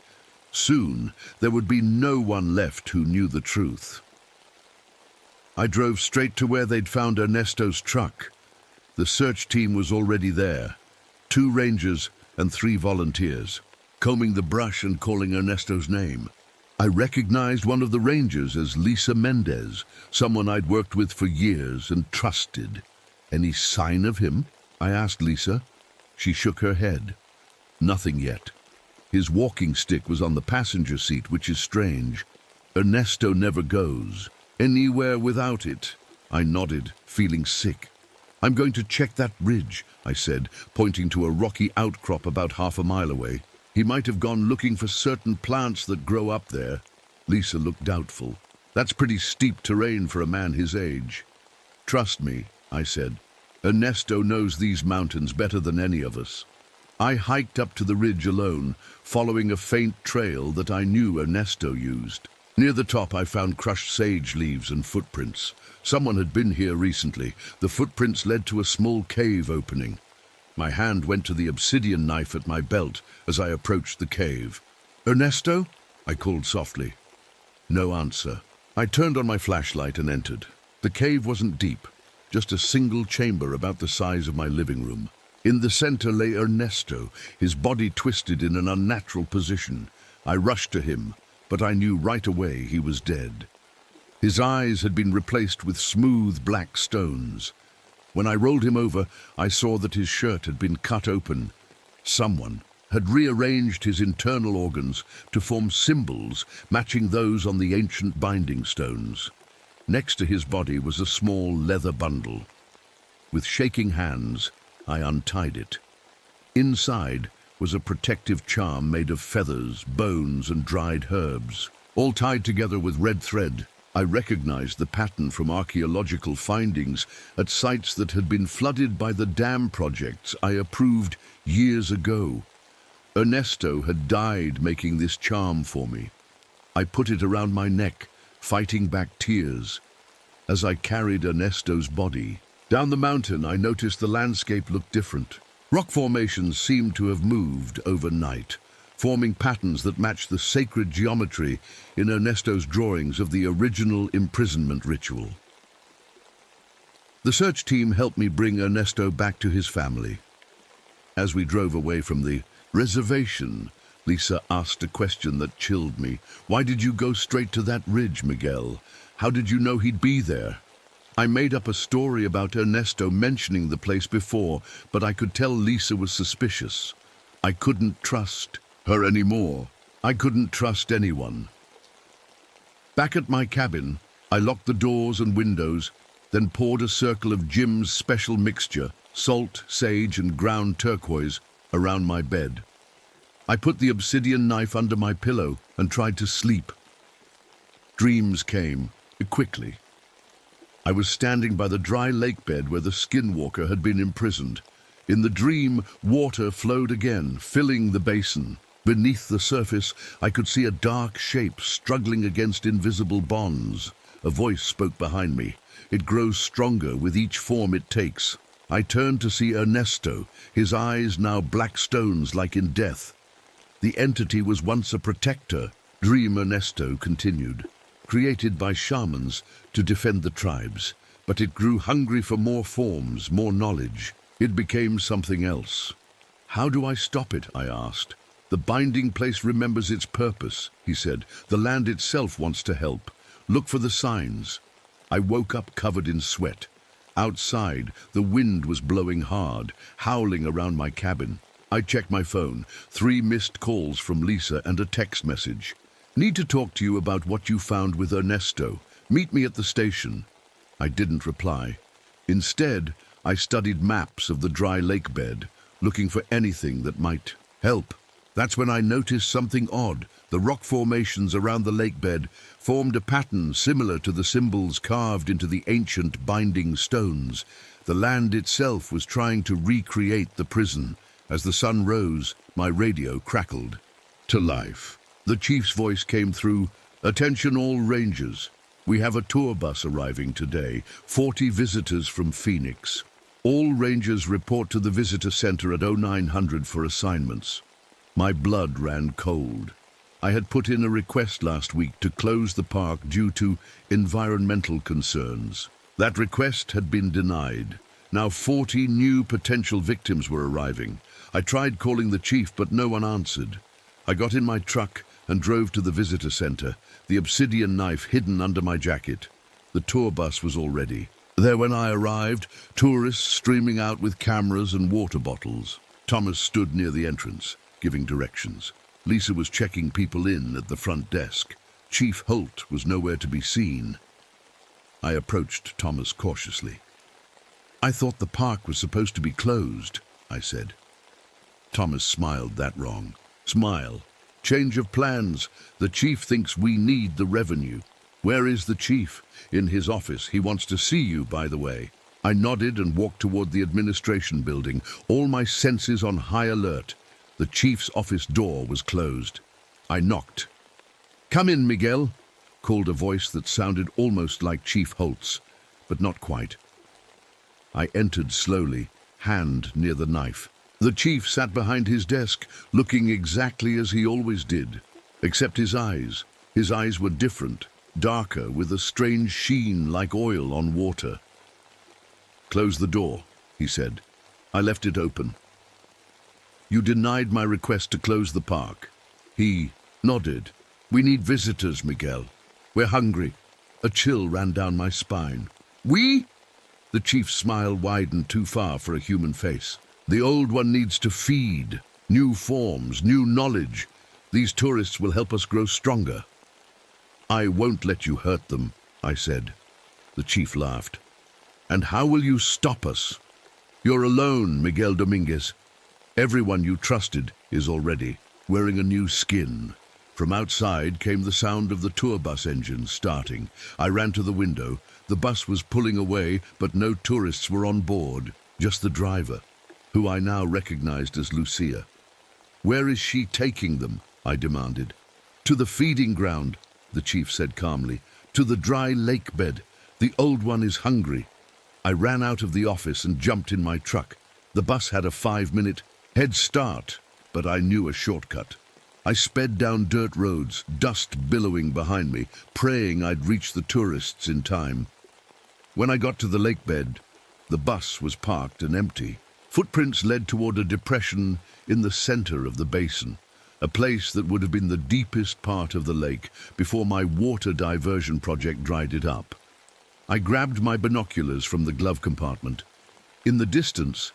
Soon, there would be no one left who knew the truth. I drove straight to where they'd found Ernesto's truck. The search team was already there. 2 rangers and 3 volunteers, combing the brush and calling Ernesto's name. I recognized one of the rangers as Lisa Mendez, someone I'd worked with for years and trusted. "Any sign of him?" I asked Lisa. She shook her head. "Nothing yet. His walking stick was on the passenger seat, which is strange. Ernesto never goes anywhere without it." I nodded, feeling sick. "I'm going to check that ridge," I said, pointing to a rocky outcrop about half a mile away. "He might have gone looking for certain plants that grow up there." Lisa looked doubtful. "That's pretty steep terrain for a man his age." "Trust me," I said. "Ernesto knows these mountains better than any of us." I hiked up to the ridge alone, following a faint trail that I knew Ernesto used. Near the top, I found crushed sage leaves and footprints. Someone had been here recently. The footprints led to a small cave opening. My hand went to the obsidian knife at my belt as I approached the cave. "Ernesto?" I called softly. No answer. I turned on my flashlight and entered. The cave wasn't deep, just a single chamber about the size of my living room. In the center lay Ernesto, his body twisted in an unnatural position. I rushed to him, but I knew right away he was dead. His eyes had been replaced with smooth black stones. When I rolled him over, I saw that his shirt had been cut open. Someone had rearranged his internal organs to form symbols matching those on the ancient binding stones. Next to his body was a small leather bundle. With shaking hands, I untied it. Inside was a protective charm made of feathers, bones, and dried herbs, all tied together with red thread. I recognized the pattern from archaeological findings at sites that had been flooded by the dam projects I approved years ago. Ernesto had died making this charm for me. I put it around my neck, fighting back tears. As I carried Ernesto's body down the mountain, I noticed the landscape looked different. Rock formations seemed to have moved overnight, forming patterns that matched the sacred geometry in Ernesto's drawings of the original imprisonment ritual. The search team helped me bring Ernesto back to his family. As we drove away from the reservation, Lisa asked a question that chilled me. Why did you go straight to that ridge, Miguel? How did you know he'd be there? I made up a story about Ernesto mentioning the place before, but I could tell Lisa was suspicious. I couldn't trust her anymore. I couldn't trust anyone. Back at my cabin, I locked the doors and windows, then poured a circle of Jim's special mixture, salt, sage, and ground turquoise, around my bed. I put the obsidian knife under my pillow and tried to sleep. Dreams came, quickly. I was standing by the dry lake bed where the skinwalker had been imprisoned. In the dream, water flowed again, filling the basin. Beneath the surface, I could see a dark shape struggling against invisible bonds. A voice spoke behind me. It grows stronger with each form it takes. I turned to see Ernesto, his eyes now black stones like in death. The entity was once a protector. Dream Ernesto continued, created by shamans to defend the tribes, but it grew hungry for more forms, more knowledge. It became something else. How do I stop it? I asked. The binding place remembers its purpose, he said. The land itself wants to help. Look for the signs. I woke up covered in sweat. Outside, the wind was blowing hard, howling around my cabin. I checked my phone. 3 missed calls from Lisa and a text message. Need to talk to you about what you found with Ernesto. Meet me at the station. I didn't reply. Instead, I studied maps of the dry lake bed, looking for anything that might help. That's when I noticed something odd. The rock formations around the lake bed formed a pattern similar to the symbols carved into the ancient binding stones. The land itself was trying to recreate the prison. As the sun rose, my radio crackled to life. The chief's voice came through. Attention all rangers. We have a tour bus arriving today. 40 visitors from Phoenix. All rangers report to the visitor center at 0900 for assignments. My blood ran cold. I had put in a request last week to close the park due to environmental concerns. That request had been denied. Now 40 new potential victims were arriving. I tried calling the chief, but no one answered. I got in my truck and drove to the visitor center, the obsidian knife hidden under my jacket. The tour bus was all ready. There when I arrived, tourists streaming out with cameras and water bottles. Thomas stood near the entrance, giving directions. Lisa was checking people in at the front desk. Chief Holt was nowhere to be seen. I approached Thomas cautiously. I thought the park was supposed to be closed, I said. Thomas smiled. That wrong. Smile. Change of plans. The chief thinks we need the revenue. Where is the chief? In his office. He wants to see you, by the way. I nodded and walked toward the administration building, all my senses on high alert. The chief's office door was closed. I knocked. Come in, Miguel, called a voice that sounded almost like Chief Holt's, but not quite. I entered slowly, hand near the knife. The chief sat behind his desk, looking exactly as he always did. Except his eyes. His eyes were different, darker, with a strange sheen like oil on water. "Close the door," he said. I left it open. "You denied my request to close the park." He nodded. "We need visitors, Miguel. We're hungry." A chill ran down my spine. "We?" The chief's smile widened too far for a human face. "The old one needs to feed. New forms, new knowledge. These tourists will help us grow stronger." "I won't let you hurt them," I said. The chief laughed. "And how will you stop us? You're alone, Miguel Dominguez. Everyone you trusted is already wearing a new skin." From outside came the sound of the tour bus engine starting. I ran to the window. The bus was pulling away, but no tourists were on board, just the driver, who I now recognized as Lucia. "Where is she taking them?" I demanded. "To the feeding ground," the chief said calmly. "To the dry lake bed. The old one is hungry." I ran out of the office and jumped in my truck. The bus had a 5-minute head start, but I knew a shortcut. I sped down dirt roads, dust billowing behind me, praying I'd reach the tourists in time. When I got to the lake bed, the bus was parked and empty. Footprints led toward a depression in the center of the basin, a place that would have been the deepest part of the lake before my water diversion project dried it up. I grabbed my binoculars from the glove compartment. In the distance,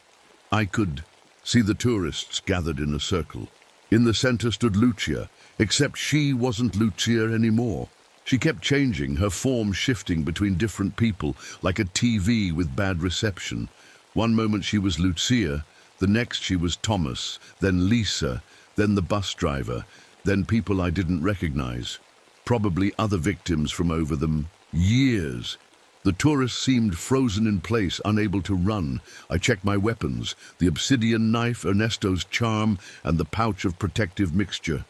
I could see the tourists gathered in a circle. In the center stood Lucia, except she wasn't Lucia anymore. She kept changing, her form shifting between different people, like a TV with bad reception. One moment she was Lucia, the next she was Thomas, then Lisa, then the bus driver, then people I didn't recognize. Probably other victims from over them years. The tourists seemed frozen in place, unable to run. I checked my weapons, the obsidian knife, Ernesto's charm, and the pouch of protective mixture.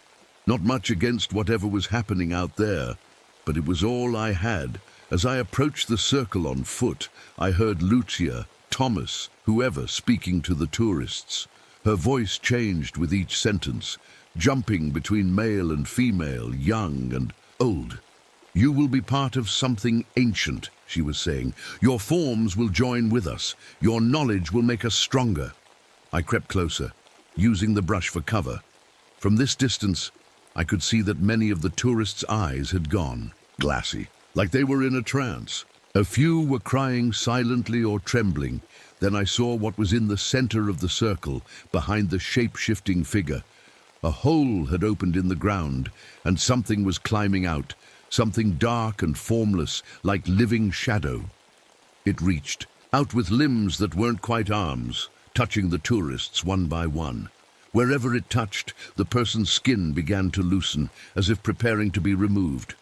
Not much against whatever was happening out there, but it was all I had. As I approached the circle on foot, I heard Lucia, Thomas, whoever, speaking to the tourists. Her voice changed with each sentence, jumping between male and female, young and old. "You will be part of something ancient," she was saying. "Your forms will join with us. Your knowledge will make us stronger." I crept closer, using the brush for cover. From this distance, I could see that many of the tourists' eyes had gone, glassy, like they were in a trance. A few were crying silently or trembling. Then I saw what was in the center of the circle, behind the shape-shifting figure. A hole had opened in the ground, and something was climbing out. Something dark and formless, like living shadow. It reached, out with limbs that weren't quite arms, touching the tourists one by one. Wherever it touched, the person's skin began to loosen, as if preparing to be removed.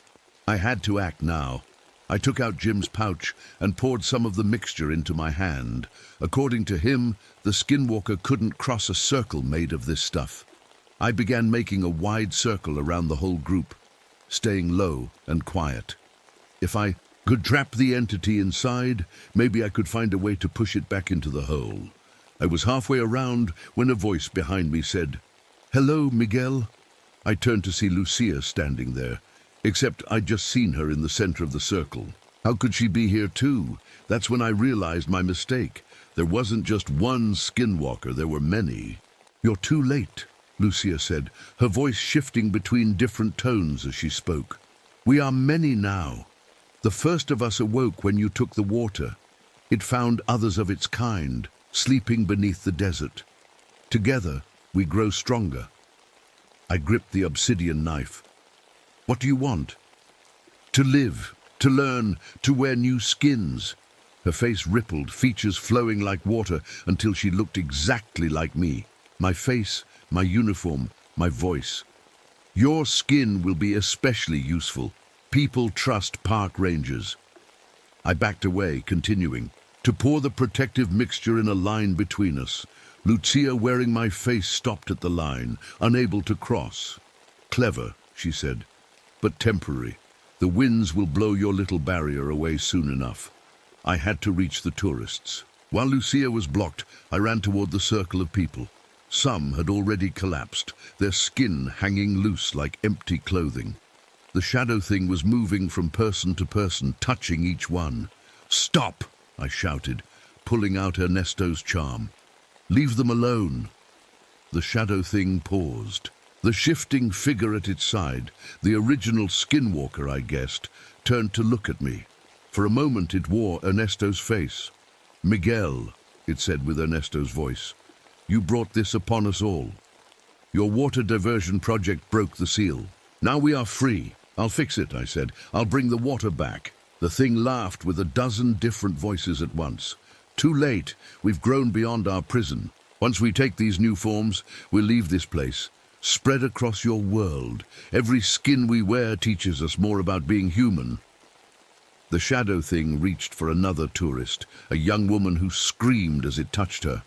I had to act now. I took out Jim's pouch and poured some of the mixture into my hand. According to him, the skinwalker couldn't cross a circle made of this stuff. I began making a wide circle around the whole group, staying low and quiet. If I could trap the entity inside, maybe I could find a way to push it back into the hole. I was halfway around when a voice behind me said, "Hello, Miguel." I turned to see Lucia standing there, except I'd just seen her in the center of the circle. How could she be here too? That's when I realized my mistake. There wasn't just one skinwalker, there were many. "You're too late," Lucia said, her voice shifting between different tones as she spoke. "We are many now. The first of us awoke when you took the water. It found others of its kind, sleeping beneath the desert. Together, we grow stronger." I gripped the obsidian knife. "What do you want?" "To live, to learn, to wear new skins." Her face rippled, features flowing like water until she looked exactly like me. My face, my uniform, my voice. "Your skin will be especially useful. People trust park rangers." I backed away, continuing to pour the protective mixture in a line between us. Lucia, wearing my face, stopped at the line, unable to cross. "Clever," she said, "but temporary. The winds will blow your little barrier away soon enough." I had to reach the tourists. While Lucia was blocked, I ran toward the circle of people. Some had already collapsed, their skin hanging loose like empty clothing. The shadow thing was moving from person to person, touching each one. "Stop!" I shouted, pulling out Ernesto's charm. "Leave them alone." The shadow thing paused. The shifting figure at its side, the original skinwalker I guessed, turned to look at me. For a moment it wore Ernesto's face. "Miguel," it said with Ernesto's voice, "you brought this upon us all. Your water diversion project broke the seal. Now we are free. I'll fix it," I said. "I'll bring the water back." The thing laughed with a dozen different voices at once. "Too late. We've grown beyond our prison. Once we take these new forms, we'll leave this place. Spread across your world. Every skin we wear teaches us more about being human." The shadow thing reached for another tourist, a young woman who screamed as it touched her.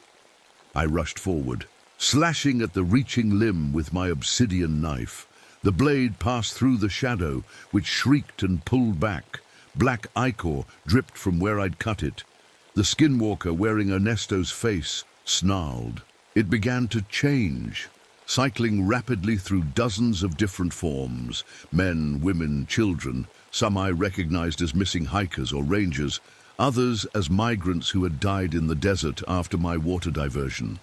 I rushed forward, slashing at the reaching limb with my obsidian knife. The blade passed through the shadow, which shrieked and pulled back. Black ichor dripped from where I'd cut it. The skinwalker wearing Ernesto's face snarled. It began to change, cycling rapidly through dozens of different forms. Men, women, children. Some I recognized as missing hikers or rangers, others as migrants who had died in the desert after my water diversion.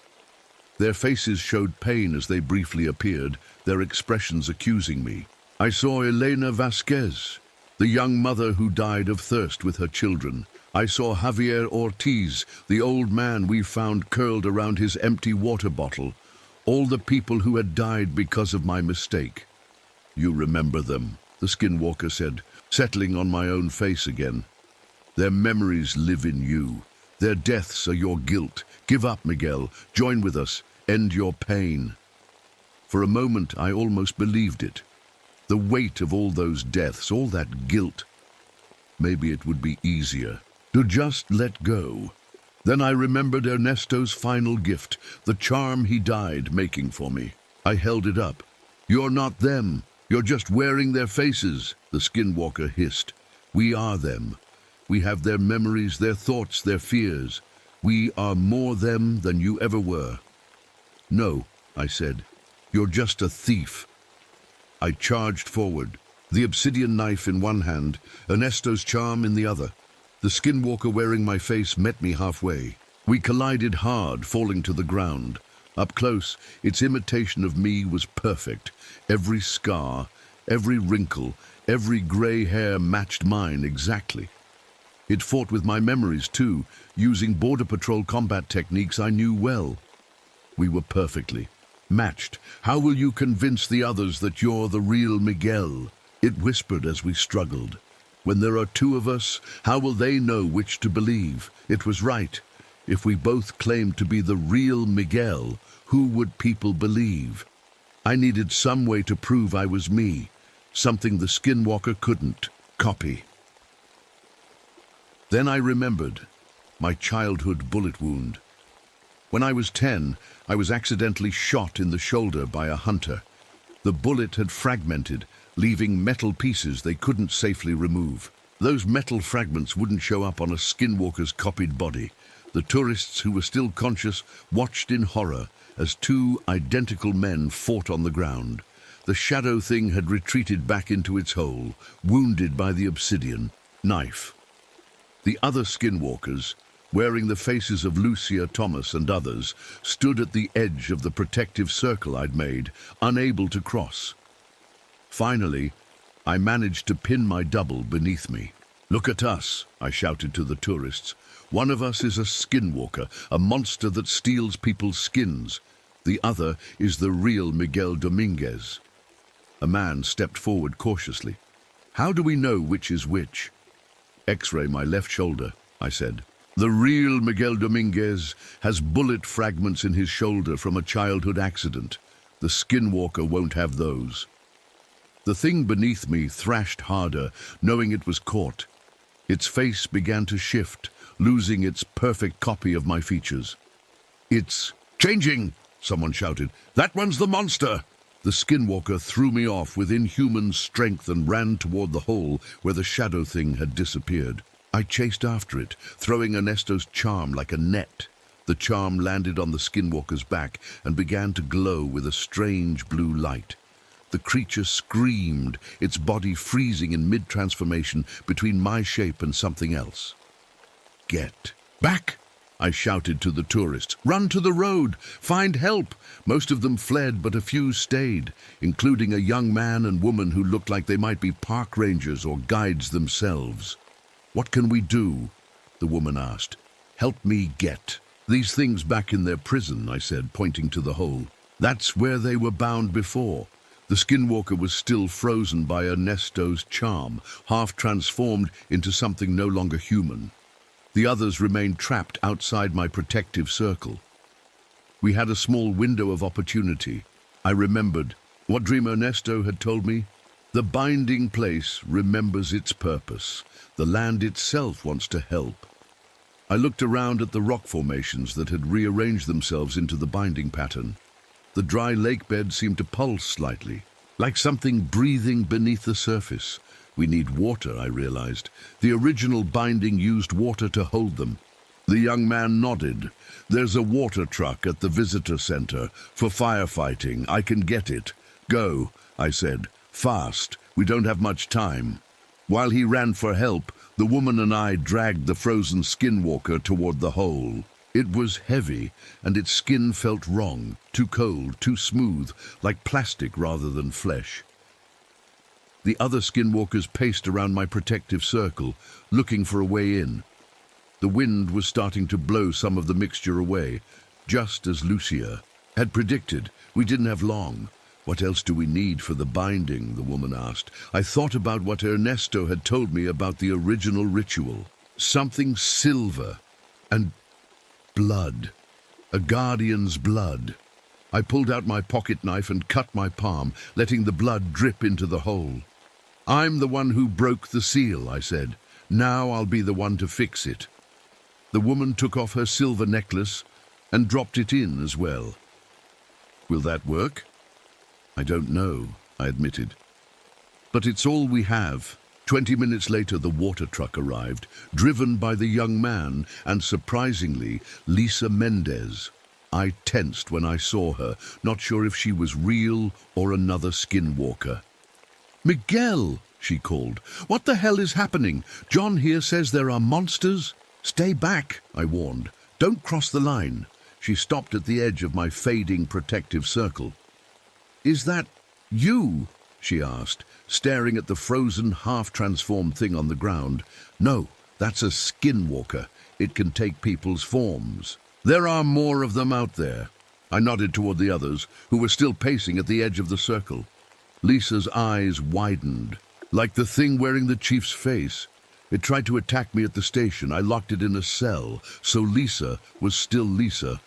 Their faces showed pain as they briefly appeared, their expressions accusing me. I saw Elena Vasquez, the young mother who died of thirst with her children. I saw Javier Ortiz, the old man we found curled around his empty water bottle. All the people who had died because of my mistake. "You remember them," the skinwalker said, settling on my own face again. "Their memories live in you. Their deaths are your guilt. Give up, Miguel. Join with us. End your pain." For a moment, I almost believed it. The weight of all those deaths, all that guilt. Maybe it would be easier to just let go. Then I remembered Ernesto's final gift, the charm he died making for me. I held it up. "You're not them. You're just wearing their faces," the skinwalker hissed. "We are them. We have their memories, their thoughts, their fears. We are more them than you ever were." "No," I said. "You're just a thief." I charged forward, the obsidian knife in one hand, Ernesto's charm in the other. The skinwalker wearing my face met me halfway. We collided hard, falling to the ground. Up close, its imitation of me was perfect. Every scar, every wrinkle, every gray hair matched mine exactly. It fought with my memories too, using Border Patrol combat techniques I knew well. We were perfectly matched. "How will you convince the others that you're the real Miguel?" it whispered as we struggled. "When there are two of us, how will they know which to believe?" It was right. If we both claimed to be the real Miguel, who would people believe? I needed some way to prove I was me, something the skinwalker couldn't copy. Then I remembered my childhood bullet wound. When I was 10, I was accidentally shot in the shoulder by a hunter. The bullet had fragmented, leaving metal pieces they couldn't safely remove. Those metal fragments wouldn't show up on a skinwalker's copied body. The tourists who were still conscious watched in horror as two identical men fought on the ground. The shadow thing had retreated back into its hole, wounded by the obsidian knife. The other skinwalkers, wearing the faces of Lucia Thomas and others, stood at the edge of the protective circle I'd made, unable to cross. Finally, I managed to pin my double beneath me. "Look at us," I shouted to the tourists. "One of us is a skinwalker, a monster that steals people's skins. The other is the real Miguel Dominguez." A man stepped forward cautiously. "How do we know which is which?" "X-ray my left shoulder," I said. "The real Miguel Dominguez has bullet fragments in his shoulder from a childhood accident. The skinwalker won't have those." The thing beneath me thrashed harder, knowing it was caught. Its face began to shift, losing its perfect copy of my features. "It's changing!" someone shouted. "That one's the monster!" The skinwalker threw me off with inhuman strength and ran toward the hole where the shadow thing had disappeared. I chased after it, throwing Ernesto's charm like a net. The charm landed on the skinwalker's back and began to glow with a strange blue light. The creature screamed, its body freezing in mid-transformation between my shape and something else. "Get back!" I shouted to the tourists. "Run to the road! Find help!" Most of them fled, but a few stayed, including a young man and woman who looked like they might be park rangers or guides themselves. "What can we do?" the woman asked. "Help me get these things back in their prison," I said, pointing to the hole. "That's where they were bound before." The skinwalker was still frozen by Ernesto's charm, half transformed into something no longer human. The others remained trapped outside my protective circle. We had a small window of opportunity. I remembered what Dream Ernesto had told me. The binding place remembers its purpose. The land itself wants to help. I looked around at the rock formations that had rearranged themselves into the binding pattern. The dry lake bed seemed to pulse slightly, like something breathing beneath the surface. We need water, I realized. The original binding used water to hold them. The young man nodded. "There's a water truck at the visitor center for firefighting. I can get it." "Go," I said. "Fast. We don't have much time." While he ran for help, the woman and I dragged the frozen skinwalker toward the hole. It was heavy, and its skin felt wrong, too cold, too smooth, like plastic rather than flesh. The other skinwalkers paced around my protective circle, looking for a way in. The wind was starting to blow some of the mixture away, just as Lucia had predicted. We didn't have long. "What else do we need for the binding?" the woman asked. I thought about what Ernesto had told me about the original ritual. Something silver and blood. A guardian's blood. I pulled out my pocket knife and cut my palm, letting the blood drip into the hole. "I'm the one who broke the seal," I said. "Now I'll be the one to fix it." The woman took off her silver necklace and dropped it in as well. "Will that work?" "I don't know," I admitted. "But it's all we have." 20 minutes later, the water truck arrived, driven by the young man and, surprisingly, Lisa Mendez. I tensed when I saw her, not sure if she was real or another skinwalker. "Miguel," she called. "What the hell is happening? John here says there are monsters." "Stay back," I warned. "Don't cross the line." She stopped at the edge of my fading protective circle. "Is that you?" she asked, staring at the frozen, half-transformed thing on the ground. "No, that's a skinwalker. It can take people's forms." "There are more of them out there." I nodded toward the others, who were still pacing at the edge of the circle. Lisa's eyes widened, like the thing wearing the chief's face. It tried to attack me at the station. I locked it in a cell, so Lisa was still Lisa.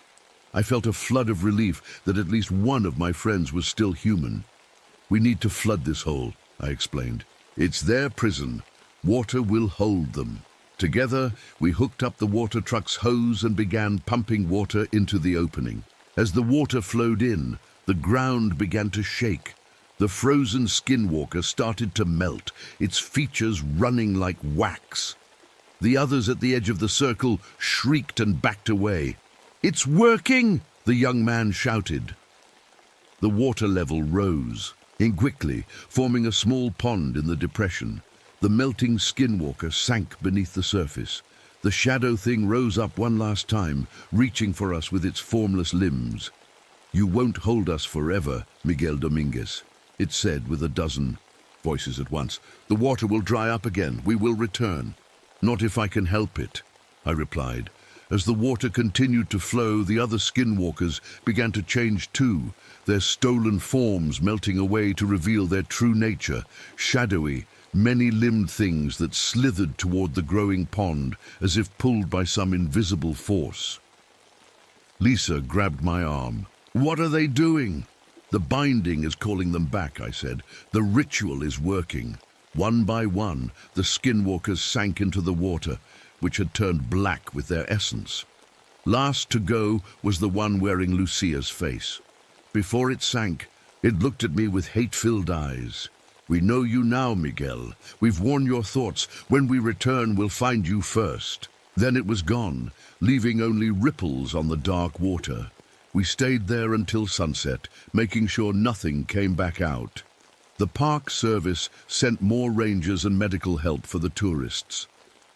I felt a flood of relief that at least one of my friends was still human. "We need to flood this hole," I explained. "It's their prison. Water will hold them." Together, we hooked up the water truck's hose and began pumping water into the opening. As the water flowed in, the ground began to shake. The frozen skinwalker started to melt, its features running like wax. The others at the edge of the circle shrieked and backed away. "It's working!" the young man shouted. The water level rose, quickly, forming a small pond in the depression. The melting skinwalker sank beneath the surface. The shadow thing rose up one last time, reaching for us with its formless limbs. "You won't hold us forever, Miguel Dominguez," it said with a dozen voices at once. "The water will dry up again. We will return." "Not if I can help it," I replied. As the water continued to flow, the other skinwalkers began to change too, their stolen forms melting away to reveal their true nature, shadowy, many-limbed things that slithered toward the growing pond as if pulled by some invisible force. Lisa grabbed my arm. "What are they doing?" "The binding is calling them back," I said. "The ritual is working." One by one, the skinwalkers sank into the water, which had turned black with their essence. Last to go was the one wearing Lucia's face. Before it sank, it looked at me with hate-filled eyes. "We know you now, Miguel. We've worn your thoughts. When we return, we'll find you first." Then it was gone, leaving only ripples on the dark water. We stayed there until sunset, making sure nothing came back out. The park service sent more rangers and medical help for the tourists.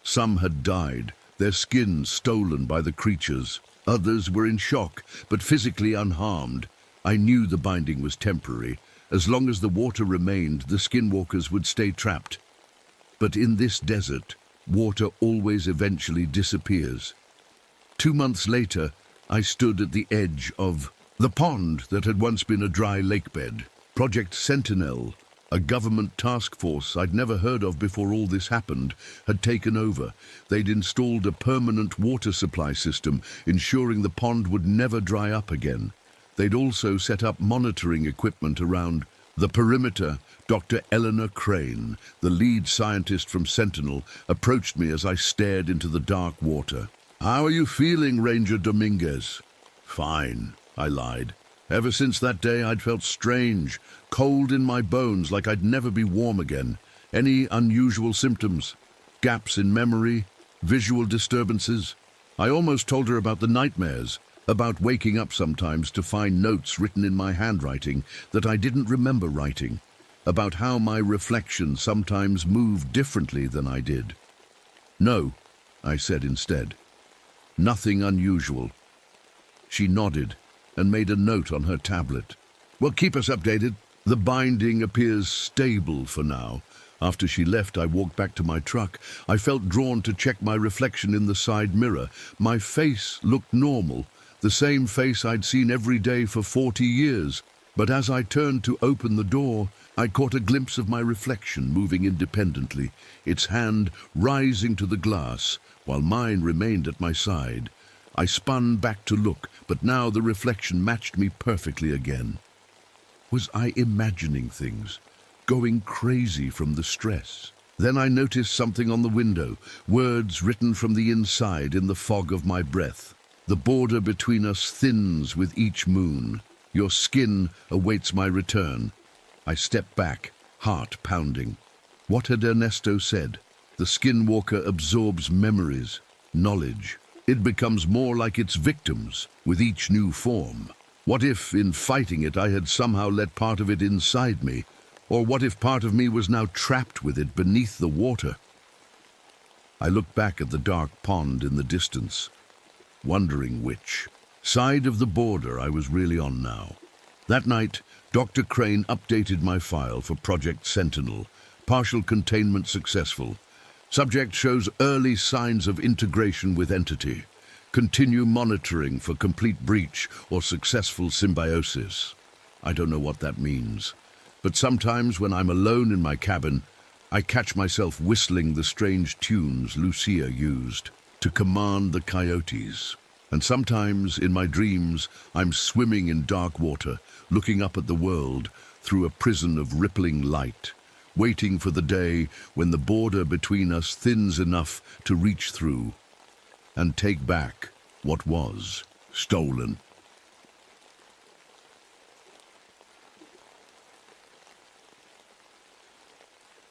Some had died, their skins stolen by the creatures. Others were in shock, but physically unharmed. I knew the binding was temporary. As long as the water remained, the skinwalkers would stay trapped. But in this desert, water always eventually disappears. 2 months later, I stood at the edge of the pond that had once been a dry lakebed. Project Sentinel, a government task force I'd never heard of before all this happened, had taken over. They'd installed a permanent water supply system, ensuring the pond would never dry up again. They'd also set up monitoring equipment around the perimeter. Dr. Eleanor Crane, the lead scientist from Sentinel, approached me as I stared into the dark water. "How are you feeling, Ranger Dominguez?" "Fine," I lied. Ever since that day, I'd felt strange, cold in my bones, like I'd never be warm again. Any unusual symptoms? Gaps in memory? Visual disturbances? I almost told her about the nightmares, about waking up sometimes to find notes written in my handwriting that I didn't remember writing, about how my reflection sometimes moved differently than I did. "No," I said instead. "Nothing unusual." She nodded and made a note on her tablet. "Well, keep us updated." The binding appears stable for now. After she left, I walked back to my truck. I felt drawn to check my reflection in the side mirror. My face looked normal, the same face I'd seen every day for 40 years. But as I turned to open the door, I caught a glimpse of my reflection moving independently, its hand rising to the glass, while mine remained at my side. I spun back to look, but now the reflection matched me perfectly again. Was I imagining things, going crazy from the stress? Then I noticed something on the window, words written from the inside in the fog of my breath. "The border between us thins with each moon. Your skin awaits my return." I stepped back, heart pounding. What had Ernesto said? The skinwalker absorbs memories, knowledge. It becomes more like its victims with each new form. What if, in fighting it, I had somehow let part of it inside me? Or what if part of me was now trapped with it beneath the water? I looked back at the dark pond in the distance, wondering which side of the border I was really on now. That night, Dr. Crane updated my file for Project Sentinel. Partial containment successful. Subject shows early signs of integration with entity. Continue monitoring for complete breach or successful symbiosis. I don't know what that means, but sometimes when I'm alone in my cabin, I catch myself whistling the strange tunes Lucia used to command the coyotes. And sometimes, in my dreams, I'm swimming in dark water, looking up at the world through a prison of rippling light, waiting for the day when the border between us thins enough to reach through and take back what was stolen.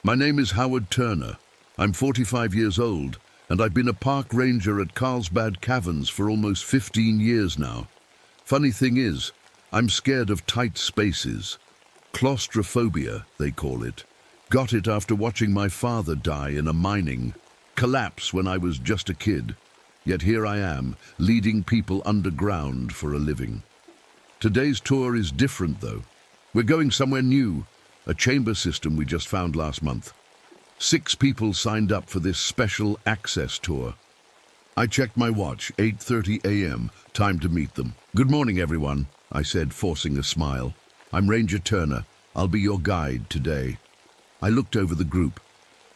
My name is Howard Turner. I'm 45 years old, and I've been a park ranger at Carlsbad Caverns for almost 15 years now. Funny thing is, I'm scared of tight spaces. Claustrophobia, they call it. Got it after watching my father die in a mining collapse when I was just a kid. Yet here I am, leading people underground for a living. Today's tour is different, though. We're going somewhere new, a chamber system we just found last month. 6 people signed up for this special access tour. I checked my watch, 8:30 a.m., time to meet them. "Good morning, everyone," I said, forcing a smile. "I'm Ranger Turner. I'll be your guide today." I looked over the group.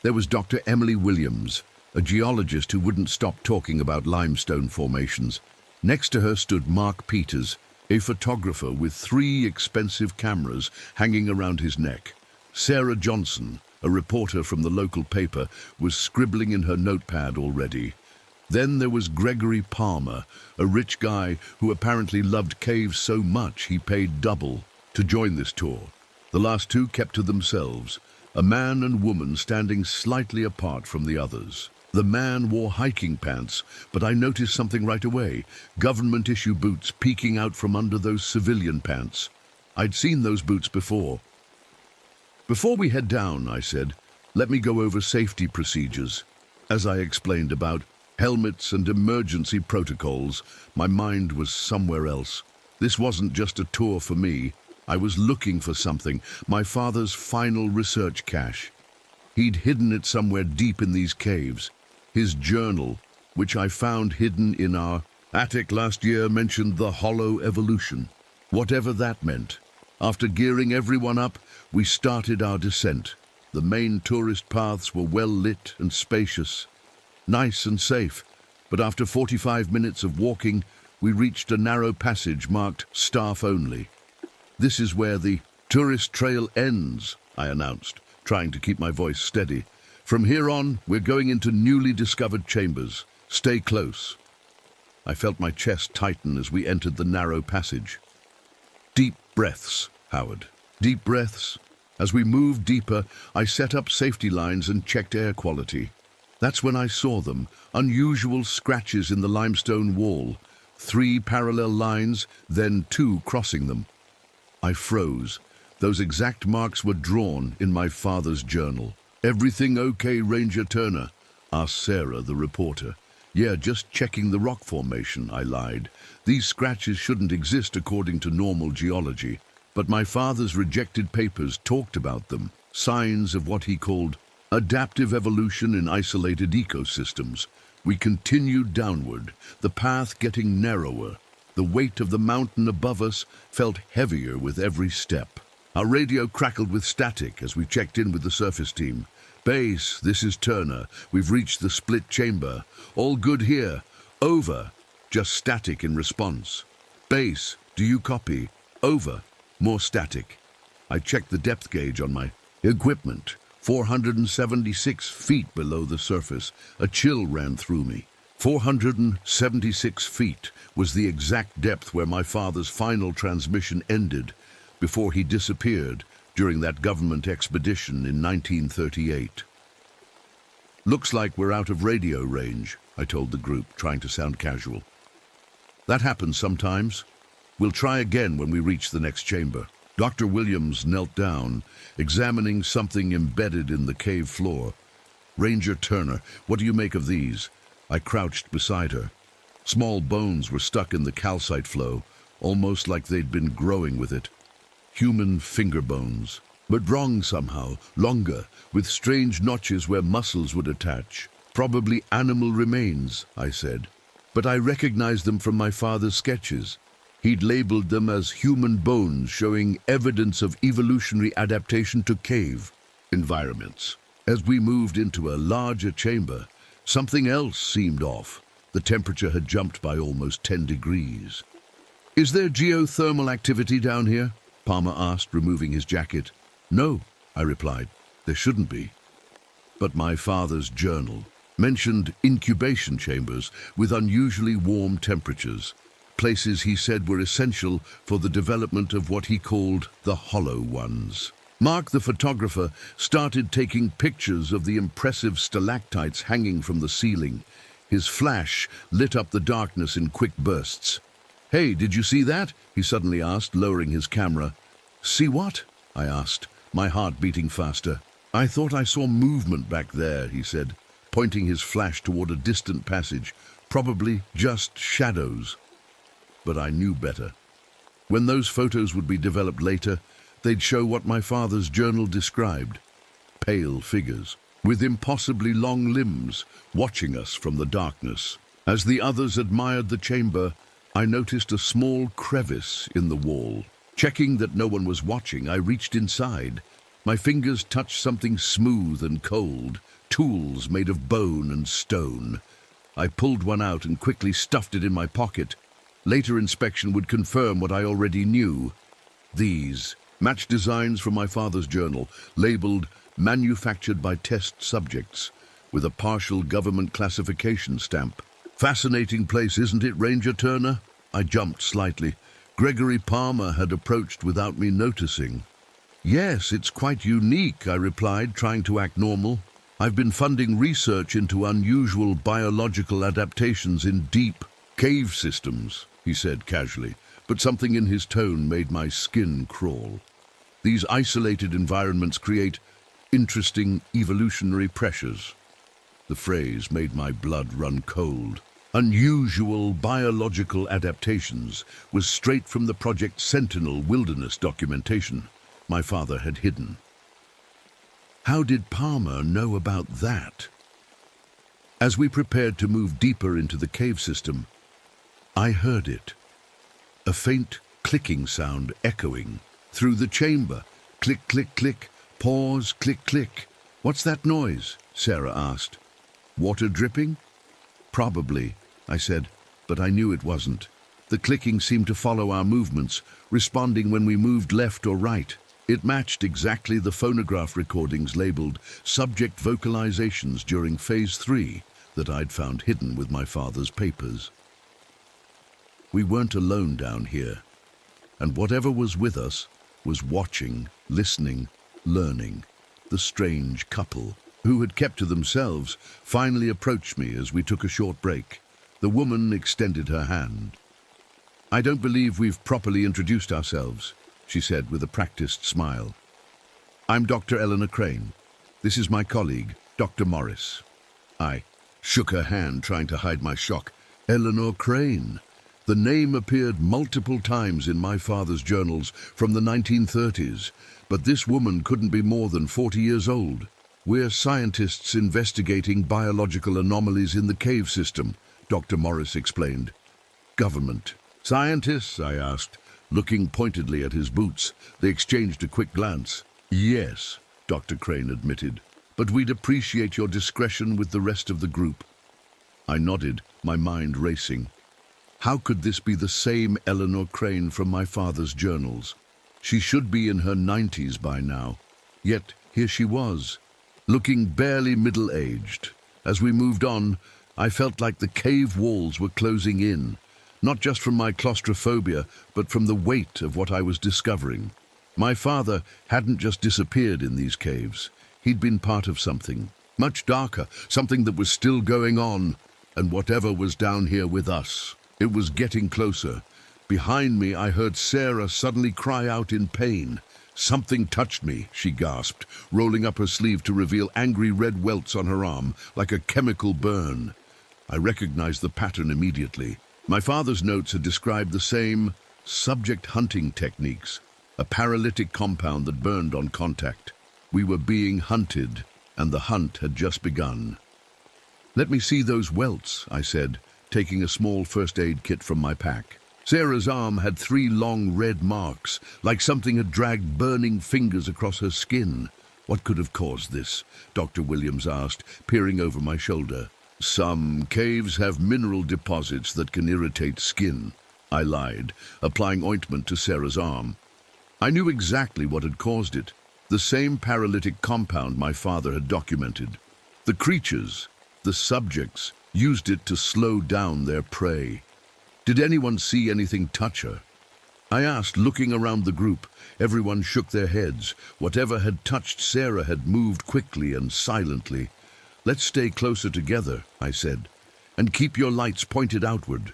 There was Dr. Emily Williams, a geologist who wouldn't stop talking about limestone formations. Next to her stood Mark Peters, a photographer with 3 expensive cameras hanging around his neck. Sarah Johnson, a reporter from the local paper, was scribbling in her notepad already. Then there was Gregory Palmer, a rich guy who apparently loved caves so much he paid double to join this tour. The last 2 kept to themselves, a man and woman standing slightly apart from the others. The man wore hiking pants, but I noticed something right away. Government-issue boots peeking out from under those civilian pants. I'd seen those boots before. "Before we head down," I said, "let me go over safety procedures." As I explained about helmets and emergency protocols, my mind was somewhere else. This wasn't just a tour for me. I was looking for something, my father's final research cache. He'd hidden it somewhere deep in these caves. His journal, which I found hidden in our attic last year, mentioned the hollow evolution, whatever that meant. After gearing everyone up, we started our descent. The main tourist paths were well lit and spacious, nice and safe, but after 45 minutes of walking, we reached a narrow passage marked "Staff Only." "This is where the tourist trail ends," I announced, trying to keep my voice steady. "From here on, we're going into newly discovered chambers. Stay close." I felt my chest tighten as we entered the narrow passage. Deep breaths, Howard. Deep breaths. As we moved deeper, I set up safety lines and checked air quality. That's when I saw them, unusual scratches in the limestone wall, 3 parallel lines, then 2 crossing them. I froze. Those exact marks were drawn in my father's journal. "Everything okay, Ranger Turner?" asked Sarah, the reporter. "Yeah, just checking the rock formation," I lied. "These scratches shouldn't exist according to normal geology. But my father's rejected papers talked about them, signs of what he called adaptive evolution in isolated ecosystems." We continued downward, the path getting narrower. The weight of the mountain above us felt heavier with every step. Our radio crackled with static as we checked in with the surface team. "Base, this is Turner. We've reached the split chamber. All good here. Over." Just static in response. "Base, do you copy? Over." More static. I checked the depth gauge on my equipment. 476 feet below the surface. A chill ran through me. 476 feet was the exact depth where my father's final transmission ended before he disappeared during that government expedition in 1938. "Looks like we're out of radio range," I told the group, trying to sound casual. "That happens sometimes. We'll try again when we reach the next chamber." Dr. Williams knelt down, examining something embedded in the cave floor. "Ranger Turner, what do you make of these?" I crouched beside her. Small bones were stuck in the calcite flow, almost like they'd been growing with it. Human finger bones, but wrong somehow, longer, with strange notches where muscles would attach. "Probably animal remains," I said. But I recognized them from my father's sketches. He'd labeled them as human bones, showing evidence of evolutionary adaptation to cave environments. As we moved into a larger chamber, something else seemed off. The temperature had jumped by almost 10 degrees. "Is there geothermal activity down here?" Palmer asked, removing his jacket. "No," I replied. "There shouldn't be." But my father's journal mentioned incubation chambers with unusually warm temperatures, places he said were essential for the development of what he called the hollow ones. Mark, the photographer, started taking pictures of the impressive stalactites hanging from the ceiling. His flash lit up the darkness in quick bursts. "Hey, did you see that?" he suddenly asked, lowering his camera. "See what?" I asked, my heart beating faster. "I thought I saw movement back there," he said, pointing his flash toward a distant passage, "probably just shadows." But I knew better. When those photos would be developed later, they'd show what my father's journal described. Pale figures, with impossibly long limbs, watching us from the darkness. As the others admired the chamber, I noticed a small crevice in the wall. Checking that no one was watching, I reached inside. My fingers touched something smooth and cold, tools made of bone and stone. I pulled one out and quickly stuffed it in my pocket. Later inspection would confirm what I already knew. These match designs from my father's journal, labeled "Manufactured by Test Subjects," with a partial government classification stamp. "Fascinating place, isn't it, Ranger Turner?" I jumped slightly. Gregory Palmer had approached without me noticing. "Yes, it's quite unique," I replied, trying to act normal. I've been funding research into unusual biological adaptations in deep cave systems, he said casually, but something in his tone made my skin crawl. These isolated environments create interesting evolutionary pressures. The phrase made my blood run cold. Unusual biological adaptations was straight from the Project Sentinel wilderness documentation my father had hidden. How did Palmer know about that? As we prepared to move deeper into the cave system, I heard it. A faint clicking sound echoing through the chamber. Click, click, click. Pause, click, click. What's that noise? Sarah asked. Water dripping? Probably, I said, but I knew it wasn't. The clicking seemed to follow our movements, responding when we moved left or right. It matched exactly the phonograph recordings labeled subject vocalizations during Phase 3 that I'd found hidden with my father's papers. We weren't alone down here, and whatever was with us was watching, listening, learning. The strange couple, who had kept to themselves, finally approached me as we took a short break. The woman extended her hand. I don't believe we've properly introduced ourselves, she said with a practiced smile. I'm Dr. Eleanor Crane. This is my colleague, Dr. Morris. I shook her hand, trying to hide my shock. Eleanor Crane. The name appeared multiple times in my father's journals from the 1930s, but this woman couldn't be more than 40 years old. We're scientists investigating biological anomalies in the cave system, Dr. Morris explained. Government. Scientists? I asked, looking pointedly at his boots. They exchanged a quick glance. Yes, Dr. Crane admitted, but we'd appreciate your discretion with the rest of the group. I nodded, my mind racing. How could this be the same Eleanor Crane from my father's journals? She should be in her 90s by now. Yet here she was, looking barely middle-aged. As we moved on, I felt like the cave walls were closing in, not just from my claustrophobia, but from the weight of what I was discovering. My father hadn't just disappeared in these caves. He'd been part of something much darker, something that was still going on, and whatever was down here with us. It was getting closer. Behind me, I heard Sarah suddenly cry out in pain. Something touched me, she gasped, rolling up her sleeve to reveal angry red welts on her arm, like a chemical burn. I recognized the pattern immediately. My father's notes had described the same subject hunting techniques, a paralytic compound that burned on contact. We were being hunted, and the hunt had just begun. Let me see those welts, I said, taking a small first aid kit from my pack. Sarah's arm had 3 long red marks, like something had dragged burning fingers across her skin. What could have caused this? Dr. Williams asked, peering over my shoulder. Some caves have mineral deposits that can irritate skin, I lied, applying ointment to Sarah's arm. I knew exactly what had caused it, the same paralytic compound my father had documented. The creatures, the subjects, used it to slow down their prey. Did anyone see anything touch her? I asked, looking around the group. Everyone shook their heads. Whatever had touched Sarah had moved quickly and silently. Let's stay closer together, I said, and keep your lights pointed outward.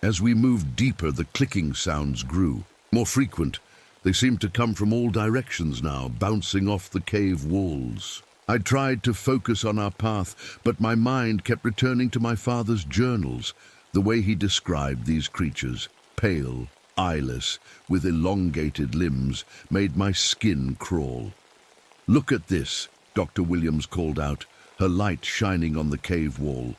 As we moved deeper, the clicking sounds grew, more frequent. They seemed to come from all directions now, bouncing off the cave walls. I tried to focus on our path, but my mind kept returning to my father's journals, the way he described these creatures, pale, eyeless, with elongated limbs, made my skin crawl. Look at this, Dr. Williams called out, her light shining on the cave wall.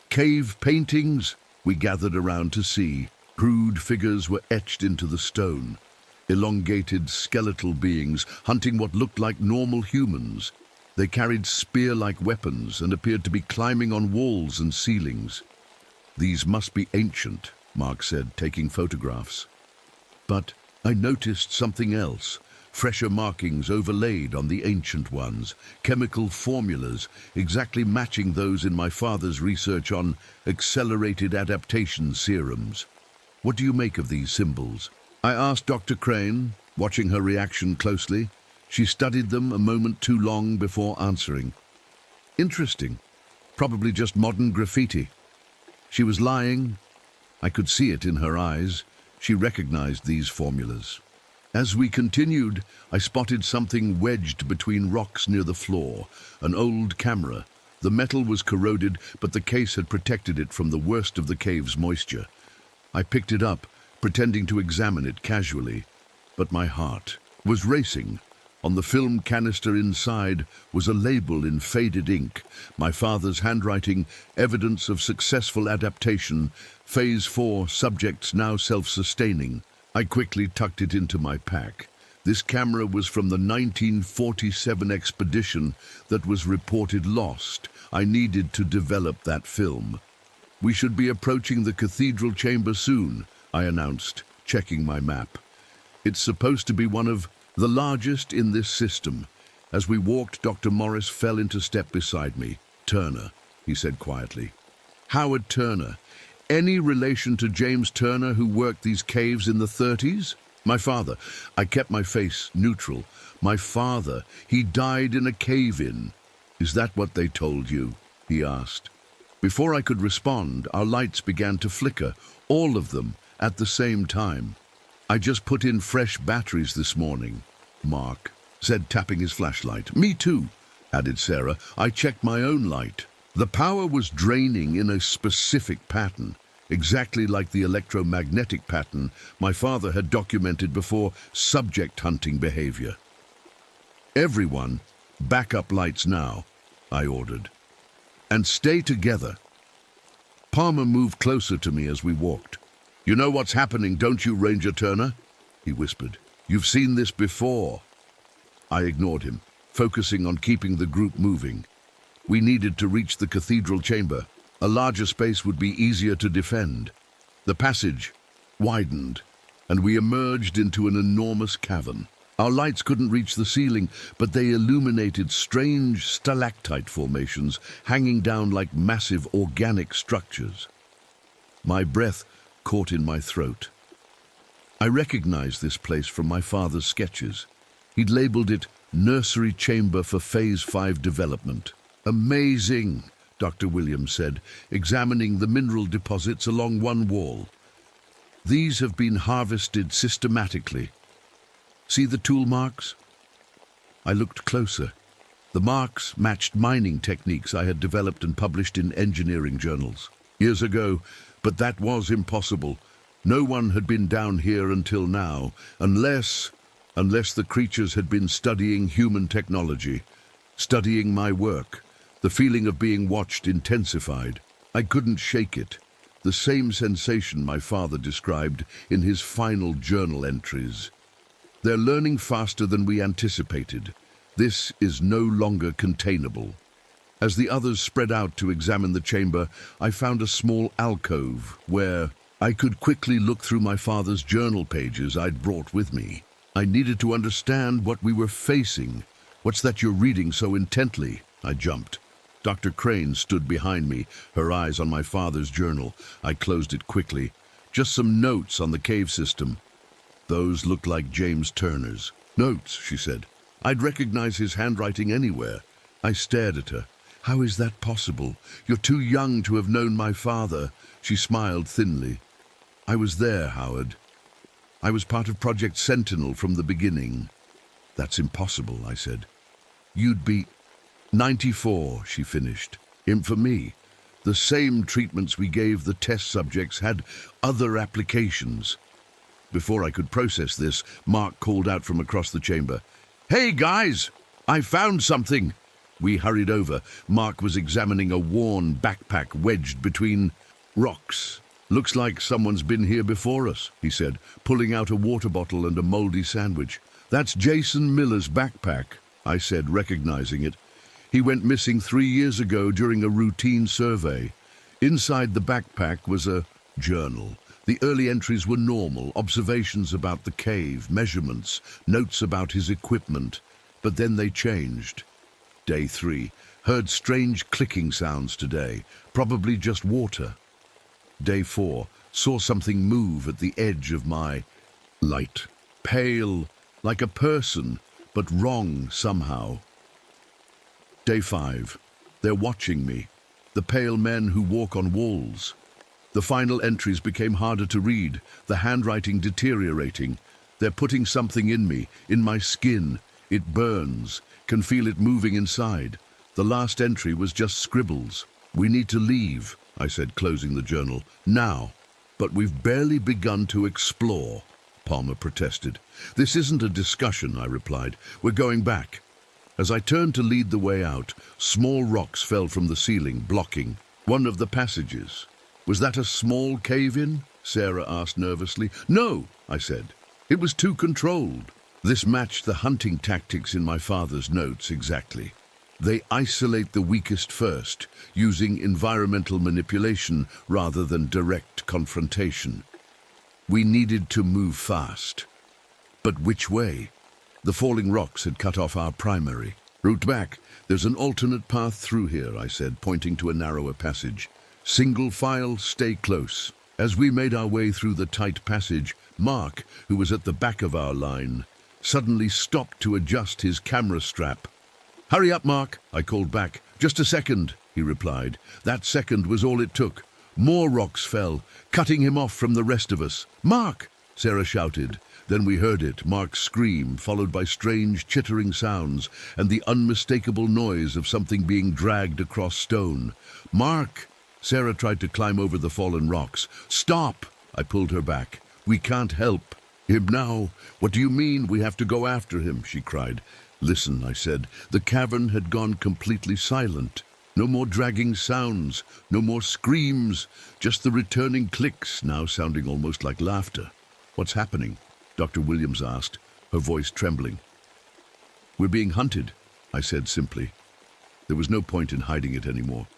Cave paintings? We gathered around to see. Crude figures were etched into the stone. Elongated skeletal beings hunting what looked like normal humans. They carried spear-like weapons and appeared to be climbing on walls and ceilings. These must be ancient, Mark said, taking photographs. But I noticed something else. Fresher markings overlaid on the ancient ones, chemical formulas exactly matching those in my father's research on accelerated adaptation serums. What do you make of these symbols? I asked Dr. Crane, watching her reaction closely. She studied them a moment too long before answering. Interesting. Probably just modern graffiti. She was lying. I could see it in her eyes. She recognized these formulas. As we continued, I spotted something wedged between rocks near the floor, an old camera. The metal was corroded, but the case had protected it from the worst of the cave's moisture. I picked it up, pretending to examine it casually, but my heart was racing. On the film canister inside was a label in faded ink, my father's handwriting, evidence of successful adaptation, Phase 4, subjects now self-sustaining. I quickly tucked it into my pack. This camera was from the 1947 expedition that was reported lost. I needed to develop that film. We should be approaching the cathedral chamber soon, I announced, checking my map. It's supposed to be one of the largest in this system. As we walked, Dr. Morris fell into step beside me. Turner, he said quietly. Howard Turner. Any relation to James Turner, who worked these caves in the 30s? My father. I kept my face neutral. My father. He died in a cave-in. Is that what they told you? He asked. Before I could respond, our lights began to flicker, all of them, at the same time. I just put in fresh batteries this morning, Mark said, tapping his flashlight. Me too, added Sarah. I checked my own light. The power was draining in a specific pattern, exactly like the electromagnetic pattern my father had documented before subject hunting behavior. Everyone, back up lights now, I ordered. And stay together. Palmer moved closer to me as we walked. You know what's happening, don't you, Ranger Turner? He whispered. You've seen this before. I ignored him, focusing on keeping the group moving. We needed to reach the cathedral chamber. A larger space would be easier to defend. The passage widened, and we emerged into an enormous cavern. Our lights couldn't reach the ceiling, but they illuminated strange stalactite formations hanging down like massive organic structures. My breath caught in my throat. I recognized this place from my father's sketches. He'd labeled it Nursery Chamber for Phase 5 Development. Amazing, Dr. Williams said, examining the mineral deposits along one wall. These have been harvested systematically. See the tool marks? I looked closer. The marks matched mining techniques I had developed and published in engineering journals years ago, but that was impossible. No one had been down here until now, unless the creatures had been studying human technology, studying my work. The feeling of being watched intensified. I couldn't shake it. The same sensation my father described in his final journal entries. They're learning faster than we anticipated. This is no longer containable. As the others spread out to examine the chamber, I found a small alcove where I could quickly look through my father's journal pages I'd brought with me. I needed to understand what we were facing. What's that you're reading so intently? I jumped. Dr. Crane stood behind me, her eyes on my father's journal. I closed it quickly. Just some notes on the cave system. Those looked like James Turner's. Notes, she said. I'd recognize his handwriting anywhere. I stared at her. How is that possible? You're too young to have known my father. She smiled thinly. I was there, Howard. I was part of Project Sentinel from the beginning. That's impossible, I said. You'd be 94, she finished. For me, the same treatments we gave the test subjects had other applications. Before I could process this, Mark called out from across the chamber. Hey, guys! I found something! We hurried over. Mark was examining a worn backpack wedged between rocks. Looks like someone's been here before us, he said, pulling out a water bottle and a moldy sandwich. That's Jason Miller's backpack, I said, recognizing it. He went missing 3 years ago during a routine survey. Inside the backpack was a journal. The early entries were normal, observations about the cave, measurements, notes about his equipment. But then they changed. Day 3. Heard strange clicking sounds today, probably just water. Day 4. Saw something move at the edge of my light. Pale, like a person, but wrong somehow. Day 5. They're watching me. The pale men who walk on walls. The final entries became harder to read, the handwriting deteriorating. They're putting something in me, in my skin. It burns, can feel it moving inside. The last entry was just scribbles. We need to leave, I said, closing the journal. Now. But we've barely begun to explore, Palmer protested. This isn't a discussion, I replied. We're going back. As I turned to lead the way out, small rocks fell from the ceiling, blocking one of the passages. Was that a small cave-in? Sarah asked nervously. No, I said. It was too controlled. This matched the hunting tactics in my father's notes exactly. They isolate the weakest first, using environmental manipulation rather than direct confrontation. We needed to move fast. But which way? The falling rocks had cut off our primary. Route back. There's an alternate path through here, I said, pointing to a narrower passage. Single file, stay close. As we made our way through the tight passage, Mark, who was at the back of our line, suddenly stopped to adjust his camera strap. Hurry up, Mark, I called back. Just a second, he replied. That second was all it took. More rocks fell, cutting him off from the rest of us. Mark, Sarah shouted. Then we heard it, Mark's scream, followed by strange chittering sounds and the unmistakable noise of something being dragged across stone. Mark! Sarah tried to climb over the fallen rocks. Stop! I pulled her back. We can't help him now. What do you mean we have to go after him? She cried. Listen, I said. The cavern had gone completely silent. No more dragging sounds, no more screams, just the returning clicks, now sounding almost like laughter. What's happening? Dr. Williams asked, her voice trembling. We're being hunted, I said simply. There was no point in hiding it anymore.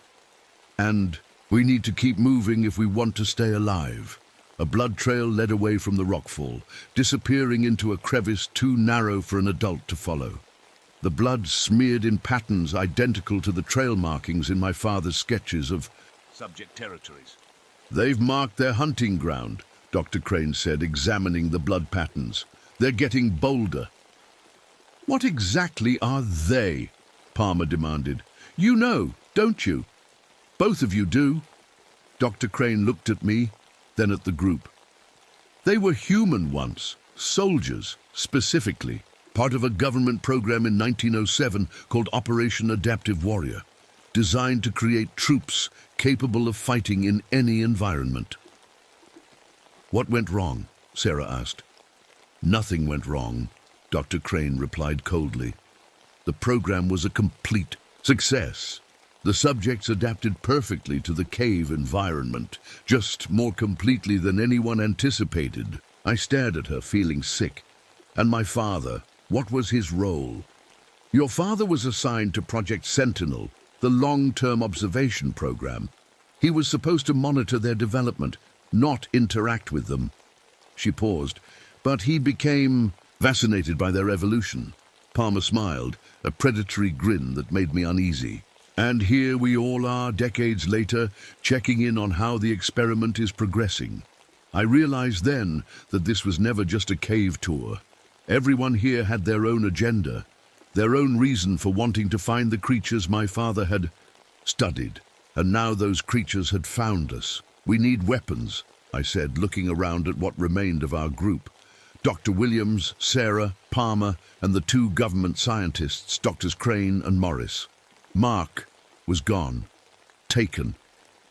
And we need to keep moving if we want to stay alive. A blood trail led away from the rockfall, disappearing into a crevice too narrow for an adult to follow. The blood smeared in patterns identical to the trail markings in my father's sketches of subject territories. They've marked their hunting ground, Dr. Crane said, examining the blood patterns. They're getting bolder. What exactly are they? Palmer demanded. You know, don't you? Both of you do. Dr. Crane looked at me, then at the group. They were human once, soldiers, specifically, part of a government program in 1907 called Operation Adaptive Warrior, designed to create troops capable of fighting in any environment. What went wrong? Sarah asked. Nothing went wrong, Dr. Crane replied coldly. The program was a complete success. The subjects adapted perfectly to the cave environment, just more completely than anyone anticipated. I stared at her, feeling sick. And my father, what was his role? Your father was assigned to Project Sentinel, the long-term observation program. He was supposed to monitor their development, not interact with them. She paused, but he became fascinated by their evolution. Palmer smiled, a predatory grin that made me uneasy. And here we all are, decades later, checking in on how the experiment is progressing. I realized then that this was never just a cave tour. Everyone here had their own agenda, their own reason for wanting to find the creatures my father had studied. And now those creatures had found us. We need weapons, I said, looking around at what remained of our group. Dr. Williams, Sarah, Palmer, and the two government scientists, Drs. Crane and Morris. Mark was gone, taken,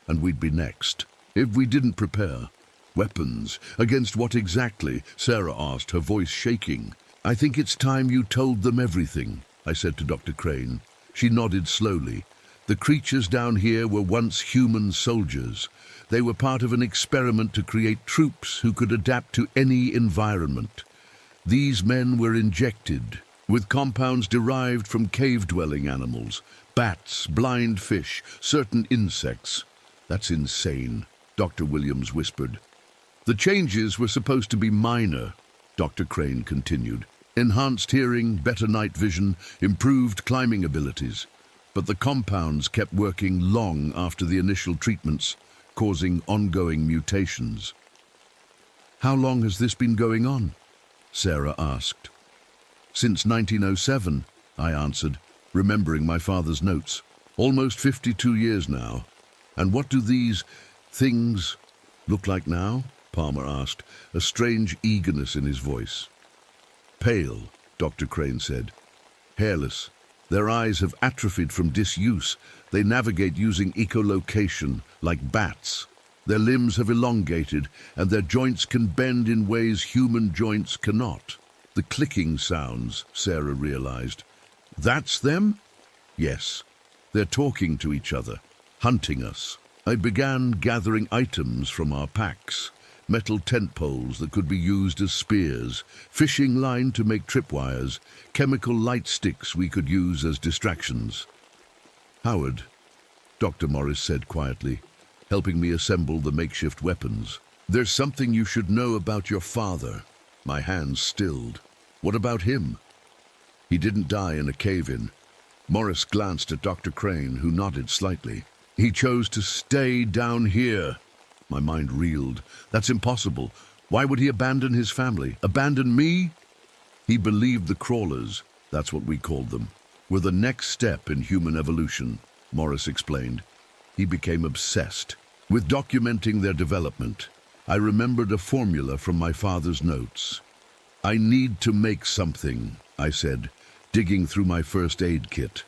and we'd be next. If we didn't prepare. Weapons. Against what exactly? Sarah asked, her voice shaking. I think it's time you told them everything, I said to Dr. Crane. She nodded slowly. The creatures down here were once human soldiers. They were part of an experiment to create troops who could adapt to any environment. These men were injected with compounds derived from cave-dwelling animals, bats, blind fish, certain insects. That's insane, Dr. Williams whispered. The changes were supposed to be minor, Dr. Crane continued. Enhanced hearing, better night vision, improved climbing abilities. But the compounds kept working long after the initial treatments, causing ongoing mutations. How long has this been going on? Sarah asked. Since 1907, I answered, remembering my father's notes. Almost 52 years now. And what do these things look like now? Palmer asked, a strange eagerness in his voice. Pale, Dr. Crane said. Hairless. Their eyes have atrophied from disuse. They navigate using echolocation, like bats. Their limbs have elongated, and their joints can bend in ways human joints cannot. The clicking sounds, Sarah realized. That's them? Yes. They're talking to each other, hunting us. I began gathering items from our packs. Metal tent poles that could be used as spears, fishing line to make tripwires, chemical light sticks we could use as distractions. Howard, Dr. Morris said quietly, helping me assemble the makeshift weapons. There's something you should know about your father. My hands stilled. What about him? He didn't die in a cave-in. Morris glanced at Dr. Crane, who nodded slightly. He chose to stay down here. My mind reeled. That's impossible. Why would he abandon his family? Abandon me? He believed the crawlers, that's what we called them, were the next step in human evolution, Morris explained. He became obsessed with documenting their development. I remembered a formula from my father's notes. I need to make something, I said, digging through my first aid kit.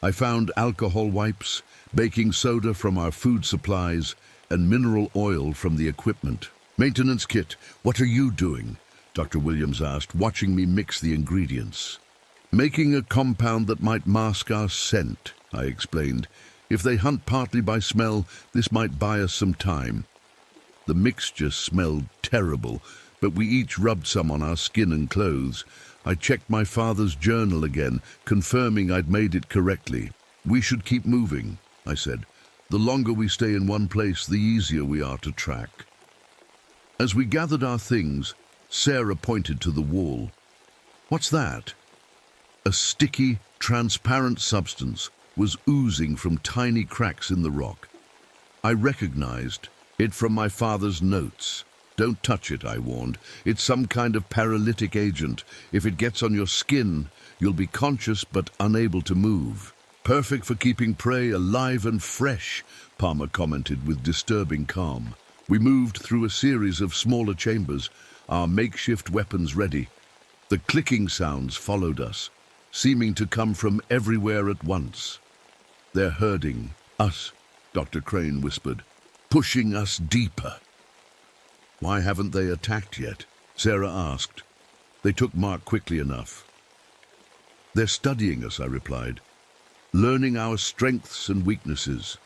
I found alcohol wipes, baking soda from our food supplies, and mineral oil from the equipment. Maintenance kit, what are you doing? Dr. Williams asked, watching me mix the ingredients. Making a compound that might mask our scent, I explained. If they hunt partly by smell, this might buy us some time. The mixture smelled terrible, but we each rubbed some on our skin and clothes. I checked my father's journal again, confirming I'd made it correctly. We should keep moving, I said. The longer we stay in one place, the easier we are to track. As we gathered our things, Sarah pointed to the wall. What's that? A sticky, transparent substance was oozing from tiny cracks in the rock. I recognized it from my father's notes. Don't touch it, I warned. It's some kind of paralytic agent. If it gets on your skin, you'll be conscious but unable to move. Perfect for keeping prey alive and fresh, Palmer commented with disturbing calm. We moved through a series of smaller chambers, our makeshift weapons ready. The clicking sounds followed us, seeming to come from everywhere at once. They're herding us, Dr. Crane whispered, pushing us deeper. Why haven't they attacked yet? Sarah asked. They took mark quickly enough. They're studying us, I replied, learning our strengths and weaknesses.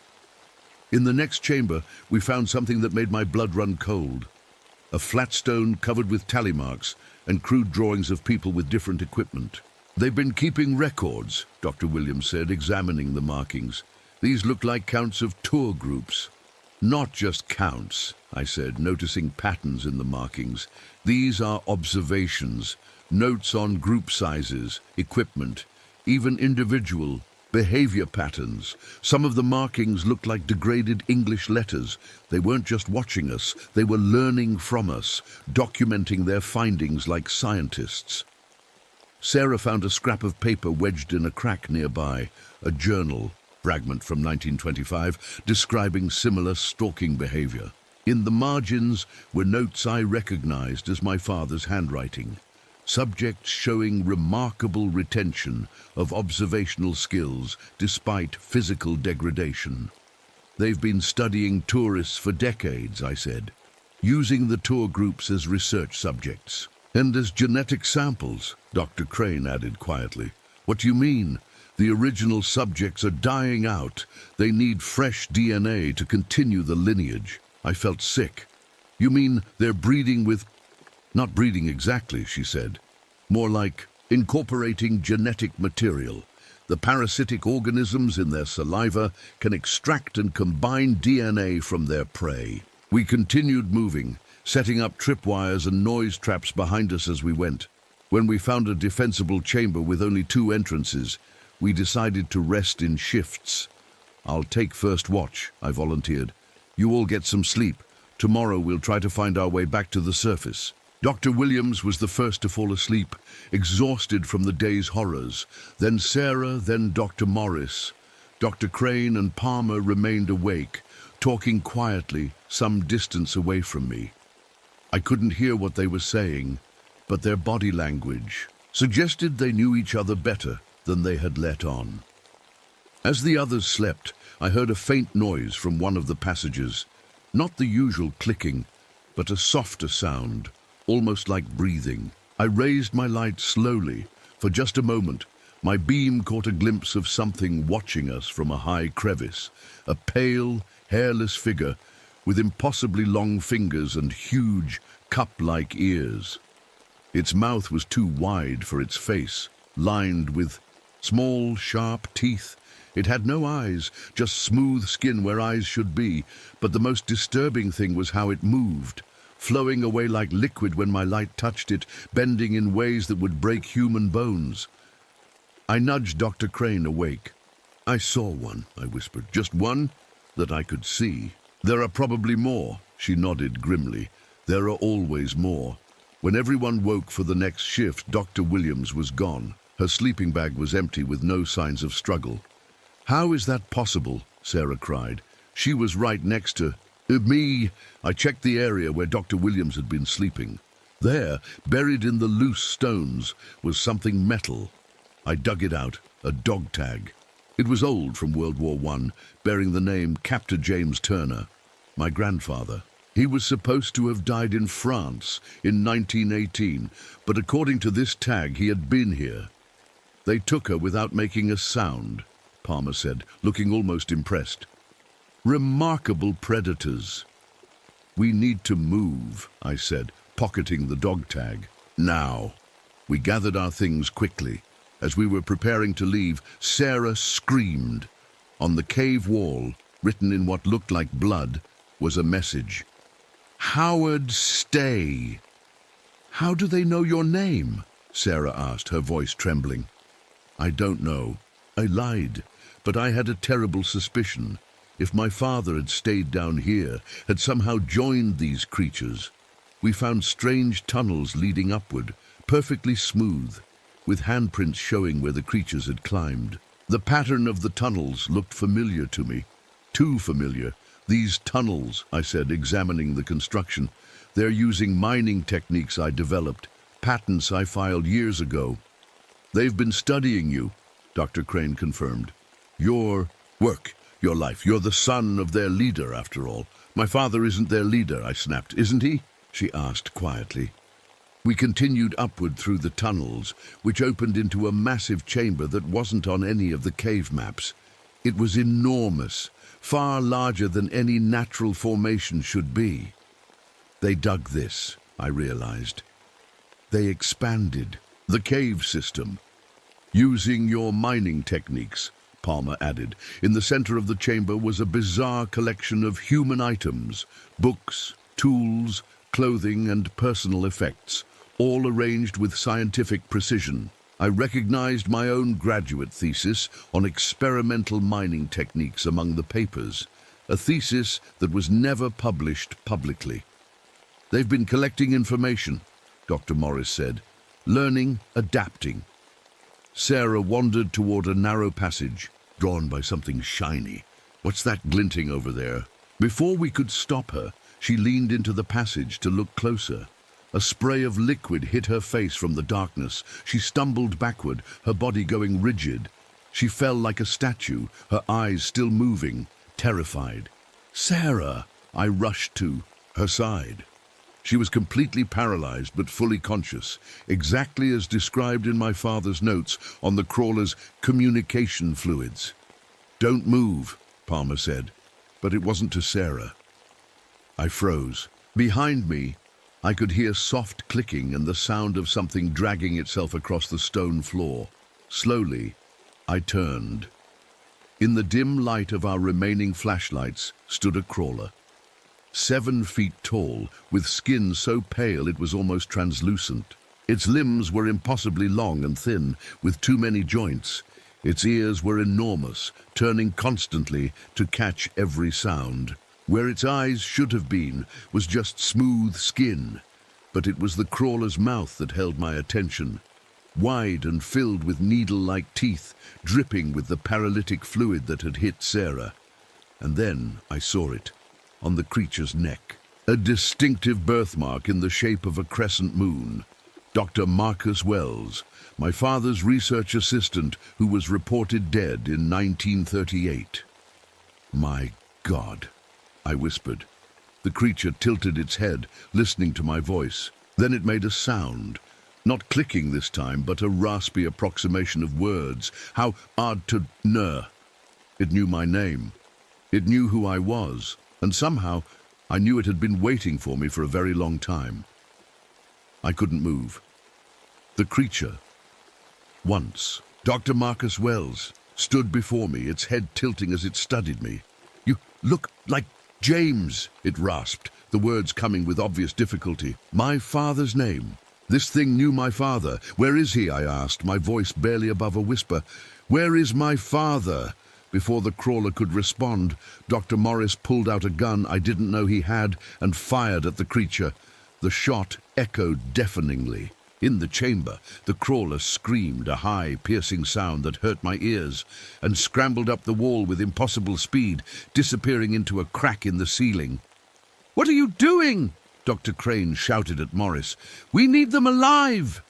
In the next chamber, we found something that made my blood run cold. A flat stone covered with tally marks and crude drawings of people with different equipment. They've been keeping records, Dr. Williams said, examining the markings. These look like counts of tour groups. Not just counts, I said, noticing patterns in the markings. These are observations, notes on group sizes, equipment, even individual behavior patterns. Some of the markings looked like degraded English letters. They weren't just watching us, they were learning from us, documenting their findings like scientists. Sarah found a scrap of paper wedged in a crack nearby, a journal, fragment from 1925, describing similar stalking behavior. In the margins were notes I recognized as my father's handwriting. Subjects showing remarkable retention of observational skills despite physical degradation. They've been studying tourists for decades, I said, using the tour groups as research subjects. And as genetic samples, Dr. Crane added quietly. What do you mean? The original subjects are dying out. They need fresh DNA to continue the lineage. I felt sick. You mean they're breeding with... Not breeding exactly, she said. More like incorporating genetic material. The parasitic organisms in their saliva can extract and combine DNA from their prey. We continued moving, setting up tripwires and noise traps behind us as we went. When we found a defensible chamber with only 2 entrances, we decided to rest in shifts. I'll take first watch, I volunteered. You all get some sleep. Tomorrow we'll try to find our way back to the surface. Dr. Williams was the first to fall asleep, exhausted from the day's horrors. Then Sarah, then Dr. Morris. Dr. Crane and Palmer remained awake, talking quietly some distance away from me. I couldn't hear what they were saying, but their body language suggested they knew each other better than they had let on. As the others slept, I heard a faint noise from one of the passages, not the usual clicking, but a softer sound, almost like breathing. I raised my light slowly. For just a moment, my beam caught a glimpse of something watching us from a high crevice, a pale, hairless figure with impossibly long fingers and huge, cup-like ears. Its mouth was too wide for its face, lined with small, sharp teeth. It had no eyes, just smooth skin where eyes should be, but the most disturbing thing was how it moved, flowing away like liquid when my light touched it, bending in ways that would break human bones. I nudged Dr. Crane awake. "I saw one," I whispered. "Just one that I could see." "There are probably more," she nodded grimly. "There are always more." When everyone woke for the next shift, Dr. Williams was gone. Her sleeping bag was empty with no signs of struggle. "How is that possible?" Sarah cried. "She was right next to me." I checked the area where Dr. Williams had been sleeping. There, buried in the loose stones, was something metal. I dug it out, a dog tag. It was old, from World War I, bearing the name Captain James Turner, my grandfather. He was supposed to have died in France in 1918, but according to this tag, he had been here. "They took her without making a sound," Palmer said, looking almost impressed. "Remarkable predators." "We need to move," I said, pocketing the dog tag. "Now." We gathered our things quickly. As we were preparing to leave, Sarah screamed. On the cave wall, written in what looked like blood, was a message. "Howard, stay." "How do they know your name?" Sarah asked, her voice trembling. "I don't know. I lied, but I had a terrible suspicion. If my father had stayed down here, had somehow joined these creatures. We found strange tunnels leading upward, perfectly smooth, with handprints showing where the creatures had climbed. The pattern of the tunnels looked familiar to me. Too familiar. These tunnels," I said, examining the construction. "They're using mining techniques I developed, patents I filed years ago." "They've been studying you," Dr. Crane confirmed. "Your work, your life. You're the son of their leader, after all." "My father isn't their leader," I snapped. "Isn't he?" she asked quietly. We continued upward through the tunnels, which opened into a massive chamber that wasn't on any of the cave maps. It was enormous, far larger than any natural formation should be. They dug this, I realized. They expanded the cave system. "Using your mining techniques," Palmer added. In the center of the chamber was a bizarre collection of human items, books, tools, clothing, and personal effects, all arranged with scientific precision. I recognized my own graduate thesis on experimental mining techniques among the papers, a thesis that was never published publicly. "They've been collecting information," Dr. Morris said, "learning, adapting." Sarah wandered toward a narrow passage, drawn by something shiny. "What's that glinting over there?" Before we could stop her, she leaned into the passage to look closer. A spray of liquid hit her face from the darkness. She stumbled backward, her body going rigid. She fell like a statue, her eyes still moving, terrified. "Sarah!" I rushed to her side. She was completely paralyzed but fully conscious, exactly as described in my father's notes on the crawler's communication fluids. "Don't move," Palmer said, but it wasn't to Sarah. I froze. Behind me, I could hear soft clicking and the sound of something dragging itself across the stone floor. Slowly, I turned. In the dim light of our remaining flashlights stood a crawler. 7 feet tall, with skin so pale it was almost translucent. Its limbs were impossibly long and thin, with too many joints. Its ears were enormous, turning constantly to catch every sound. Where its eyes should have been was just smooth skin, but it was the crawler's mouth that held my attention. wide and filled with needle-like teeth, dripping with the paralytic fluid that had hit Sarah. And then I saw it, on the creature's neck. A distinctive birthmark in the shape of a crescent moon. Dr. Marcus Wells, my father's research assistant, who was reported dead in 1938. "My God," I whispered. The creature tilted its head, listening to my voice. Then it made a sound. Not clicking this time, but a raspy approximation of words. How odd to know. It knew my name. It knew who I was, and somehow I knew it had been waiting for me for a very long time. I couldn't move. The creature, once Dr. Marcus Wells, stood before me, its head tilting as it studied me. "You look like James," it rasped, the words coming with obvious difficulty. "My father's name. This thing knew my father. Where is he?" I asked, my voice barely above a whisper. "Where is my father?" Before the crawler could respond, Dr. Morris pulled out a gun I didn't know he had and fired at the creature. The shot echoed deafeningly. In the chamber, the crawler screamed a high, piercing sound that hurt my ears and scrambled up the wall with impossible speed, disappearing into a crack in the ceiling. "What are you doing?" Dr. Crane shouted at Morris. "We need them alive!"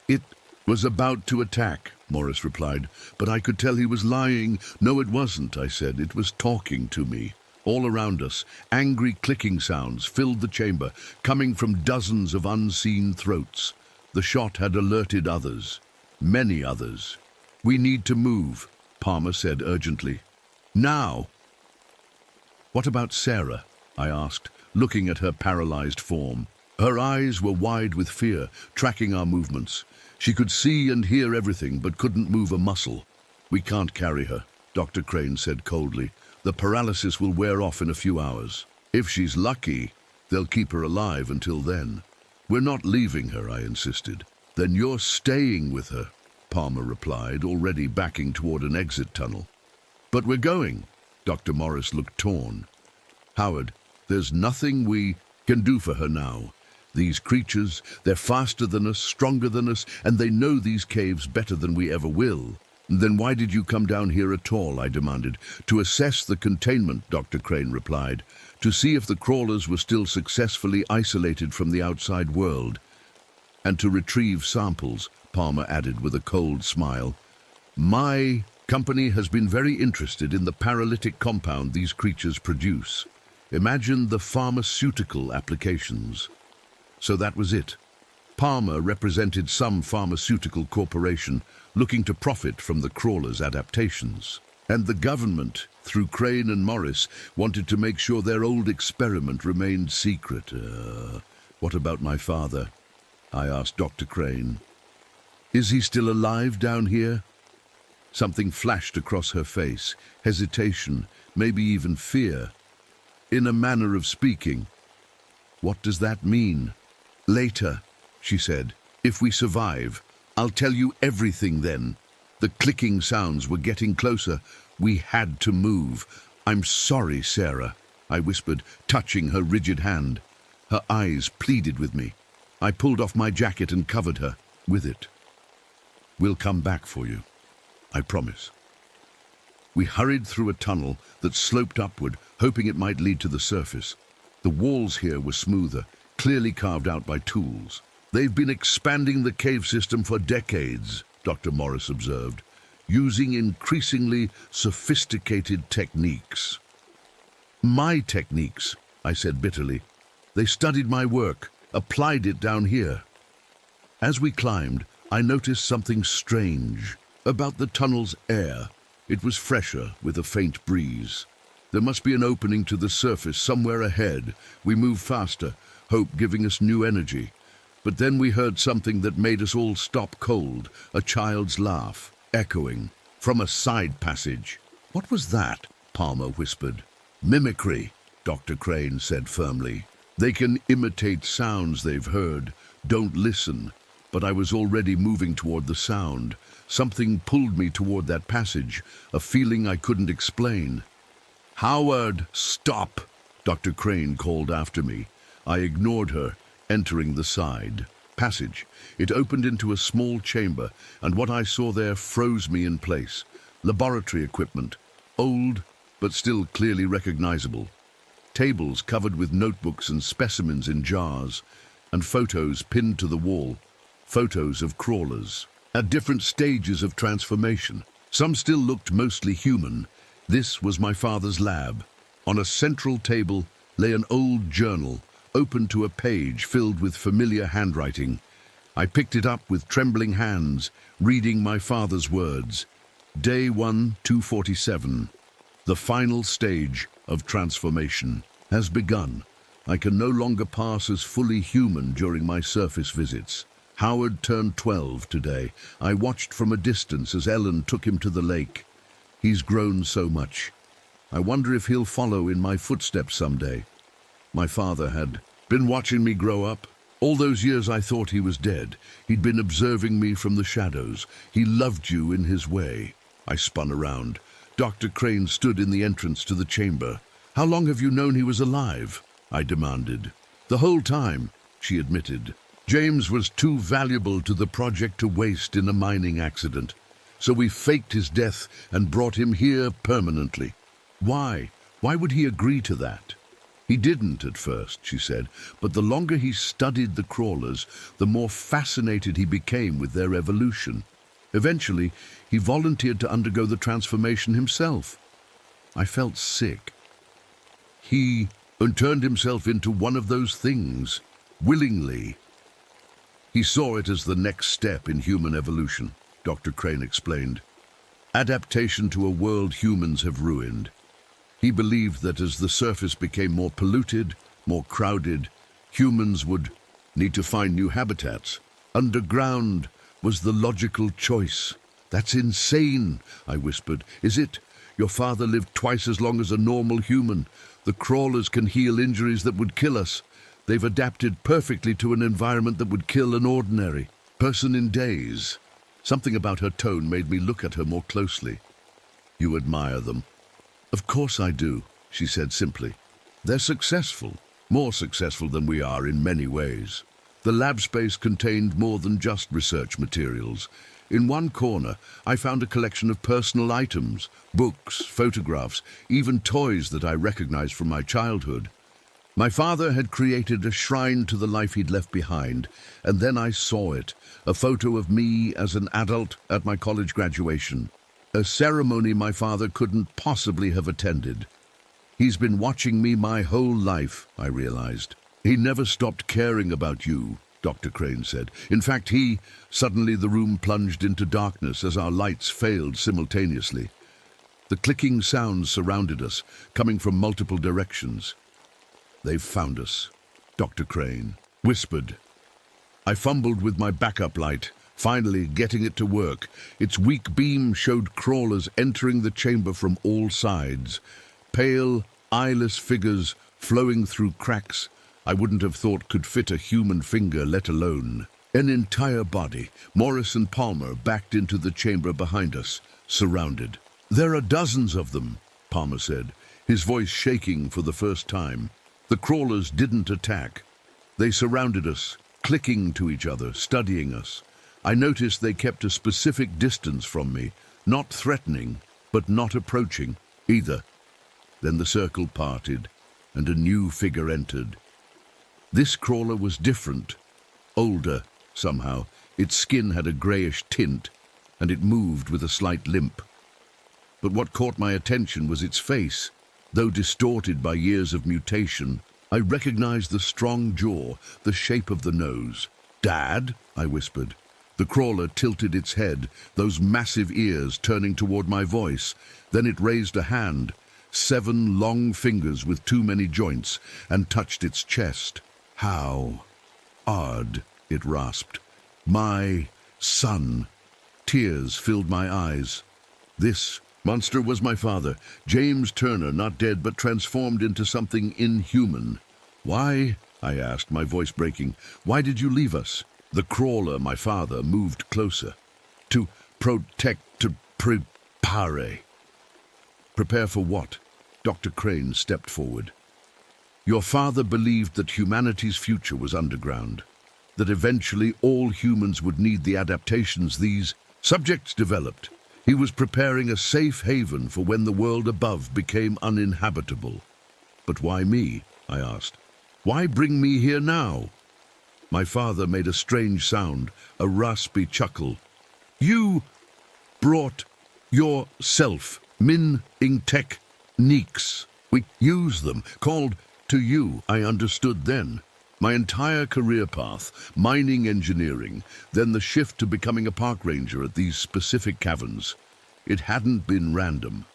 "It was about to attack," Morris replied, "but I could tell he was lying." "No, it wasn't," I said. "It was talking to me." All around us, angry clicking sounds filled the chamber, coming from dozens of unseen throats. The shot had alerted others, many others. "We need to move," Palmer said urgently. "Now!" "What about Sarah?" I asked, looking at her paralyzed form. Her eyes were wide with fear, tracking our movements. She could see and hear everything, but couldn't move a muscle. "We can't carry her," Dr. Crane said coldly. "The paralysis will wear off in a few hours. If she's lucky, they'll keep her alive until then." "We're not leaving her," I insisted. "Then you're staying with her," Palmer replied, already backing toward an exit tunnel. "But we're going." Dr. Morris looked torn. "Howard, there's nothing we can do for her now. These creatures, they're faster than us, stronger than us, and they know these caves better than we ever will." "Then why did you come down here at all?" I demanded. "To assess the containment," Dr. Crane replied. "To see if the crawlers were still successfully isolated from the outside world. And to retrieve samples," Palmer added with a cold smile. "My company has been very interested in the paralytic compound these creatures produce. Imagine the pharmaceutical applications." So that was it. Palmer represented some pharmaceutical corporation looking to profit from the crawlers' adaptations. And the government, through Crane and Morris, wanted to make sure their old experiment remained secret. What about my father?" I asked Dr. Crane. "Is he still alive down here?" Something flashed across her face, hesitation, maybe even fear. In a manner of speaking. "What does that mean?" "Later," she said. "If we survive, I'll tell you everything then." The clicking sounds were getting closer. We had to move. "I'm sorry, Sarah," I whispered, touching her rigid hand. Her eyes pleaded with me. I pulled off my jacket and covered her with it. "We'll come back for you, I promise." We hurried through a tunnel that sloped upward, hoping it might lead to the surface. The walls here were smoother, clearly carved out by tools. "They've been expanding the cave system for decades," Dr. Morris observed, "using increasingly sophisticated techniques." "My techniques," I said bitterly. "They studied my work, applied it down here." As we climbed, I noticed something strange about the tunnel's air. It was fresher, with a faint breeze. There must be an opening to the surface somewhere ahead. We moved faster, hope giving us new energy. But then we heard something that made us all stop cold, a child's laugh, echoing from a side passage. "What was that?" Palmer whispered. "Mimicry," Dr. Crane said firmly. "They can imitate sounds they've heard. Don't listen." But I was already moving toward the sound. Something pulled me toward that passage, a feeling I couldn't explain. "Howard, stop!" Dr. Crane called after me. I ignored her, entering the side. Passage. It opened into a small chamber, and what I saw there froze me in place. Laboratory equipment, old but still clearly recognizable. Tables covered with notebooks and specimens in jars, and photos pinned to the wall. Photos of crawlers at different stages of transformation. Some still looked mostly human. This was my father's lab. On a central table lay an old journal, open to a page filled with familiar handwriting. I picked it up with trembling hands, reading my father's words. Day 1, 247. The final stage of transformation has begun. I can no longer pass as fully human during my surface visits. Howard turned 12 today. I watched from a distance as Ellen took him to the lake. He's grown so much. I wonder if he'll follow in my footsteps someday. My father had been watching me grow up. All those years I thought he was dead. He'd been observing me from the shadows. He loved you in his way. I spun around. Dr. Crane stood in the entrance to the chamber. How long have you known he was alive? I demanded. The whole time, she admitted. James was too valuable to the project to waste in a mining accident. So we faked his death and brought him here permanently. Why? Why would he agree to that? He didn't at first, she said, but the longer he studied the crawlers, the more fascinated he became with their evolution. Eventually, he volunteered to undergo the transformation himself. I felt sick. He turned himself into one of those things, willingly. He saw it as the next step in human evolution, Dr. Crane explained. Adaptation to a world humans have ruined. He believed that as the surface became more polluted, more crowded, humans would need to find new habitats. Underground was the logical choice. That's insane, I whispered. Is it? Your father lived twice as long as a normal human. The crawlers can heal injuries that would kill us. They've adapted perfectly to an environment that would kill an ordinary person in days. Something about her tone made me look at her more closely. You admire them. Of course I do, she said simply. They're successful, more successful than we are in many ways. The lab space contained more than just research materials. In one corner, I found a collection of personal items, books, photographs, even toys that I recognized from my childhood. My father had created a shrine to the life he'd left behind, and then I saw it, a photo of me as an adult at my college graduation. A ceremony my father couldn't possibly have attended. He's been watching me my whole life, I realized. He never stopped caring about you, Dr. Crane said. In fact, suddenly the room plunged into darkness as our lights failed simultaneously. The clicking sounds surrounded us, coming from multiple directions. They've found us, Dr. Crane whispered. I fumbled with my backup light, finally getting it to work. Its weak beam showed crawlers entering the chamber from all sides. Pale, eyeless figures flowing through cracks I wouldn't have thought could fit a human finger, let alone an entire body. Morris and Palmer backed into the chamber behind us, surrounded. There are dozens of them, Palmer said, his voice shaking for the first time. The crawlers didn't attack. They surrounded us, clicking to each other, studying us. I noticed they kept a specific distance from me, not threatening, but not approaching either. Then the circle parted, and a new figure entered. This crawler was different, older somehow. Its skin had a grayish tint, and it moved with a slight limp. But what caught my attention was its face. Though distorted by years of mutation, I recognized the strong jaw, the shape of the nose. "Dad?" I whispered. The crawler tilted its head, those massive ears turning toward my voice. Then it raised a hand, 7 long fingers with too many joints, and touched its chest. "How odd," it rasped. "My son." Tears filled my eyes. This monster was my father, James Turner, not dead but transformed into something inhuman. "Why?" I asked, my voice breaking. "Why did you leave us?" The crawler, my father, moved closer. "To protect, to prepare." Prepare for what? Dr. Crane stepped forward. "Your father believed that humanity's future was underground. that eventually all humans would need the adaptations these subjects developed. He was preparing a safe haven for when the world above became uninhabitable. But why me? I asked. Why bring me here now? My father made a strange sound, a raspy chuckle. You brought yourself Min-ing techniques. We use them, called to you. I understood then. My entire career path, mining engineering, then the shift to becoming a park ranger at these specific caverns. It hadn't been random.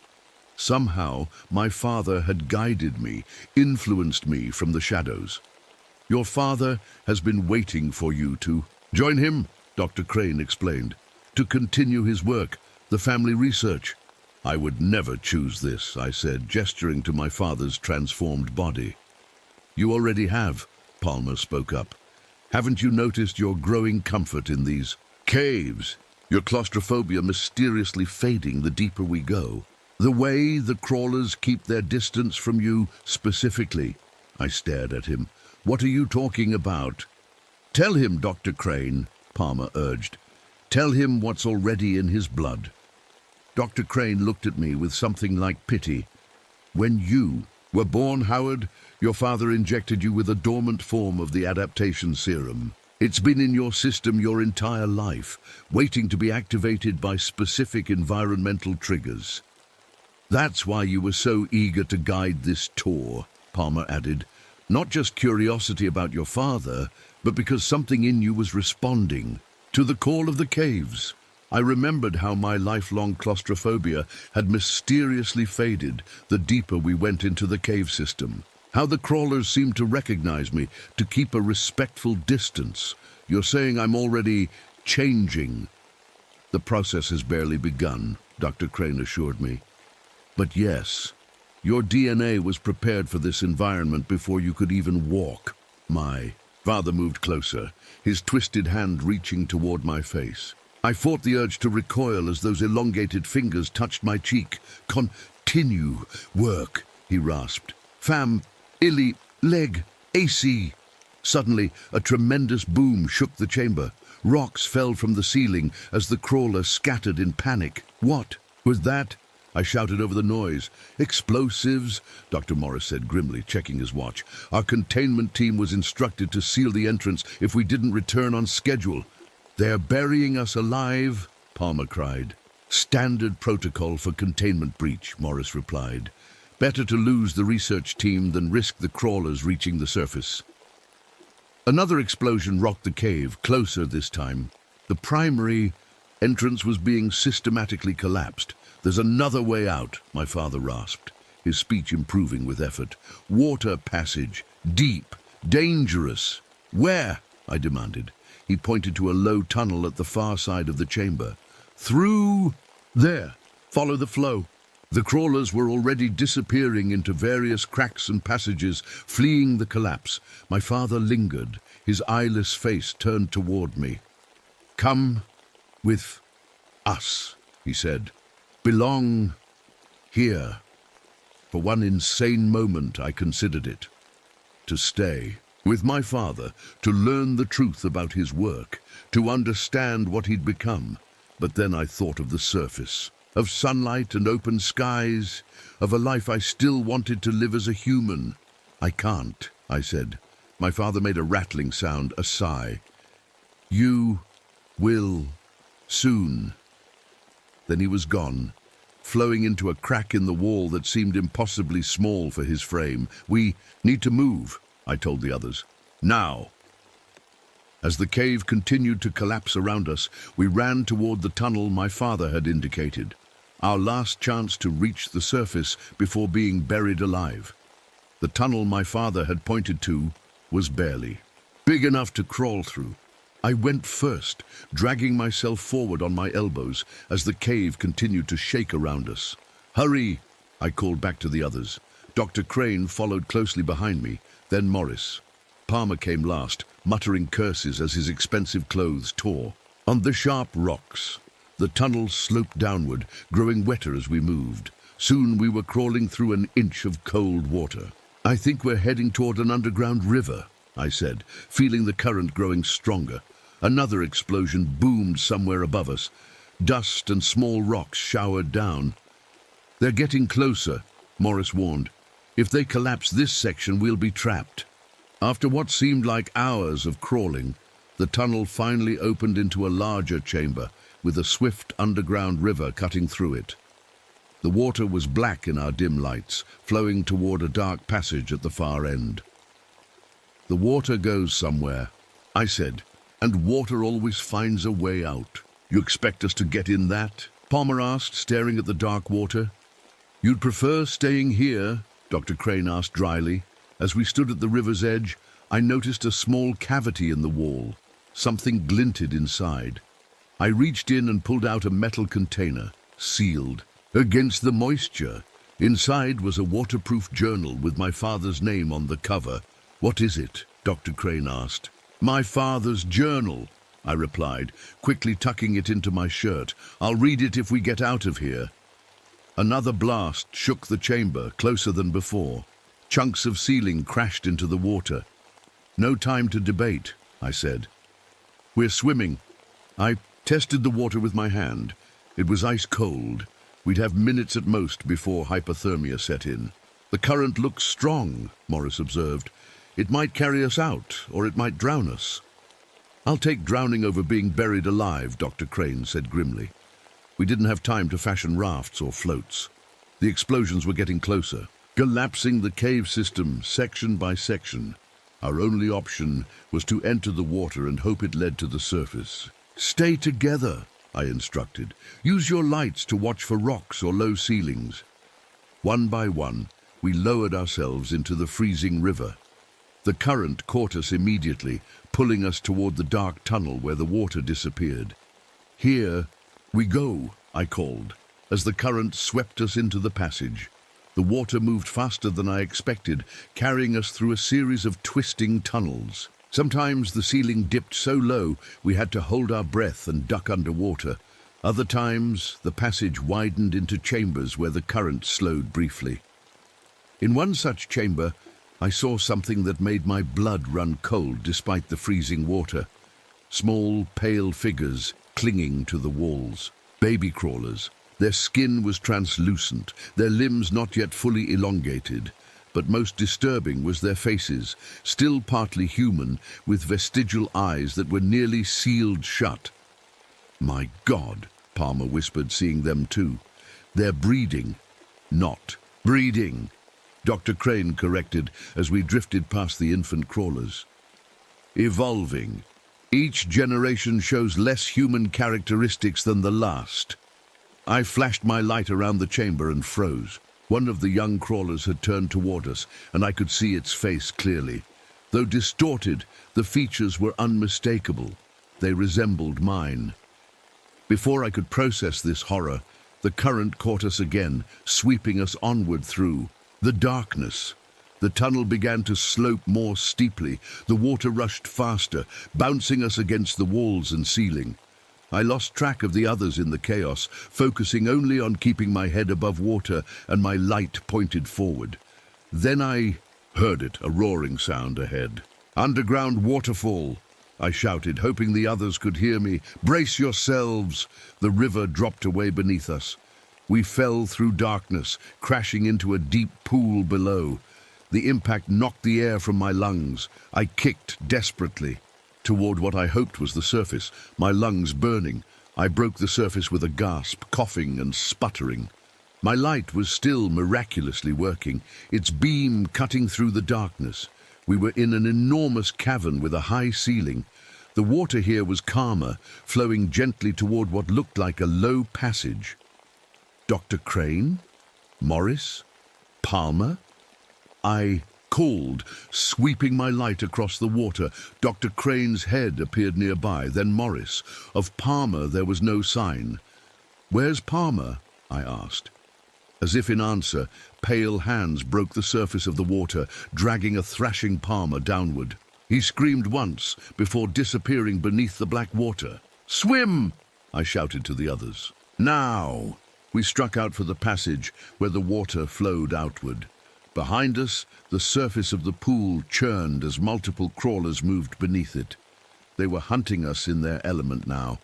Somehow, my father had guided me, influenced me from the shadows. Your father has been waiting for you to join him, Dr. Crane explained, to continue his work, the family research. I would never choose this, I said, gesturing to my father's transformed body. You already have, Palmer spoke up. Haven't you noticed your growing comfort in these caves? Your claustrophobia mysteriously fading the deeper we go. The way the crawlers keep their distance from you specifically. I stared at him. What are you talking about? Tell him, Dr. Crane, Palmer urged. Tell him what's already in his blood. Dr. Crane looked at me with something like pity. When you were born, Howard, your father injected you with a dormant form of the adaptation serum. It's been in your system your entire life, waiting to be activated by specific environmental triggers. That's why you were so eager to guide this tour, Palmer added. Not just curiosity about your father, but because something in you was responding to the call of the caves. I remembered how my lifelong claustrophobia had mysteriously faded the deeper we went into the cave system. How the crawlers seemed to recognize me, to keep a respectful distance. You're saying I'm already changing. The process has barely begun, Dr. Crane assured me. But yes, your DNA was prepared for this environment before you could even walk. My father moved closer, his twisted hand reaching toward my face. I fought the urge to recoil as those elongated fingers touched my cheek. Continue work, he rasped. Fam, illy, leg, AC. Suddenly, a tremendous boom shook the chamber. Rocks fell from the ceiling as the crawler scattered in panic. What was that? I shouted over the noise. Explosives, Dr. Morris said grimly, checking his watch. Our containment team was instructed to seal the entrance if we didn't return on schedule. They're burying us alive, Palmer cried. Standard protocol for containment breach, Morris replied. Better to lose the research team than risk the crawlers reaching the surface. Another explosion rocked the cave, closer this time. The primary entrance was being systematically collapsed. There's another way out, my father rasped, his speech improving with effort. Water passage, deep, dangerous. Where? I demanded. He pointed to a low tunnel at the far side of the chamber. Through there. Follow the flow. The crawlers were already disappearing into various cracks and passages, fleeing the collapse. My father lingered, his eyeless face turned toward me. Come with us, he said. Belong here. For one insane moment I considered it. To stay with my father, to learn the truth about his work, to understand what he'd become. But then I thought of the surface, of sunlight and open skies, of a life I still wanted to live as a human. I can't, I said. My father made a rattling sound, a sigh. You will soon. Then he was gone, flowing into a crack in the wall that seemed impossibly small for his frame. We need to move, I told the others. Now. As the cave continued to collapse around us, we ran toward the tunnel my father had indicated. Our last chance to reach the surface before being buried alive. The tunnel my father had pointed to was barely big enough to crawl through. I went first, dragging myself forward on my elbows as the cave continued to shake around us. Hurry, I called back to the others. Dr. Crane followed closely behind me, then Morris. Palmer came last, muttering curses as his expensive clothes tore. On the sharp rocks, the tunnel sloped downward, growing wetter as we moved. Soon we were crawling through an inch of cold water. I think we're heading toward an underground river, I said, feeling the current growing stronger. Another explosion boomed somewhere above us. Dust and small rocks showered down. "They're getting closer," Morris warned. "If they collapse this section, we'll be trapped." After what seemed like hours of crawling, the tunnel finally opened into a larger chamber, with a swift underground river cutting through it. The water was black in our dim lights, flowing toward a dark passage at the far end. "The water goes somewhere," I said, "and water always finds a way out." "You expect us to get in that?" Palmer asked, staring at the dark water. "You'd prefer staying here?" Dr. Crane asked dryly. As we stood at the river's edge, I noticed a small cavity in the wall. Something glinted inside. I reached in and pulled out a metal container, sealed. Against the moisture, inside was a waterproof journal with my father's name on the cover. "What is it?" Dr. Crane asked. "My father's journal," I replied, quickly tucking it into my shirt. "I'll read it if we get out of here." Another blast shook the chamber, closer than before. Chunks of ceiling crashed into the water. "No time to debate," I said. "We're swimming." I tested the water with my hand. It was ice cold. We'd have minutes at most before hypothermia set in. "The current looks strong," Morris observed. "It might carry us out, or it might drown us." "I'll take drowning over being buried alive," Dr. Crane said grimly. We didn't have time to fashion rafts or floats. The explosions were getting closer, collapsing the cave system section by section. Our only option was to enter the water and hope it led to the surface. "Stay together," I instructed. "Use your lights to watch for rocks or low ceilings." One by one, we lowered ourselves into the freezing river. The current caught us immediately, pulling us toward the dark tunnel where the water disappeared. "Here we go," I called, as the current swept us into the passage. The water moved faster than I expected, carrying us through a series of twisting tunnels. Sometimes the ceiling dipped so low we had to hold our breath and duck underwater. Other times the passage widened into chambers where the current slowed briefly. In one such chamber, I saw something that made my blood run cold despite the freezing water. Small, pale figures clinging to the walls. Baby crawlers. Their skin was translucent, their limbs not yet fully elongated. But most disturbing was their faces, still partly human, with vestigial eyes that were nearly sealed shut. "My God," Palmer whispered, seeing them too. "They're breeding." "Not breeding," Dr. Crane corrected as we drifted past the infant crawlers. "Evolving. Each generation shows less human characteristics than the last." I flashed my light around the chamber and froze. One of the young crawlers had turned toward us, and I could see its face clearly. Though distorted, the features were unmistakable. They resembled mine. Before I could process this horror, the current caught us again, sweeping us onward through the darkness. The tunnel began to slope more steeply. The water rushed faster, bouncing us against the walls and ceiling. I lost track of the others in the chaos, focusing only on keeping my head above water and my light pointed forward. Then I heard it, a roaring sound ahead. "Underground waterfall," I shouted, hoping the others could hear me. "Brace yourselves!" The river dropped away beneath us. We fell through darkness, crashing into a deep pool below. The impact knocked the air from my lungs. I kicked desperately toward what I hoped was the surface, my lungs burning. I broke the surface with a gasp, coughing and sputtering. My light was still miraculously working, its beam cutting through the darkness. We were in an enormous cavern with a high ceiling. The water here was calmer, flowing gently toward what looked like a low passage. Dr. Crane? Morris? Palmer? I called, sweeping my light across the water. Dr. Crane's head appeared nearby, then Morris. Of Palmer there was no sign. "Where's Palmer?" I asked. As if in answer, pale hands broke the surface of the water, dragging a thrashing Palmer downward. He screamed once before disappearing beneath the black water. "Swim!" I shouted to the others. "Now!" We struck out for the passage where the water flowed outward. Behind us, the surface of the pool churned as multiple crawlers moved beneath it. They were hunting us in their element now.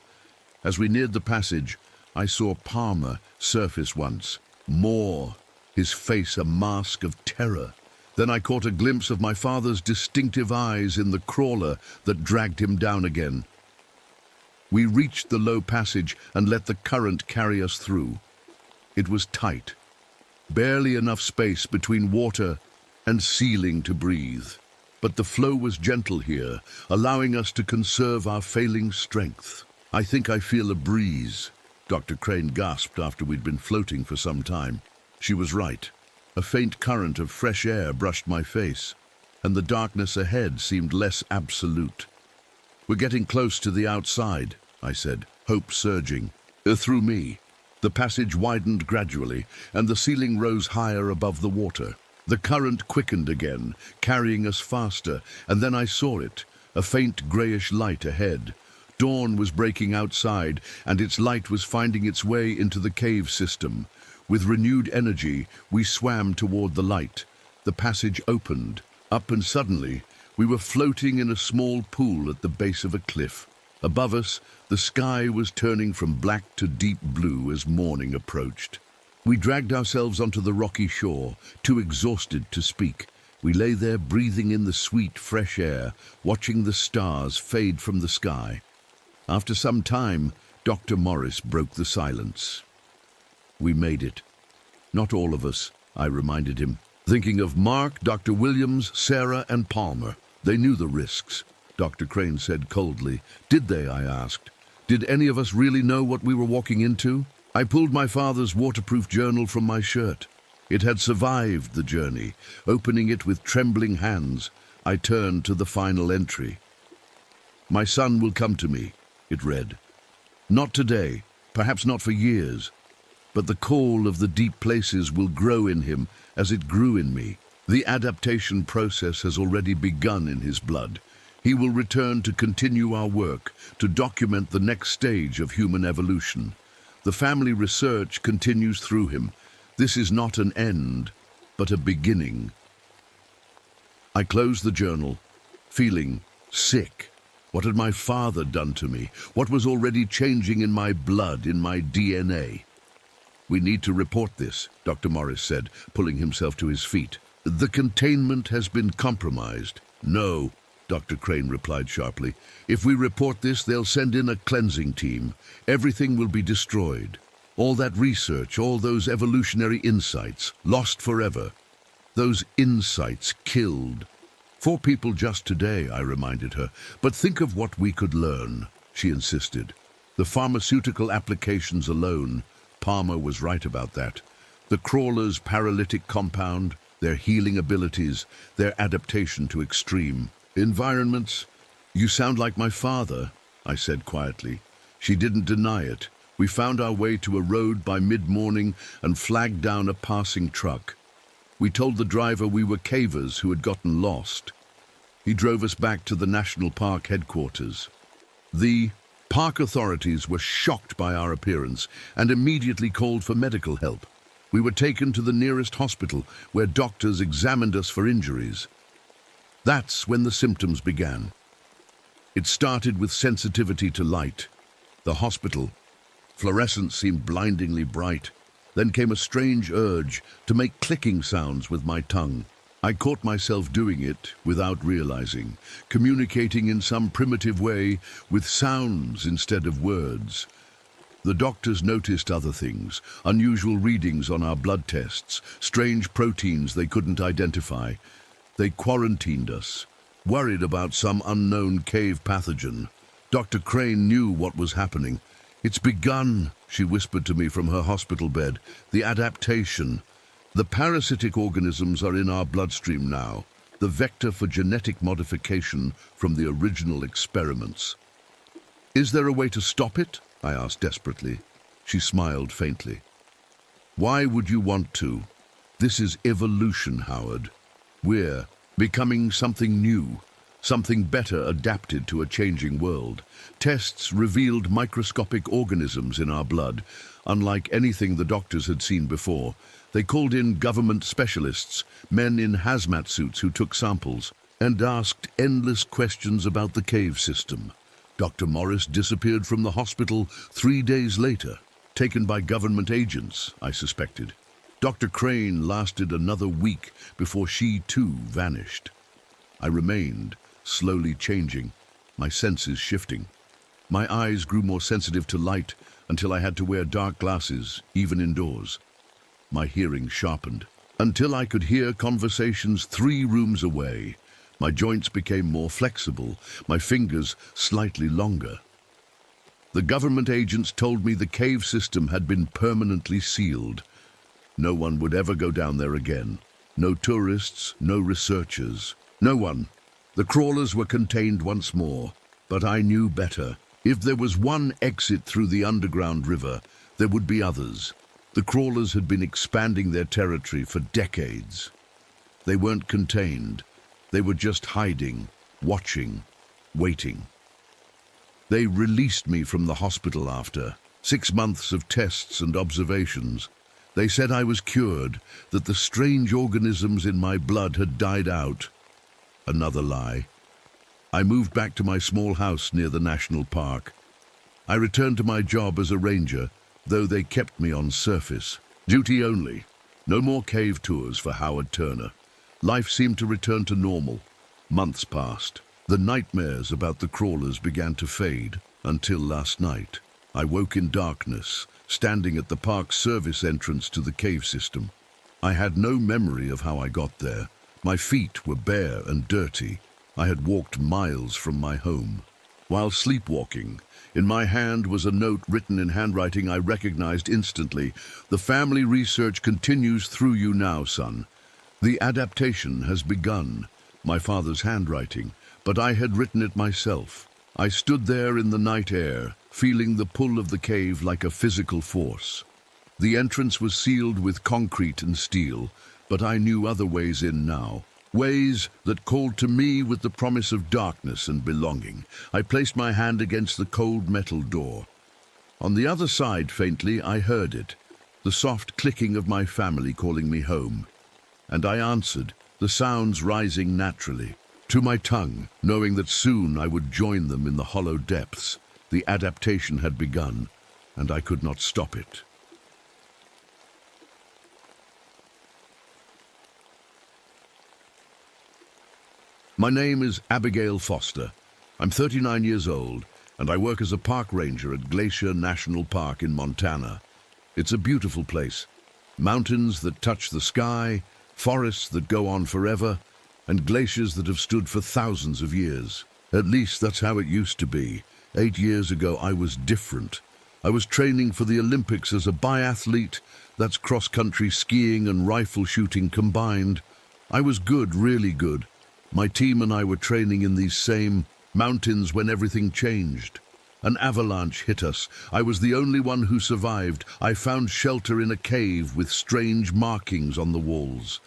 As we neared the passage, I saw Palmer surface once. More, his face a mask of terror. Then I caught a glimpse of my father's distinctive eyes in the crawler that dragged him down again. We reached the low passage and let the current carry us through. It was tight, barely enough space between water and ceiling to breathe. But the flow was gentle here, allowing us to conserve our failing strength. "I think I feel a breeze," Dr. Crane gasped after we'd been floating for some time. She was right. A faint current of fresh air brushed my face, and the darkness ahead seemed less absolute. "We're getting close to the outside," I said, hope surging. Through me. The passage widened gradually, and the ceiling rose higher above the water. The current quickened again, carrying us faster, and then I saw it, a faint grayish light ahead. Dawn was breaking outside, and its light was finding its way into the cave system. With renewed energy, we swam toward the light. The passage opened up, and suddenly we were floating in a small pool at the base of a cliff. Above us, the sky was turning from black to deep blue as morning approached. We dragged ourselves onto the rocky shore, too exhausted to speak. We lay there breathing in the sweet, fresh air, watching the stars fade from the sky. After some time, Dr. Morris broke the silence. "We made it." "Not all of us," I reminded him, thinking of Mark, Dr. Williams, Sarah, and Palmer. "They knew the risks," Dr. Crane said coldly. "Did they?" I asked. "Did any of us really know what we were walking into?" I pulled my father's waterproof journal from my shirt. It had survived the journey. Opening it with trembling hands, I turned to the final entry. "My son will come to me," it read. "Not today, perhaps not for years, but the call of the deep places will grow in him as it grew in me. The adaptation process has already begun in his blood. He will return to continue our work, to document the next stage of human evolution. The family research continues through him. This is not an end, but a beginning." I closed the journal, feeling sick. What had my father done to me? What was already changing in my blood, in my DNA? "We need to report this," Dr. Morris said, pulling himself to his feet. "The containment has been compromised." "No," Dr. Crane replied sharply. "If we report this, they'll send in a cleansing team. Everything will be destroyed. All that research, all those evolutionary insights, lost forever. Those insights killed. 4 people just today," I reminded her. "But think of what we could learn," she insisted. "The pharmaceutical applications alone." Palmer was right about that. The crawler's paralytic compound, their healing abilities, their adaptation to extreme environments. "You sound like my father," I said quietly. She didn't deny it. We found our way to a road by mid-morning and flagged down a passing truck. We told the driver we were cavers who had gotten lost. He drove us back to the National Park headquarters. The park authorities were shocked by our appearance and immediately called for medical help. We were taken to the nearest hospital where doctors examined us for injuries. That's when the symptoms began. It started with sensitivity to light. The hospital fluorescence seemed blindingly bright. Then came a strange urge to make clicking sounds with my tongue. I caught myself doing it without realizing, communicating in some primitive way with sounds instead of words. The doctors noticed other things, unusual readings on our blood tests, strange proteins they couldn't identify. They quarantined us, worried about some unknown cave pathogen. Dr. Crane knew what was happening. "It's begun," she whispered to me from her hospital bed. "The adaptation. The parasitic organisms are in our bloodstream now, the vector for genetic modification from the original experiments." "Is there a way to stop it?" I asked desperately. She smiled faintly. "Why would you want to? This is evolution, Howard. We're becoming something new, something better adapted to a changing world. Tests revealed microscopic organisms in our blood, unlike anything the doctors had seen before. They called in government specialists, men in hazmat suits who took samples, and asked endless questions about the cave system. Dr. Morris disappeared from the hospital 3 days later, taken by government agents, I suspected. Dr. Crane lasted another week before she too vanished. I remained, slowly changing, my senses shifting. My eyes grew more sensitive to light until I had to wear dark glasses, even indoors. My hearing sharpened, until I could hear conversations 3 rooms away. My joints became more flexible, my fingers slightly longer. The government agents told me the cave system had been permanently sealed. No one would ever go down there again. No tourists, no researchers, no one. The crawlers were contained once more, but I knew better. If there was one exit through the underground river, there would be others. The crawlers had been expanding their territory for decades. They weren't contained. They were just hiding, watching, waiting. They released me from the hospital after 6 months of tests and observations. They said I was cured, that the strange organisms in my blood had died out. Another lie. I moved back to my small house near the national park. I returned to my job as a ranger, though they kept me on surface. Duty only. No more cave tours for Howard Turner. Life seemed to return to normal. Months passed. The nightmares about the crawlers began to fade, until last night. I woke in darkness, standing at the park's service entrance to the cave system. I had no memory of how I got there. My feet were bare and dirty. I had walked miles from my home. While sleepwalking, in my hand was a note written in handwriting I recognized instantly. "The family research continues through you now, son. The adaptation has begun." My father's handwriting, but I had written it myself. I stood there in the night air, feeling the pull of the cave like a physical force. The entrance was sealed with concrete and steel, but I knew other ways in now. Ways that called to me with the promise of darkness and belonging. I placed my hand against the cold metal door. On the other side, faintly, I heard it, the soft clicking of my family calling me home. And I answered, the sounds rising naturally, to my tongue, knowing that soon I would join them in the hollow depths. The adaptation had begun, and I could not stop it. My name is Abigail Foster. I'm 39 years old, and I work as a park ranger at Glacier National Park in Montana. It's a beautiful place. Mountains that touch the sky, forests that go on forever, and glaciers that have stood for thousands of years. At least that's how it used to be. 8 years ago, I was different. I was training for the Olympics as a biathlete. That's cross-country skiing and rifle shooting combined. I was good, really good. My team and I were training in these same mountains when everything changed. An avalanche hit us. I was the only one who survived. I found shelter in a cave with strange markings on the walls.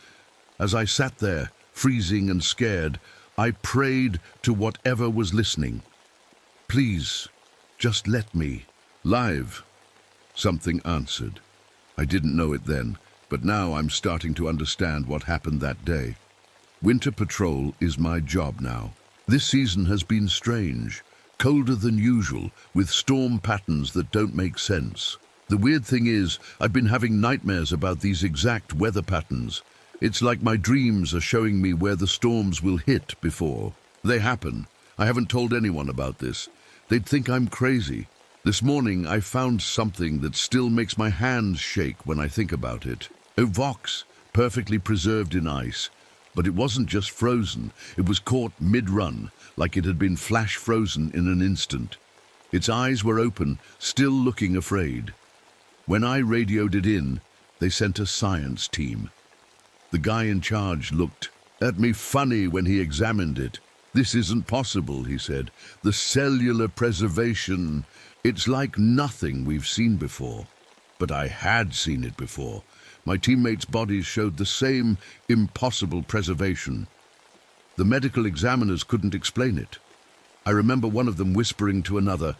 As I sat there, freezing and scared, I prayed to whatever was listening. "Please, just let me live." Something answered. I didn't know it then, but now I'm starting to understand what happened that day. Winter patrol is my job now. This season has been strange, colder than usual, with storm patterns that don't make sense. The weird thing is, I've been having nightmares about these exact weather patterns. It's like my dreams are showing me where the storms will hit before they happen. I haven't told anyone about this. They'd think I'm crazy. This morning I found something that still makes my hands shake when I think about it. A Vox, perfectly preserved in ice. But it wasn't just frozen. It was caught mid-run, like it had been flash frozen in an instant. Its eyes were open, still looking afraid. When I radioed it in, they sent a science team. The guy in charge looked at me funny when he examined it. "This isn't possible," he said. "The cellular preservation, it's like nothing we've seen before." But I had seen it before. My teammates' bodies showed the same impossible preservation. The medical examiners couldn't explain it. I remember one of them whispering to another,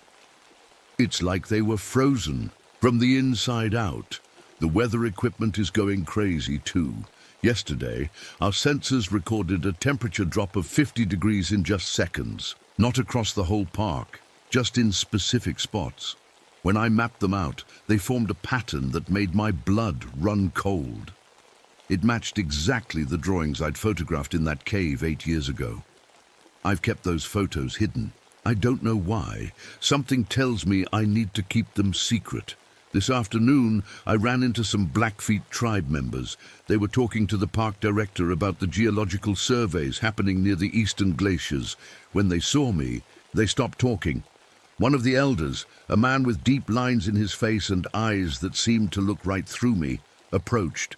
"It's like they were frozen from the inside out." The weather equipment is going crazy too. Yesterday, our sensors recorded a temperature drop of 50 degrees in just seconds. Not across the whole park, just in specific spots. When I mapped them out, they formed a pattern that made my blood run cold. It matched exactly the drawings I'd photographed in that cave 8 years ago. I've kept those photos hidden. I don't know why. Something tells me I need to keep them secret. This afternoon, I ran into some Blackfeet tribe members. They were talking to the park director about the geological surveys happening near the eastern glaciers. When they saw me, they stopped talking. One of the elders, a man with deep lines in his face and eyes that seemed to look right through me, approached.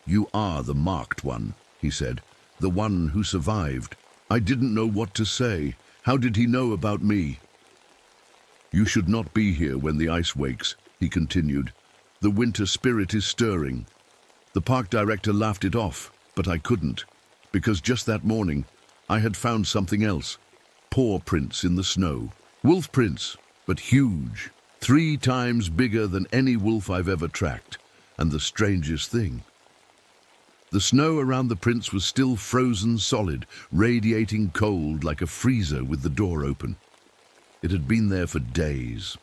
"You are the marked one," he said, "the one who survived." I didn't know what to say. How did he know about me? "You should not be here when the ice wakes," he continued. "The winter spirit is stirring." The park director laughed it off, but I couldn't, because just that morning I had found something else. Paw prints in the snow. Wolf prints, but huge. 3 times bigger than any wolf I've ever tracked. And the strangest thing, the snow around the prints was still frozen solid, radiating cold like a freezer with the door open. It had been there for days,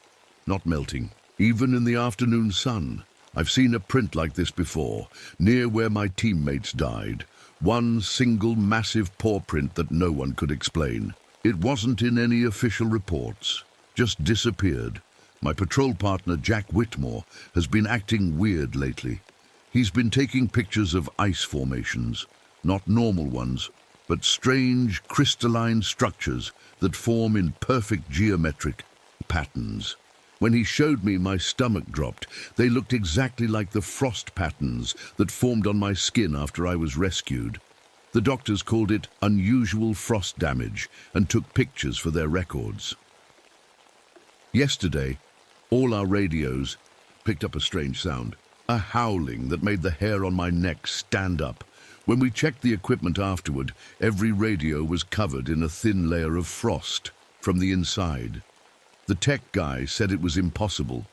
not melting. Even in the afternoon sun, I've seen a print like this before, near where my teammates died. One single massive paw print that no one could explain. It wasn't in any official reports, just disappeared. My patrol partner, Jack Whitmore, has been acting weird lately. He's been taking pictures of ice formations, not normal ones, but strange crystalline structures that form in perfect geometric patterns. When he showed me, my stomach dropped. They looked exactly like the frost patterns that formed on my skin after I was rescued. The doctors called it unusual frost damage and took pictures for their records. Yesterday, all our radios picked up a strange sound. A howling that made the hair on my neck stand up. When we checked the equipment afterward, every radio was covered in a thin layer of frost from the inside. The tech guy said it was impossible.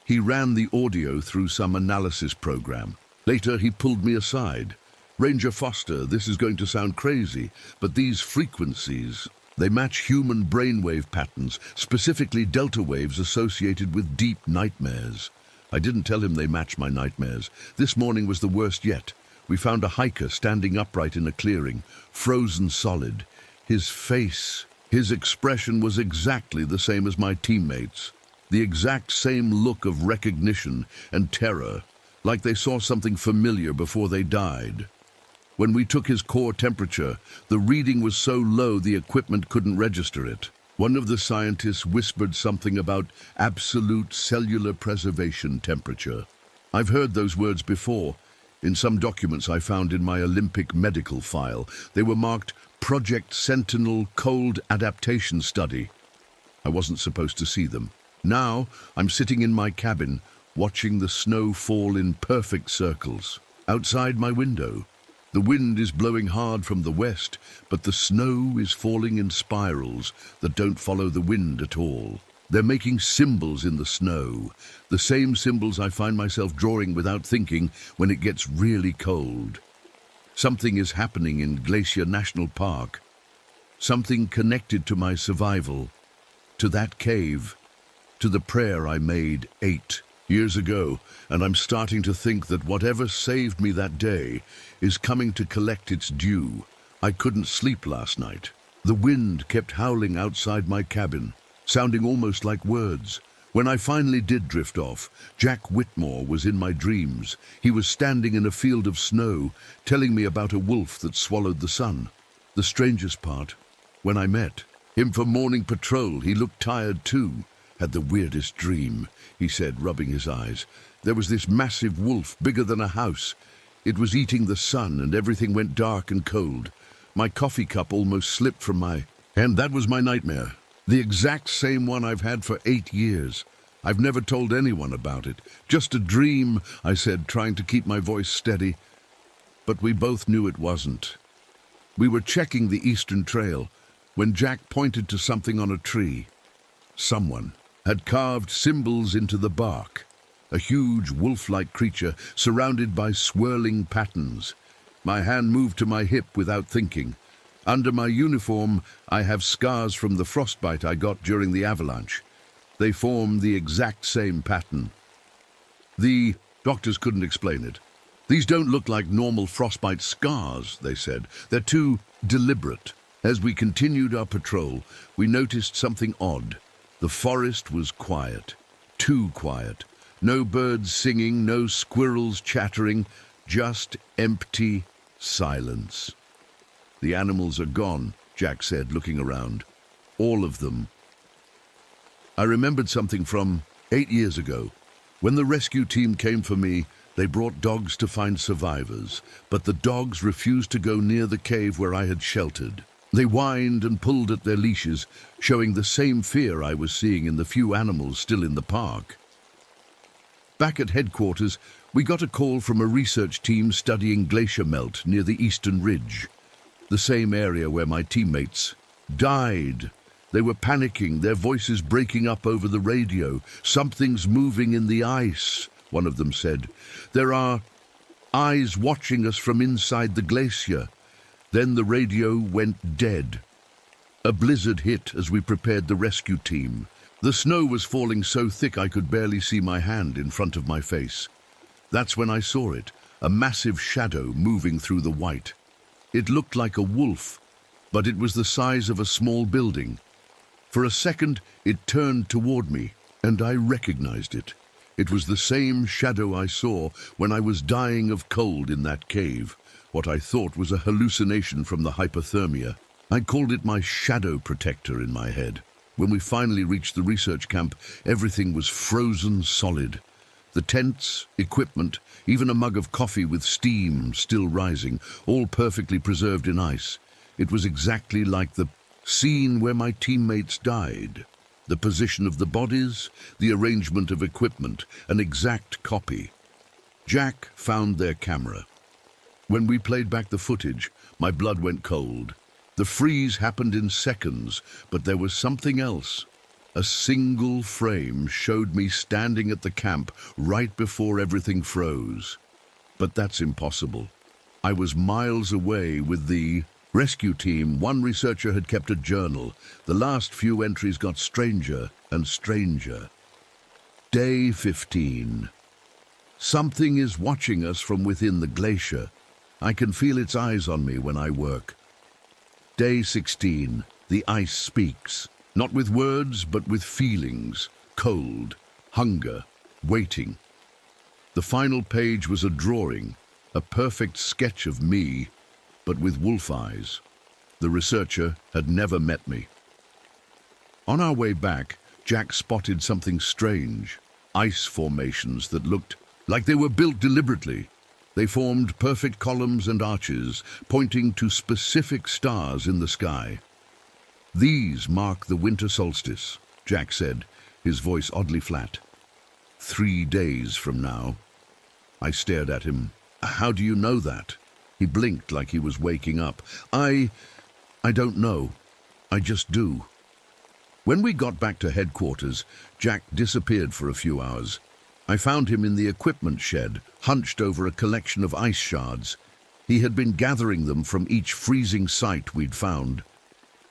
He ran the audio through some analysis program. Later, he pulled me aside. "Ranger Foster, this is going to sound crazy, but these frequencies, they match human brainwave patterns, specifically delta waves associated with deep nightmares." I didn't tell him they match my nightmares. This morning was the worst yet. We found a hiker standing upright in a clearing, frozen solid. His face, his expression was exactly the same as my teammates. The exact same look of recognition and terror, like they saw something familiar before they died. When we took his core temperature, the reading was so low the equipment couldn't register it. One of the scientists whispered something about absolute cellular preservation temperature. I've heard those words before. In some documents I found in my Olympic medical file, they were marked Project Sentinel Cold Adaptation Study. I wasn't supposed to see them. Now I'm sitting in my cabin, watching the snow fall in perfect circles. Outside my window, the wind is blowing hard from the west, but the snow is falling in spirals that don't follow the wind at all. They're making symbols in the snow, the same symbols I find myself drawing without thinking when it gets really cold. Something is happening in Glacier National Park, something connected to my survival, to that cave, to the prayer I made 8 years ago, and I'm starting to think that whatever saved me that day is coming to collect its due. I couldn't sleep last night. The wind kept howling outside my cabin, sounding almost like words. When I finally did drift off, Jack Whitmore was in my dreams. He was standing in a field of snow, telling me about a wolf that swallowed the sun. The strangest part, when I met him for morning patrol, he looked tired too. "Had the weirdest dream," he said, rubbing his eyes. "There was this massive wolf, bigger than a house. It was eating the sun and everything went dark and cold. My coffee cup almost slipped from my hand. That was my nightmare. The exact same one I've had for 8 years. I've never told anyone about it. Just a dream," I said, trying to keep my voice steady. But we both knew it wasn't. We were checking the eastern trail when Jack pointed to something on a tree. Someone had carved symbols into the bark, a huge wolf-like creature surrounded by swirling patterns. My hand moved to my hip without thinking. Under my uniform, I have scars from the frostbite I got during the avalanche. They form the exact same pattern. The doctors couldn't explain it. These don't look like normal frostbite scars, they said. They're too deliberate. As we continued our patrol, we noticed something odd. The forest was quiet, too quiet. No birds singing, no squirrels chattering, just empty silence. The animals are gone, Jack said, looking around. All of them. I remembered something from 8 years ago. When the rescue team came for me, they brought dogs to find survivors, but the dogs refused to go near the cave where I had sheltered. They whined and pulled at their leashes, showing the same fear I was seeing in the few animals still in the park. Back at headquarters, we got a call from a research team studying glacier melt near the eastern ridge, the same area where my teammates died. They were panicking, their voices breaking up over the radio. "Something's moving in the ice," one of them said. "There are eyes watching us from inside the glacier." Then the radio went dead. A blizzard hit as we prepared the rescue team. The snow was falling so thick I could barely see my hand in front of my face. That's when I saw it, a massive shadow moving through the white. It looked like a wolf, but it was the size of a small building. For a second, it turned toward me, and I recognized it. It was the same shadow I saw when I was dying of cold in that cave, what I thought was a hallucination from the hypothermia. I called it my shadow protector in my head. When we finally reached the research camp, everything was frozen solid. The tents, equipment, even a mug of coffee with steam still rising, all perfectly preserved in ice. It was exactly like the scene where my teammates died. The position of the bodies, the arrangement of equipment, an exact copy. Jack found their camera. When we played back the footage, my blood went cold. The freeze happened in seconds, but there was something else. A single frame showed me standing at the camp right before everything froze. But that's impossible. I was miles away with the rescue team. One researcher had kept a journal. The last few entries got stranger and stranger. Day 15. Something is watching us from within the glacier. I can feel its eyes on me when I work. Day 16. The ice speaks. Not with words, but with feelings. Cold, hunger, waiting. The final page was a drawing, a perfect sketch of me, but with wolf eyes. The researcher had never met me. On our way back, Jack spotted something strange. Ice formations that looked like they were built deliberately. They formed perfect columns and arches, pointing to specific stars in the sky. "These mark the winter solstice," Jack said, his voice oddly flat. 3 days from now." I stared at him. "How do you know that?" He blinked like he was waking up. I don't know. I just do." When we got back to headquarters, Jack disappeared for a few hours. I found him in the equipment shed, hunched over a collection of ice shards. He had been gathering them from each freezing site we'd found.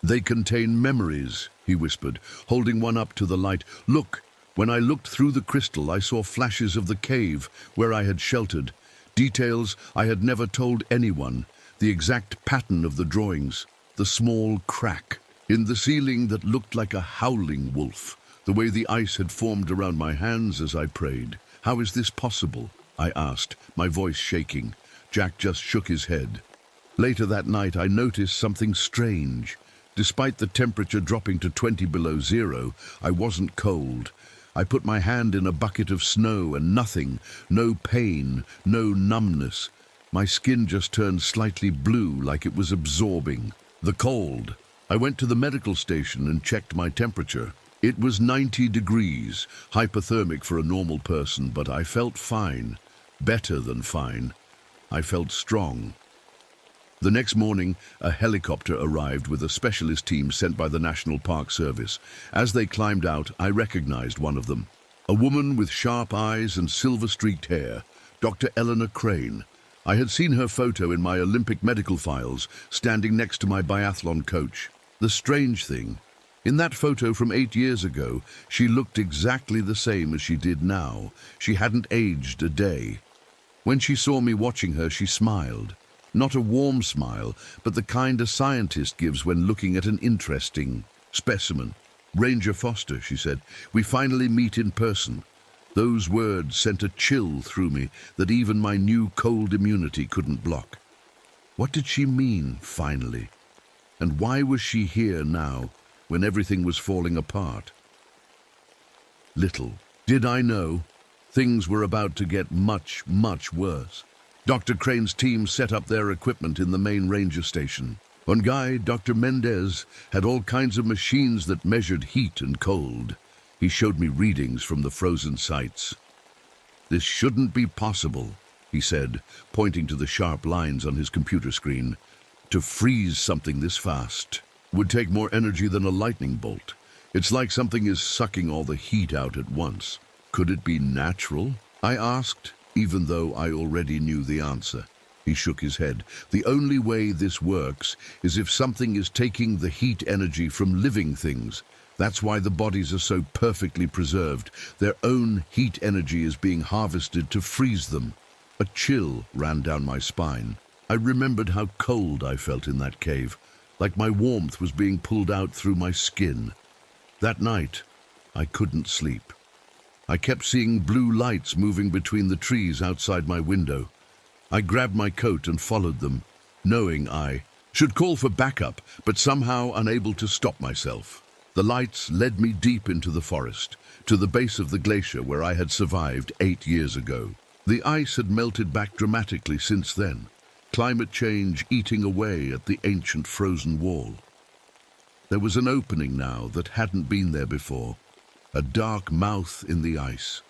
"They contain memories," he whispered, holding one up to the light. "Look, when I looked through the crystal, I saw flashes of the cave where I had sheltered. Details I had never told anyone. The exact pattern of the drawings. The small crack in the ceiling that looked like a howling wolf. The way the ice had formed around my hands as I prayed. How is this possible?" I asked, my voice shaking. Jack just shook his head. Later that night, I noticed something strange. Despite the temperature dropping to 20 below zero, I wasn't cold. I put my hand in a bucket of snow and nothing, no pain, no numbness. My skin just turned slightly blue like it was absorbing the cold. I went to the medical station and checked my temperature. It was 90 degrees, hypothermic for a normal person, but I felt fine, better than fine. I felt strong. The next morning, a helicopter arrived with a specialist team sent by the National Park Service. As they climbed out, I recognized one of them. A woman with sharp eyes and silver-streaked hair, Dr. Eleanor Crane. I had seen her photo in my Olympic medical files, standing next to my biathlon coach. The strange thing, in that photo from 8 years ago, she looked exactly the same as she did now. She hadn't aged a day. When she saw me watching her, she smiled. Not a warm smile, but the kind a scientist gives when looking at an interesting specimen. "Ranger Foster," she said, "we finally meet in person." Those words sent a chill through me that even my new cold immunity couldn't block. What did she mean, finally? And why was she here now, when everything was falling apart? Little did I know, things were about to get much, much worse. Dr. Crane's team set up their equipment in the main ranger station. On Guy, Dr. Mendez had all kinds of machines that measured heat and cold. He showed me readings from the frozen sites. "This shouldn't be possible," he said, pointing to the sharp lines on his computer screen. "To freeze something this fast would take more energy than a lightning bolt. It's like something is sucking all the heat out at once." "Could it be natural?" I asked, even though I already knew the answer. He shook his head. "The only way this works is if something is taking the heat energy from living things. That's why the bodies are so perfectly preserved. Their own heat energy is being harvested to freeze them." A chill ran down my spine. I remembered how cold I felt in that cave, like my warmth was being pulled out through my skin. That night, I couldn't sleep. I kept seeing blue lights moving between the trees outside my window. I grabbed my coat and followed them, knowing I should call for backup, but somehow unable to stop myself. The lights led me deep into the forest, to the base of the glacier where I had survived 8 years ago. The ice had melted back dramatically since then, climate change eating away at the ancient frozen wall. There was an opening now that hadn't been there before, a dark mouth in the ice.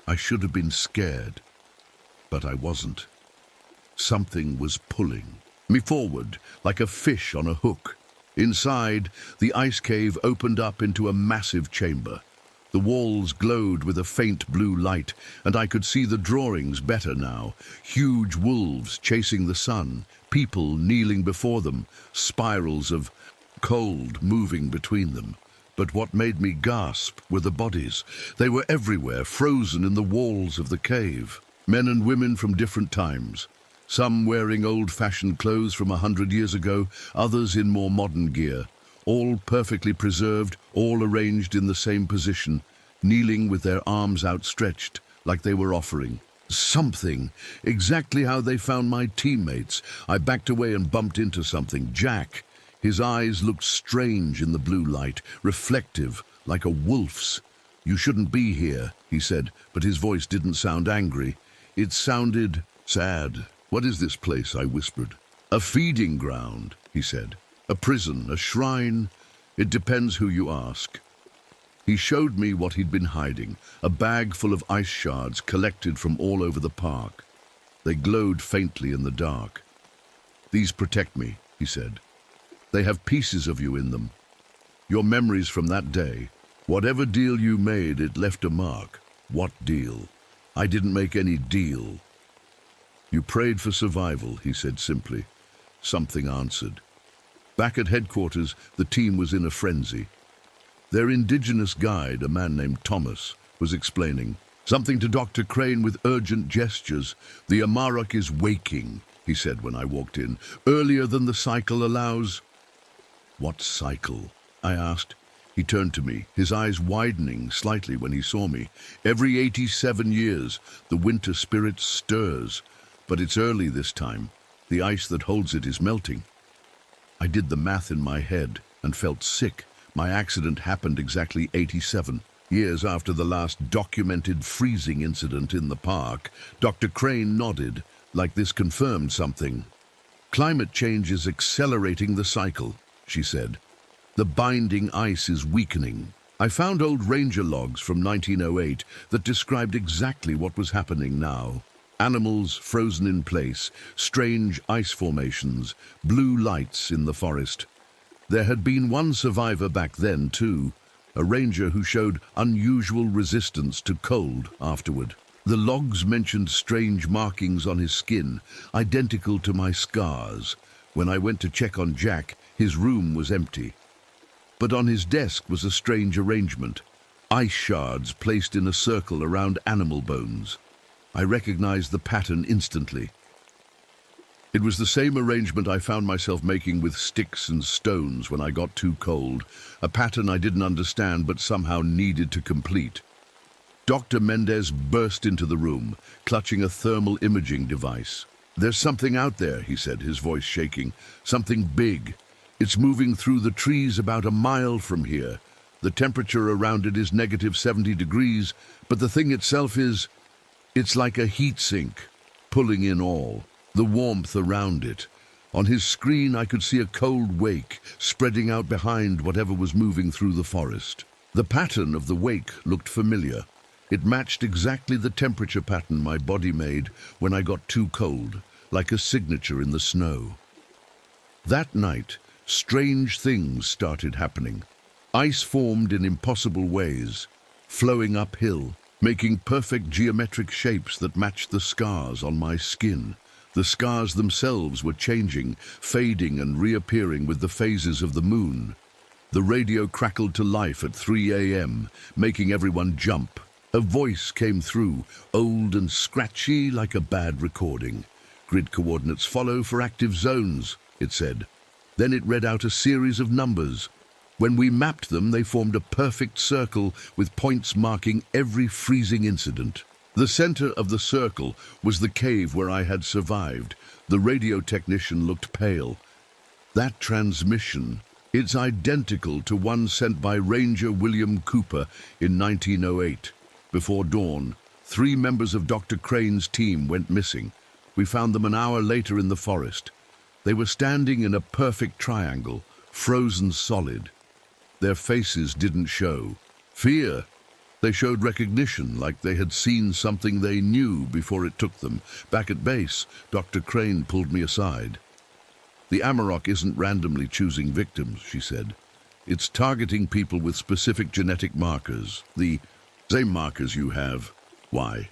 I should have been scared, but I wasn't. Something was pulling me forward like a fish on a hook. Inside, the ice cave opened up into a massive chamber. The walls glowed with a faint blue light, and I could see the drawings better now. Huge wolves chasing the sun, people kneeling before them, spirals of cold moving between them. But what made me gasp were the bodies. They were everywhere, frozen in the walls of the cave. Men and women from different times. Some wearing old-fashioned clothes from 100 years ago, others in more modern gear. All perfectly preserved, all arranged in the same position, kneeling with their arms outstretched, like they were offering something. Exactly how they found my teammates. I backed away and bumped into something. Jack. His eyes looked strange in the blue light, reflective, like a wolf's. "You shouldn't be here," he said, but his voice didn't sound angry. It sounded sad. "What is this place?" I whispered. "A feeding ground," he said. "A prison, a shrine. It depends who you ask." He showed me what he'd been hiding, a bag full of ice shards collected from all over the park. They glowed faintly in the dark. "These protect me," he said. "They have pieces of you in them. Your memories from that day. Whatever deal you made, it left a mark." "What deal?" "I didn't make any deal." "You prayed for survival," he said simply. Something answered. Back at headquarters, the team was in a frenzy. Their indigenous guide, a man named Thomas, was explaining something to Dr. Crane with urgent gestures. "The Amarok is waking," he said when I walked in, "earlier than the cycle allows." "What cycle?" I asked. He turned to me, his eyes widening slightly when he saw me. "Every 87 years, the winter spirit stirs. But it's early this time. The ice that holds it is melting." I did the math in my head and felt sick. My accident happened exactly 87 years after the last documented freezing incident in the park. Dr. Crane nodded, like this confirmed something. "Climate change is accelerating the cycle," she said. "The binding ice is weakening." I found old ranger logs from 1908 that described exactly what was happening now. Animals frozen in place, strange ice formations, blue lights in the forest. There had been one survivor back then too, a ranger who showed unusual resistance to cold afterward. The logs mentioned strange markings on his skin, identical to my scars. When I went to check on Jack, his room was empty. But on his desk was a strange arrangement. Ice shards placed in a circle around animal bones. I recognized the pattern instantly. It was the same arrangement I found myself making with sticks and stones when I got too cold, a pattern I didn't understand but somehow needed to complete. Dr. Mendez burst into the room, clutching a thermal imaging device. "There's something out there," he said, his voice shaking. "Something big. It's moving through the trees about a mile from here. The temperature around it is -70 degrees, but the thing itself it's like a heat sink, pulling in all, the warmth around it. On his screen I could see a cold wake spreading out behind whatever was moving through the forest. The pattern of the wake looked familiar. It matched exactly the temperature pattern my body made when I got too cold, like a signature in the snow. That night, strange things started happening. Ice formed in impossible ways, flowing uphill, making perfect geometric shapes that matched the scars on my skin. The scars themselves were changing, fading and reappearing with the phases of the moon. The radio crackled to life at 3 a.m., making everyone jump. A voice came through, old and scratchy like a bad recording. "Grid coordinates follow for active zones," it said. Then it read out a series of numbers. When we mapped them, they formed a perfect circle with points marking every freezing incident. The center of the circle was the cave where I had survived. The radio technician looked pale. That transmission, it's identical to one sent by Ranger William Cooper in 1908. Before dawn, 3 members of Dr. Crane's team went missing. We found them an hour later in the forest. They were standing in a perfect triangle, frozen solid. Their faces didn't show fear. They showed recognition, like they had seen something they knew before it took them. Back at base, Dr. Crane pulled me aside. "The Amarok isn't randomly choosing victims," she said. "It's targeting people with specific genetic markers, the same markers you have. Why?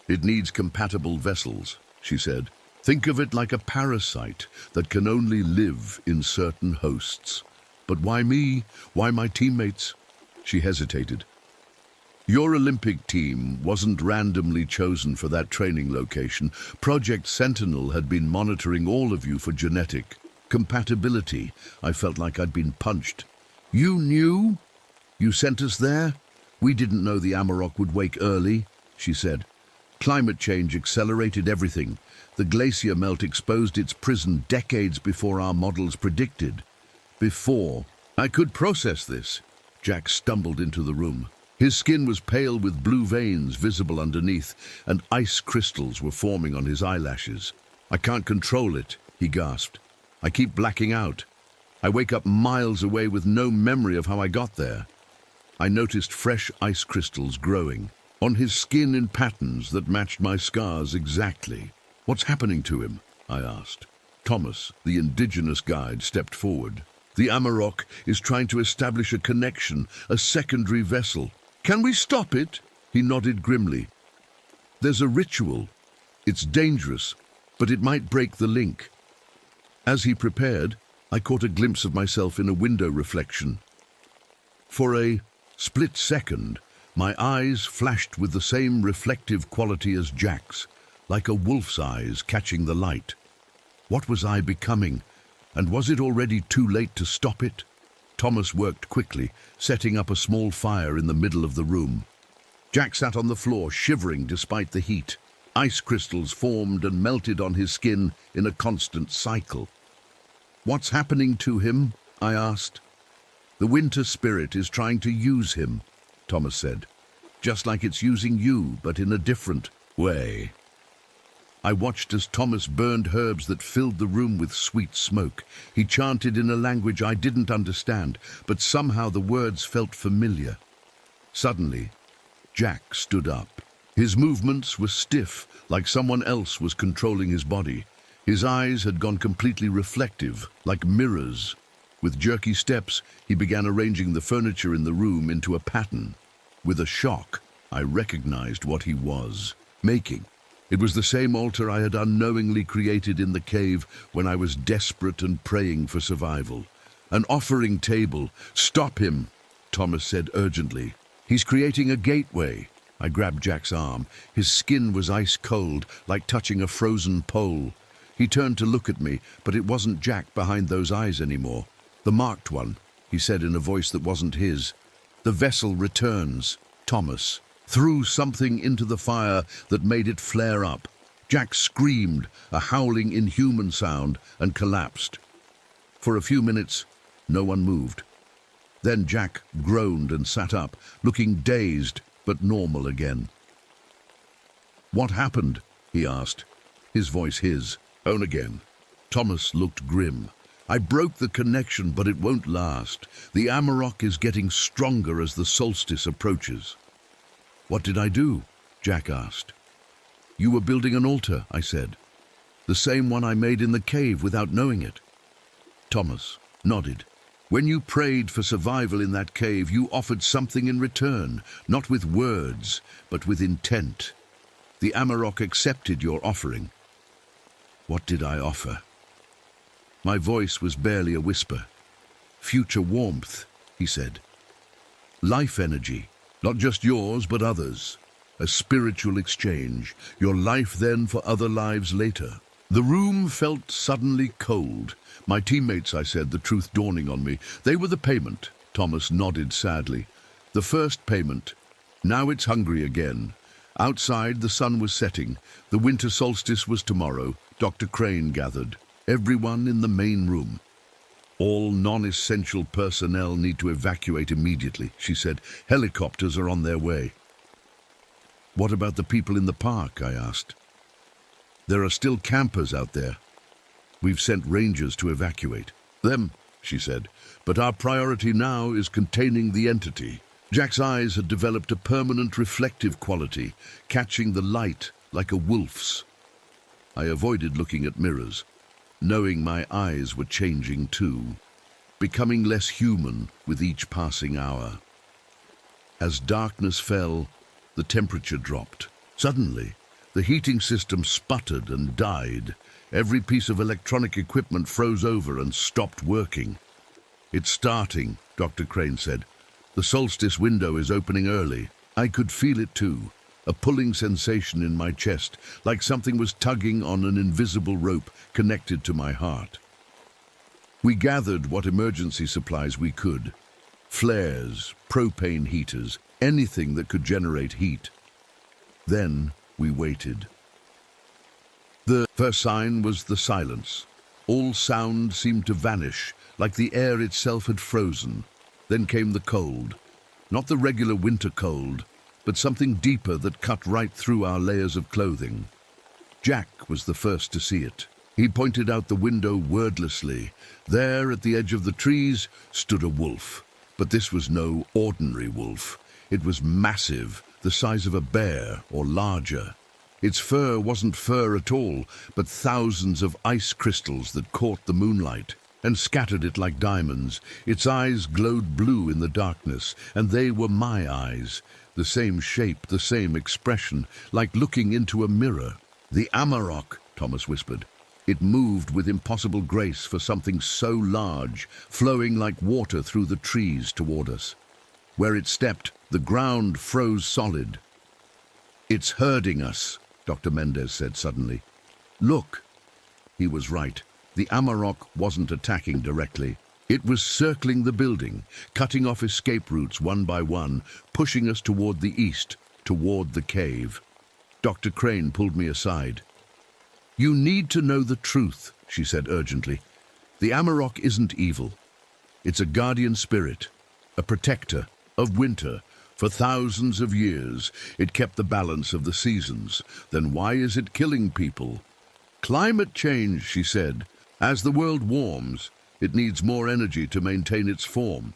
It needs compatible vessels," she said. "Think of it like a parasite that can only live in certain hosts." "But why me? Why my teammates?" She hesitated. "Your Olympic team wasn't randomly chosen for that training location. Project Sentinel had been monitoring all of you for genetic compatibility." I felt like I'd been punched. "You knew? You sent us there? We didn't know the Amarok would wake early," she said. "Climate change accelerated everything. The glacier melt exposed its prison decades before our models predicted. Before I could process this." Jack stumbled into the room. His skin was pale with blue veins visible underneath, and ice crystals were forming on his eyelashes. "I can't control it," he gasped. "I keep blacking out. I wake up miles away with no memory of how I got there." I noticed fresh ice crystals growing on his skin in patterns that matched my scars exactly. "What's happening to him?" I asked. Thomas, the indigenous guide, stepped forward. "The Amarok is trying to establish a connection, a secondary vessel." "Can we stop it?" He nodded grimly. "There's a ritual. It's dangerous, but it might break the link." As he prepared, I caught a glimpse of myself in a window reflection. For a split second, my eyes flashed with the same reflective quality as Jack's, like a wolf's eyes catching the light. What was I becoming? And was it already too late to stop it? Thomas worked quickly, setting up a small fire in the middle of the room. Jack sat on the floor, shivering despite the heat. Ice crystals formed and melted on his skin in a constant cycle. "What's happening to him?" I asked. "The winter spirit is trying to use him," Thomas said. "Just like it's using you, but in a different way." I watched as Thomas burned herbs that filled the room with sweet smoke. He chanted in a language I didn't understand, but somehow the words felt familiar. Suddenly, Jack stood up. His movements were stiff, like someone else was controlling his body. His eyes had gone completely reflective, like mirrors. With jerky steps, he began arranging the furniture in the room into a pattern. With a shock, I recognized what he was making. It was the same altar I had unknowingly created in the cave when I was desperate and praying for survival. An offering table. "Stop him," Thomas said urgently. "He's creating a gateway." I grabbed Jack's arm. His skin was ice cold, like touching a frozen pole. He turned to look at me, but it wasn't Jack behind those eyes anymore. "The marked one," he said in a voice that wasn't his. "The vessel returns." Thomas threw something into the fire that made it flare up. Jack screamed, a howling, inhuman sound, and collapsed. For a few minutes, no one moved. Then Jack groaned and sat up, looking dazed but normal again. "What happened?" he asked, his voice his own again. Thomas looked grim. "I broke the connection, but it won't last. The Amarok is getting stronger as the solstice approaches." "What did I do?" Jack asked. "You were building an altar," I said. "The same one I made in the cave without knowing it." Thomas nodded. "When you prayed for survival in that cave, you offered something in return, not with words, but with intent. The Amarok accepted your offering." "What did I offer?" My voice was barely a whisper. "Future warmth," he said. "Life energy. Not just yours, but others. A spiritual exchange. Your life then for other lives later." The room felt suddenly cold. "My teammates," I said, the truth dawning on me. "They were the payment." Thomas nodded sadly. "The first payment. Now it's hungry again." Outside, the sun was setting. The winter solstice was tomorrow. Dr. Crane gathered. Everyone in the main room. "All non-essential personnel need to evacuate immediately," she said. "Helicopters are on their way." "What about the people in the park?" I asked. "There are still campers out there. We've sent rangers to evacuate them," she said. "But our priority now is containing the entity." Jack's eyes had developed a permanent reflective quality, catching the light like a wolf's. I avoided looking at mirrors, knowing my eyes were changing too, becoming less human with each passing hour. As darkness fell, the temperature dropped. Suddenly, the heating system sputtered and died. Every piece of electronic equipment froze over and stopped working. "It's starting," Dr. Crane said. "The solstice window is opening early." I could feel it too, a pulling sensation in my chest, like something was tugging on an invisible rope connected to my heart. We gathered what emergency supplies we could. Flares, propane heaters, anything that could generate heat. Then we waited. The first sign was the silence. All sound seemed to vanish, like the air itself had frozen. Then came the cold. Not the regular winter cold, but something deeper that cut right through our layers of clothing. Jack was the first to see it. He pointed out the window wordlessly. There, at the edge of the trees, stood a wolf. But this was no ordinary wolf. It was massive, the size of a bear or larger. Its fur wasn't fur at all, but thousands of ice crystals that caught the moonlight and scattered it like diamonds. Its eyes glowed blue in the darkness, and they were my eyes. The same shape, the same expression, like looking into a mirror. "The Amarok," Thomas whispered. It moved with impossible grace for something so large, flowing like water through the trees toward us. Where it stepped, the ground froze solid. "It's herding us," Dr. Mendez said suddenly. "Look." He was right. The Amarok wasn't attacking directly. It was circling the building, cutting off escape routes one by one, pushing us toward the east, toward the cave. Dr. Crane pulled me aside. "You need to know the truth," she said urgently. "The Amarok isn't evil. It's a guardian spirit, a protector of winter. For thousands of years, it kept the balance of the seasons. Then why is it killing people?" "Climate change," she said. "As the world warms, it needs more energy to maintain its form.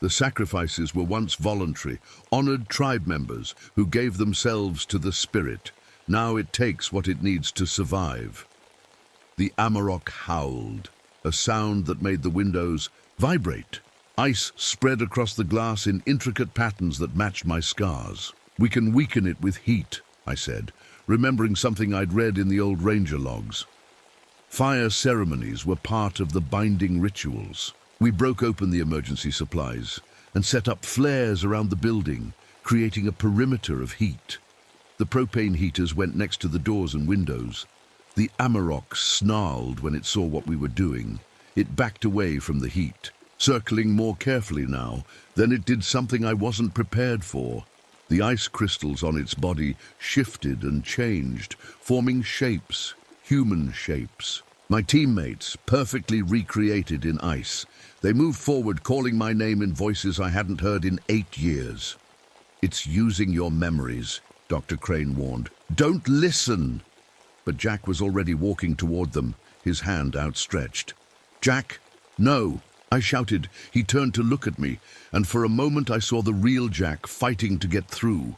The sacrifices were once voluntary, honored tribe members who gave themselves to the spirit. Now it takes what it needs to survive. The Amarok howled, a sound that made the windows vibrate. Ice spread across the glass in intricate patterns that matched my scars. "We can weaken it with heat," I said, remembering something I'd read in the old ranger logs. Fire ceremonies were part of the binding rituals. We broke open the emergency supplies and set up flares around the building, creating a perimeter of heat. The propane heaters went next to the doors and windows. The Amarok snarled when it saw what we were doing. It backed away from the heat, circling more carefully now. Then it did something I wasn't prepared for. The ice crystals on its body shifted and changed, forming shapes, human shapes. My teammates, perfectly recreated in ice. They moved forward, calling my name in voices I hadn't heard in 8 years. "It's using your memories," Dr. Crane warned. "Don't listen!" But Jack was already walking toward them, his hand outstretched. "Jack, no!" I shouted. He turned to look at me, and for a moment I saw the real Jack fighting to get through.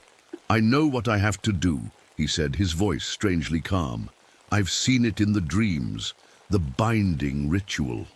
"I know what I have to do," he said, his voice strangely calm. "I've seen it in the dreams, the binding ritual."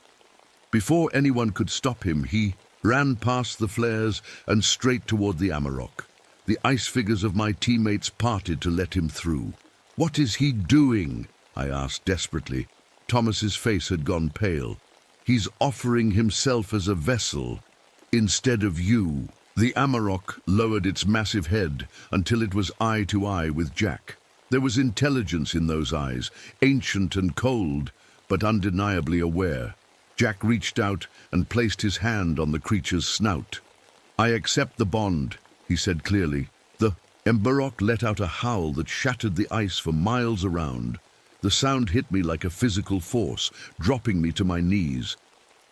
Before anyone could stop him, he ran past the flares and straight toward the Amarok. The ice figures of my teammates parted to let him through. "What is he doing?" I asked desperately. Thomas's face had gone pale. "He's offering himself as a vessel instead of you." The Amarok lowered its massive head until it was eye to eye with Jack. There was intelligence in those eyes, ancient and cold, but undeniably aware. Jack reached out and placed his hand on the creature's snout. "I accept the bond," he said clearly. The Amarok let out a howl that shattered the ice for miles around. The sound hit me like a physical force, dropping me to my knees.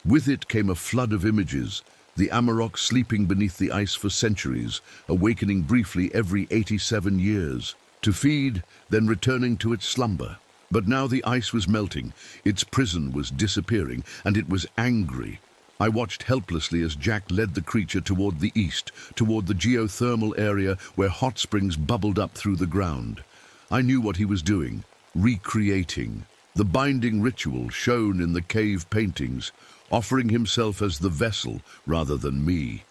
With it came a flood of images, the Amarok sleeping beneath the ice for centuries, awakening briefly every 87 years, to feed, then returning to its slumber. But now the ice was melting, its prison was disappearing, and it was angry. I watched helplessly as Jack led the creature toward the east, toward the geothermal area where hot springs bubbled up through the ground. I knew what he was doing, recreating. The binding ritual shown in the cave paintings, offering himself as the vessel rather than me.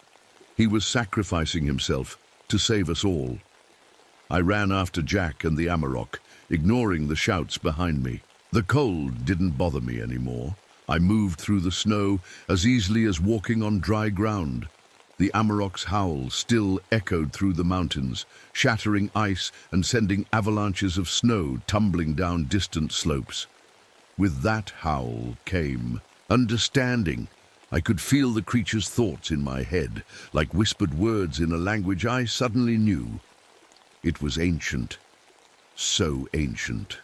He was sacrificing himself to save us all. I ran after Jack and the Amarok, ignoring the shouts behind me. The cold didn't bother me anymore. I moved through the snow as easily as walking on dry ground. The Amarok's howl still echoed through the mountains, shattering ice and sending avalanches of snow tumbling down distant slopes. With that howl came understanding. I could feel the creature's thoughts in my head, like whispered words in a language I suddenly knew. It was ancient. So ancient.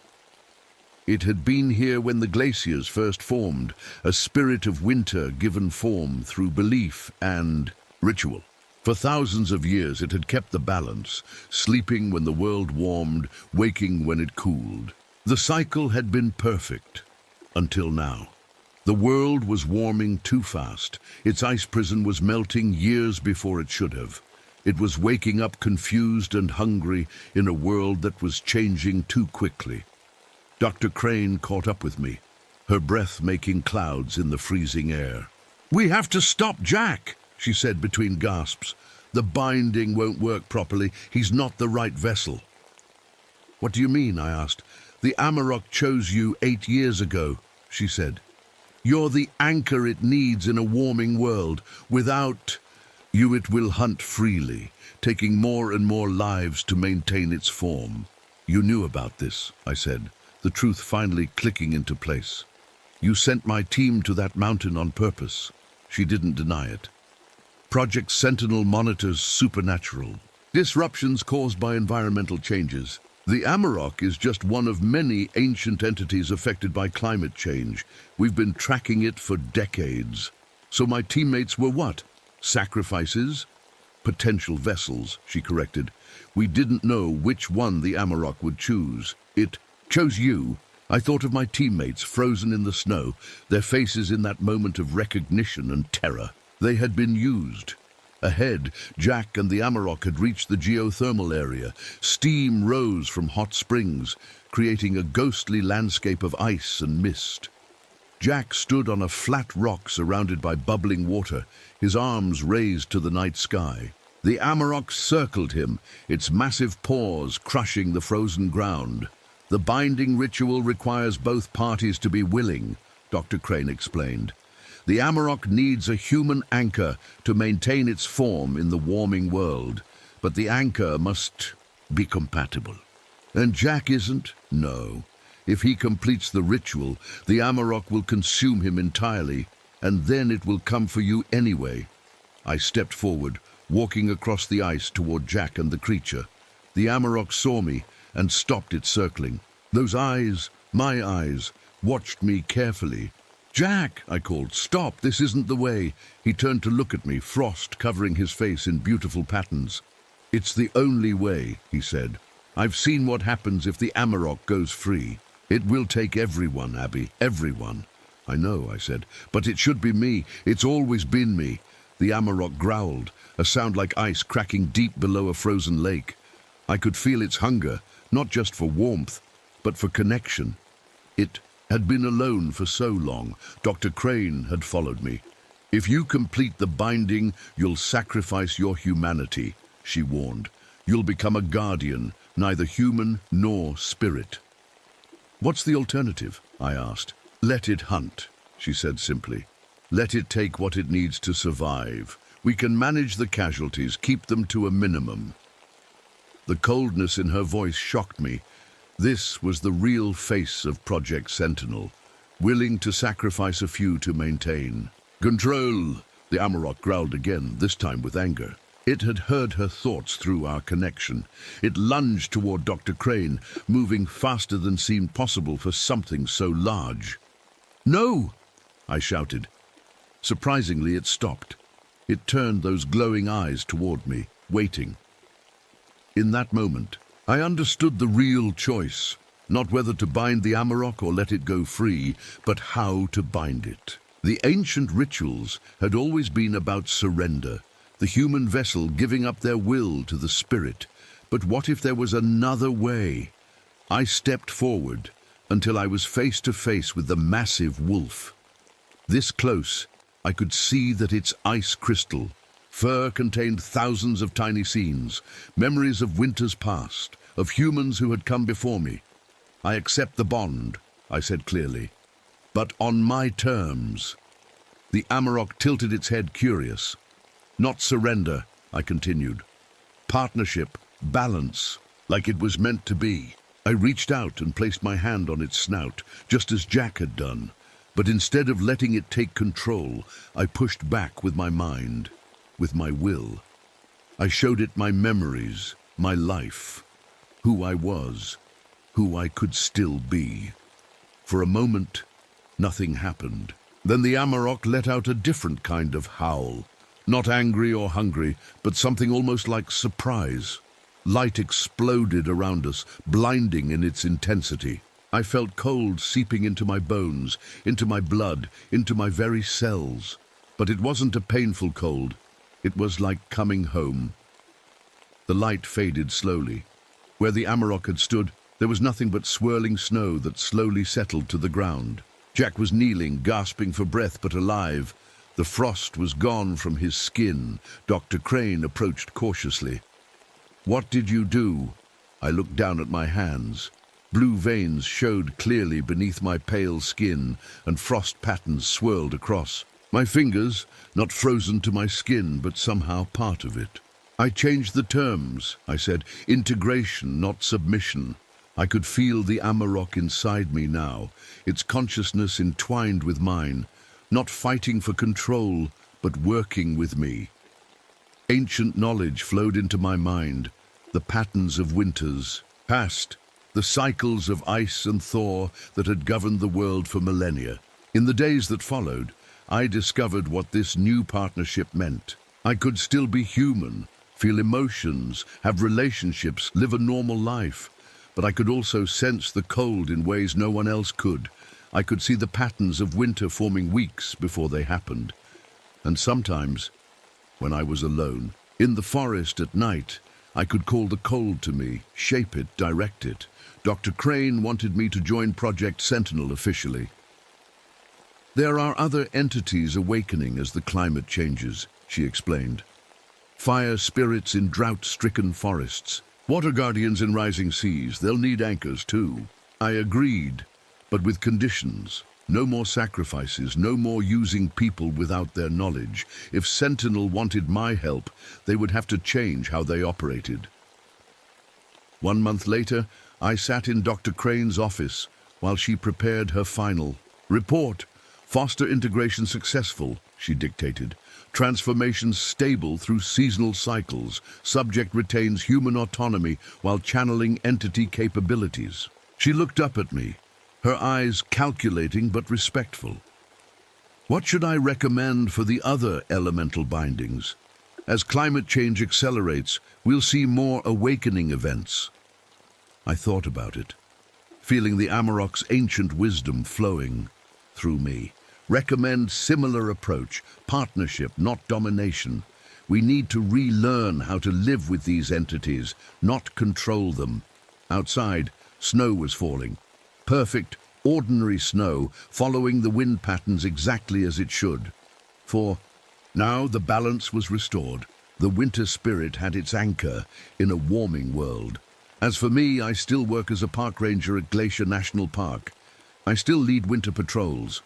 It had been here when the glaciers first formed, a spirit of winter given form through belief and ritual. For thousands of years it had kept the balance, sleeping when the world warmed, waking when it cooled. The cycle had been perfect, until now. The world was warming too fast. Its ice prison was melting years before it should have. It was waking up confused and hungry in a world that was changing too quickly. Dr. Crane caught up with me, her breath making clouds in the freezing air. "We have to stop Jack," she said between gasps. "The binding won't work properly. He's not the right vessel." "What do you mean?" I asked. "The Amarok chose you 8 years ago," she said. "You're the anchor it needs in a warming world. Without you, it will hunt freely, taking more and more lives to maintain its form." "You knew about this," I said, the truth finally clicking into place. "You sent my team to that mountain on purpose." She didn't deny it. "Project Sentinel monitors supernatural disruptions caused by environmental changes. The Amarok is just one of many ancient entities affected by climate change. We've been tracking it for decades." "So my teammates were what? Sacrifices?" "Potential vessels," she corrected. "We didn't know which one the Amarok would choose. It chose you." I thought of my teammates frozen in the snow, their faces in that moment of recognition and terror. They had been used. Ahead, Jack and the Amarok had reached the geothermal area. Steam rose from hot springs, creating a ghostly landscape of ice and mist. Jack stood on a flat rock surrounded by bubbling water, his arms raised to the night sky. The Amarok circled him, its massive paws crushing the frozen ground. The binding ritual requires both parties to be willing, Dr. Crane explained. The Amarok needs a human anchor to maintain its form in the warming world, but the anchor must be compatible. And Jack isn't? No. If he completes the ritual, the Amarok will consume him entirely, and then it will come for you anyway. I stepped forward, walking across the ice toward Jack and the creature. The Amarok saw me and stopped its circling. Those eyes, my eyes, watched me carefully. "Jack," I called, "stop, this isn't the way." He turned to look at me, frost covering his face in beautiful patterns. "It's the only way," he said. "I've seen what happens if the Amarok goes free. It will take everyone, Abby, everyone." "I know," I said, "but it should be me. It's always been me." The Amarok growled, a sound like ice cracking deep below a frozen lake. I could feel its hunger, not just for warmth, but for connection. It had been alone for so long. Dr. Crane had followed me. "If you complete the binding, you'll sacrifice your humanity," she warned. "You'll become a guardian, neither human nor spirit." "What's the alternative?" I asked. "Let it hunt," she said simply. "Let it take what it needs to survive. We can manage the casualties, keep them to a minimum." The coldness in her voice shocked me. This was the real face of Project Sentinel, willing to sacrifice a few to maintain. "Control!" The Amarok growled again, this time with anger. It had heard her thoughts through our connection. It lunged toward Dr. Crane, moving faster than seemed possible for something so large. "No!" I shouted. Surprisingly, it stopped. It turned those glowing eyes toward me, waiting. In that moment, I understood the real choice, not whether to bind the Amarok or let it go free, but how to bind it. The ancient rituals had always been about surrender, the human vessel giving up their will to the spirit. But what if there was another way? I stepped forward until I was face to face with the massive wolf. This close, I could see that its ice crystal fur contained thousands of tiny scenes, memories of winters past, of humans who had come before me. "I accept the bond," I said clearly, "but on my terms." The Amarok tilted its head, curious. "Not surrender," I continued. "Partnership, balance, like it was meant to be." I reached out and placed my hand on its snout, just as Jack had done. But instead of letting it take control, I pushed back with my mind, with my will. I showed it my memories, my life, who I was, who I could still be. For a moment, nothing happened. Then the Amarok let out a different kind of howl. Not angry or hungry, but something almost like surprise. Light exploded around us, blinding in its intensity. I felt cold seeping into my bones, into my blood, into my very cells. But it wasn't a painful cold. It was like coming home. The light faded slowly. Where the Amarok had stood, there was nothing but swirling snow that slowly settled to the ground. Jack was kneeling, gasping for breath, but alive. The frost was gone from his skin. Dr. Crane approached cautiously. "What did you do?" I looked down at my hands. Blue veins showed clearly beneath my pale skin, and frost patterns swirled across. My fingers, not frozen to my skin, but somehow part of it. "I changed the terms," I said. "Integration, not submission." I could feel the Amarok inside me now, its consciousness entwined with mine, not fighting for control, but working with me. Ancient knowledge flowed into my mind, the patterns of winters past, the cycles of ice and thaw that had governed the world for millennia. In the days that followed, I discovered what this new partnership meant. I could still be human, feel emotions, have relationships, live a normal life. But I could also sense the cold in ways no one else could. I could see the patterns of winter forming weeks before they happened. And sometimes, when I was alone, in the forest at night, I could call the cold to me, shape it, direct it. Dr. Crane wanted me to join Project Sentinel officially. There are other entities awakening as the climate changes, she explained. Fire spirits in drought-stricken forests, water guardians in rising seas, they'll need anchors too. I agreed, but with conditions. No more sacrifices, no more using people without their knowledge. If Sentinel wanted my help, they would have to change how they operated. 1 month later, I sat in Dr. Crane's office while she prepared her final report. Foster integration successful, she dictated. Transformation stable through seasonal cycles. Subject retains human autonomy while channeling entity capabilities. She looked up at me, her eyes calculating but respectful. What should I recommend for the other elemental bindings? As climate change accelerates, we'll see more awakening events. I thought about it, feeling the Amarok's ancient wisdom flowing through me. Recommend similar approach, partnership, not domination. We need to relearn how to live with these entities, not control them. Outside, snow was falling. Perfect, ordinary snow, following the wind patterns exactly as it should. For now the balance was restored. The winter spirit had its anchor in a warming world. As for me, I still work as a park ranger at Glacier National Park. I still lead winter patrols.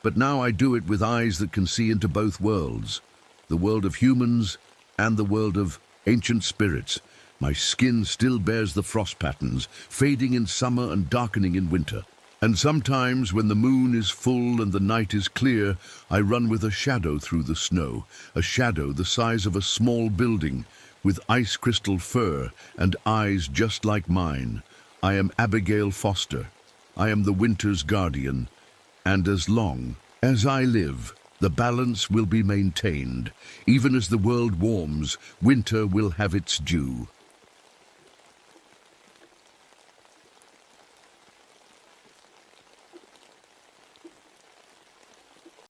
But now I do it with eyes that can see into both worlds, the world of humans and the world of ancient spirits. My skin still bears the frost patterns, fading in summer and darkening in winter. And sometimes, when the moon is full and the night is clear, I run with a shadow through the snow, a shadow the size of a small building, with ice crystal fur and eyes just like mine. I am Abigail Foster. I am the winter's guardian. And as long as I live, the balance will be maintained. Even as the world warms, winter will have its due.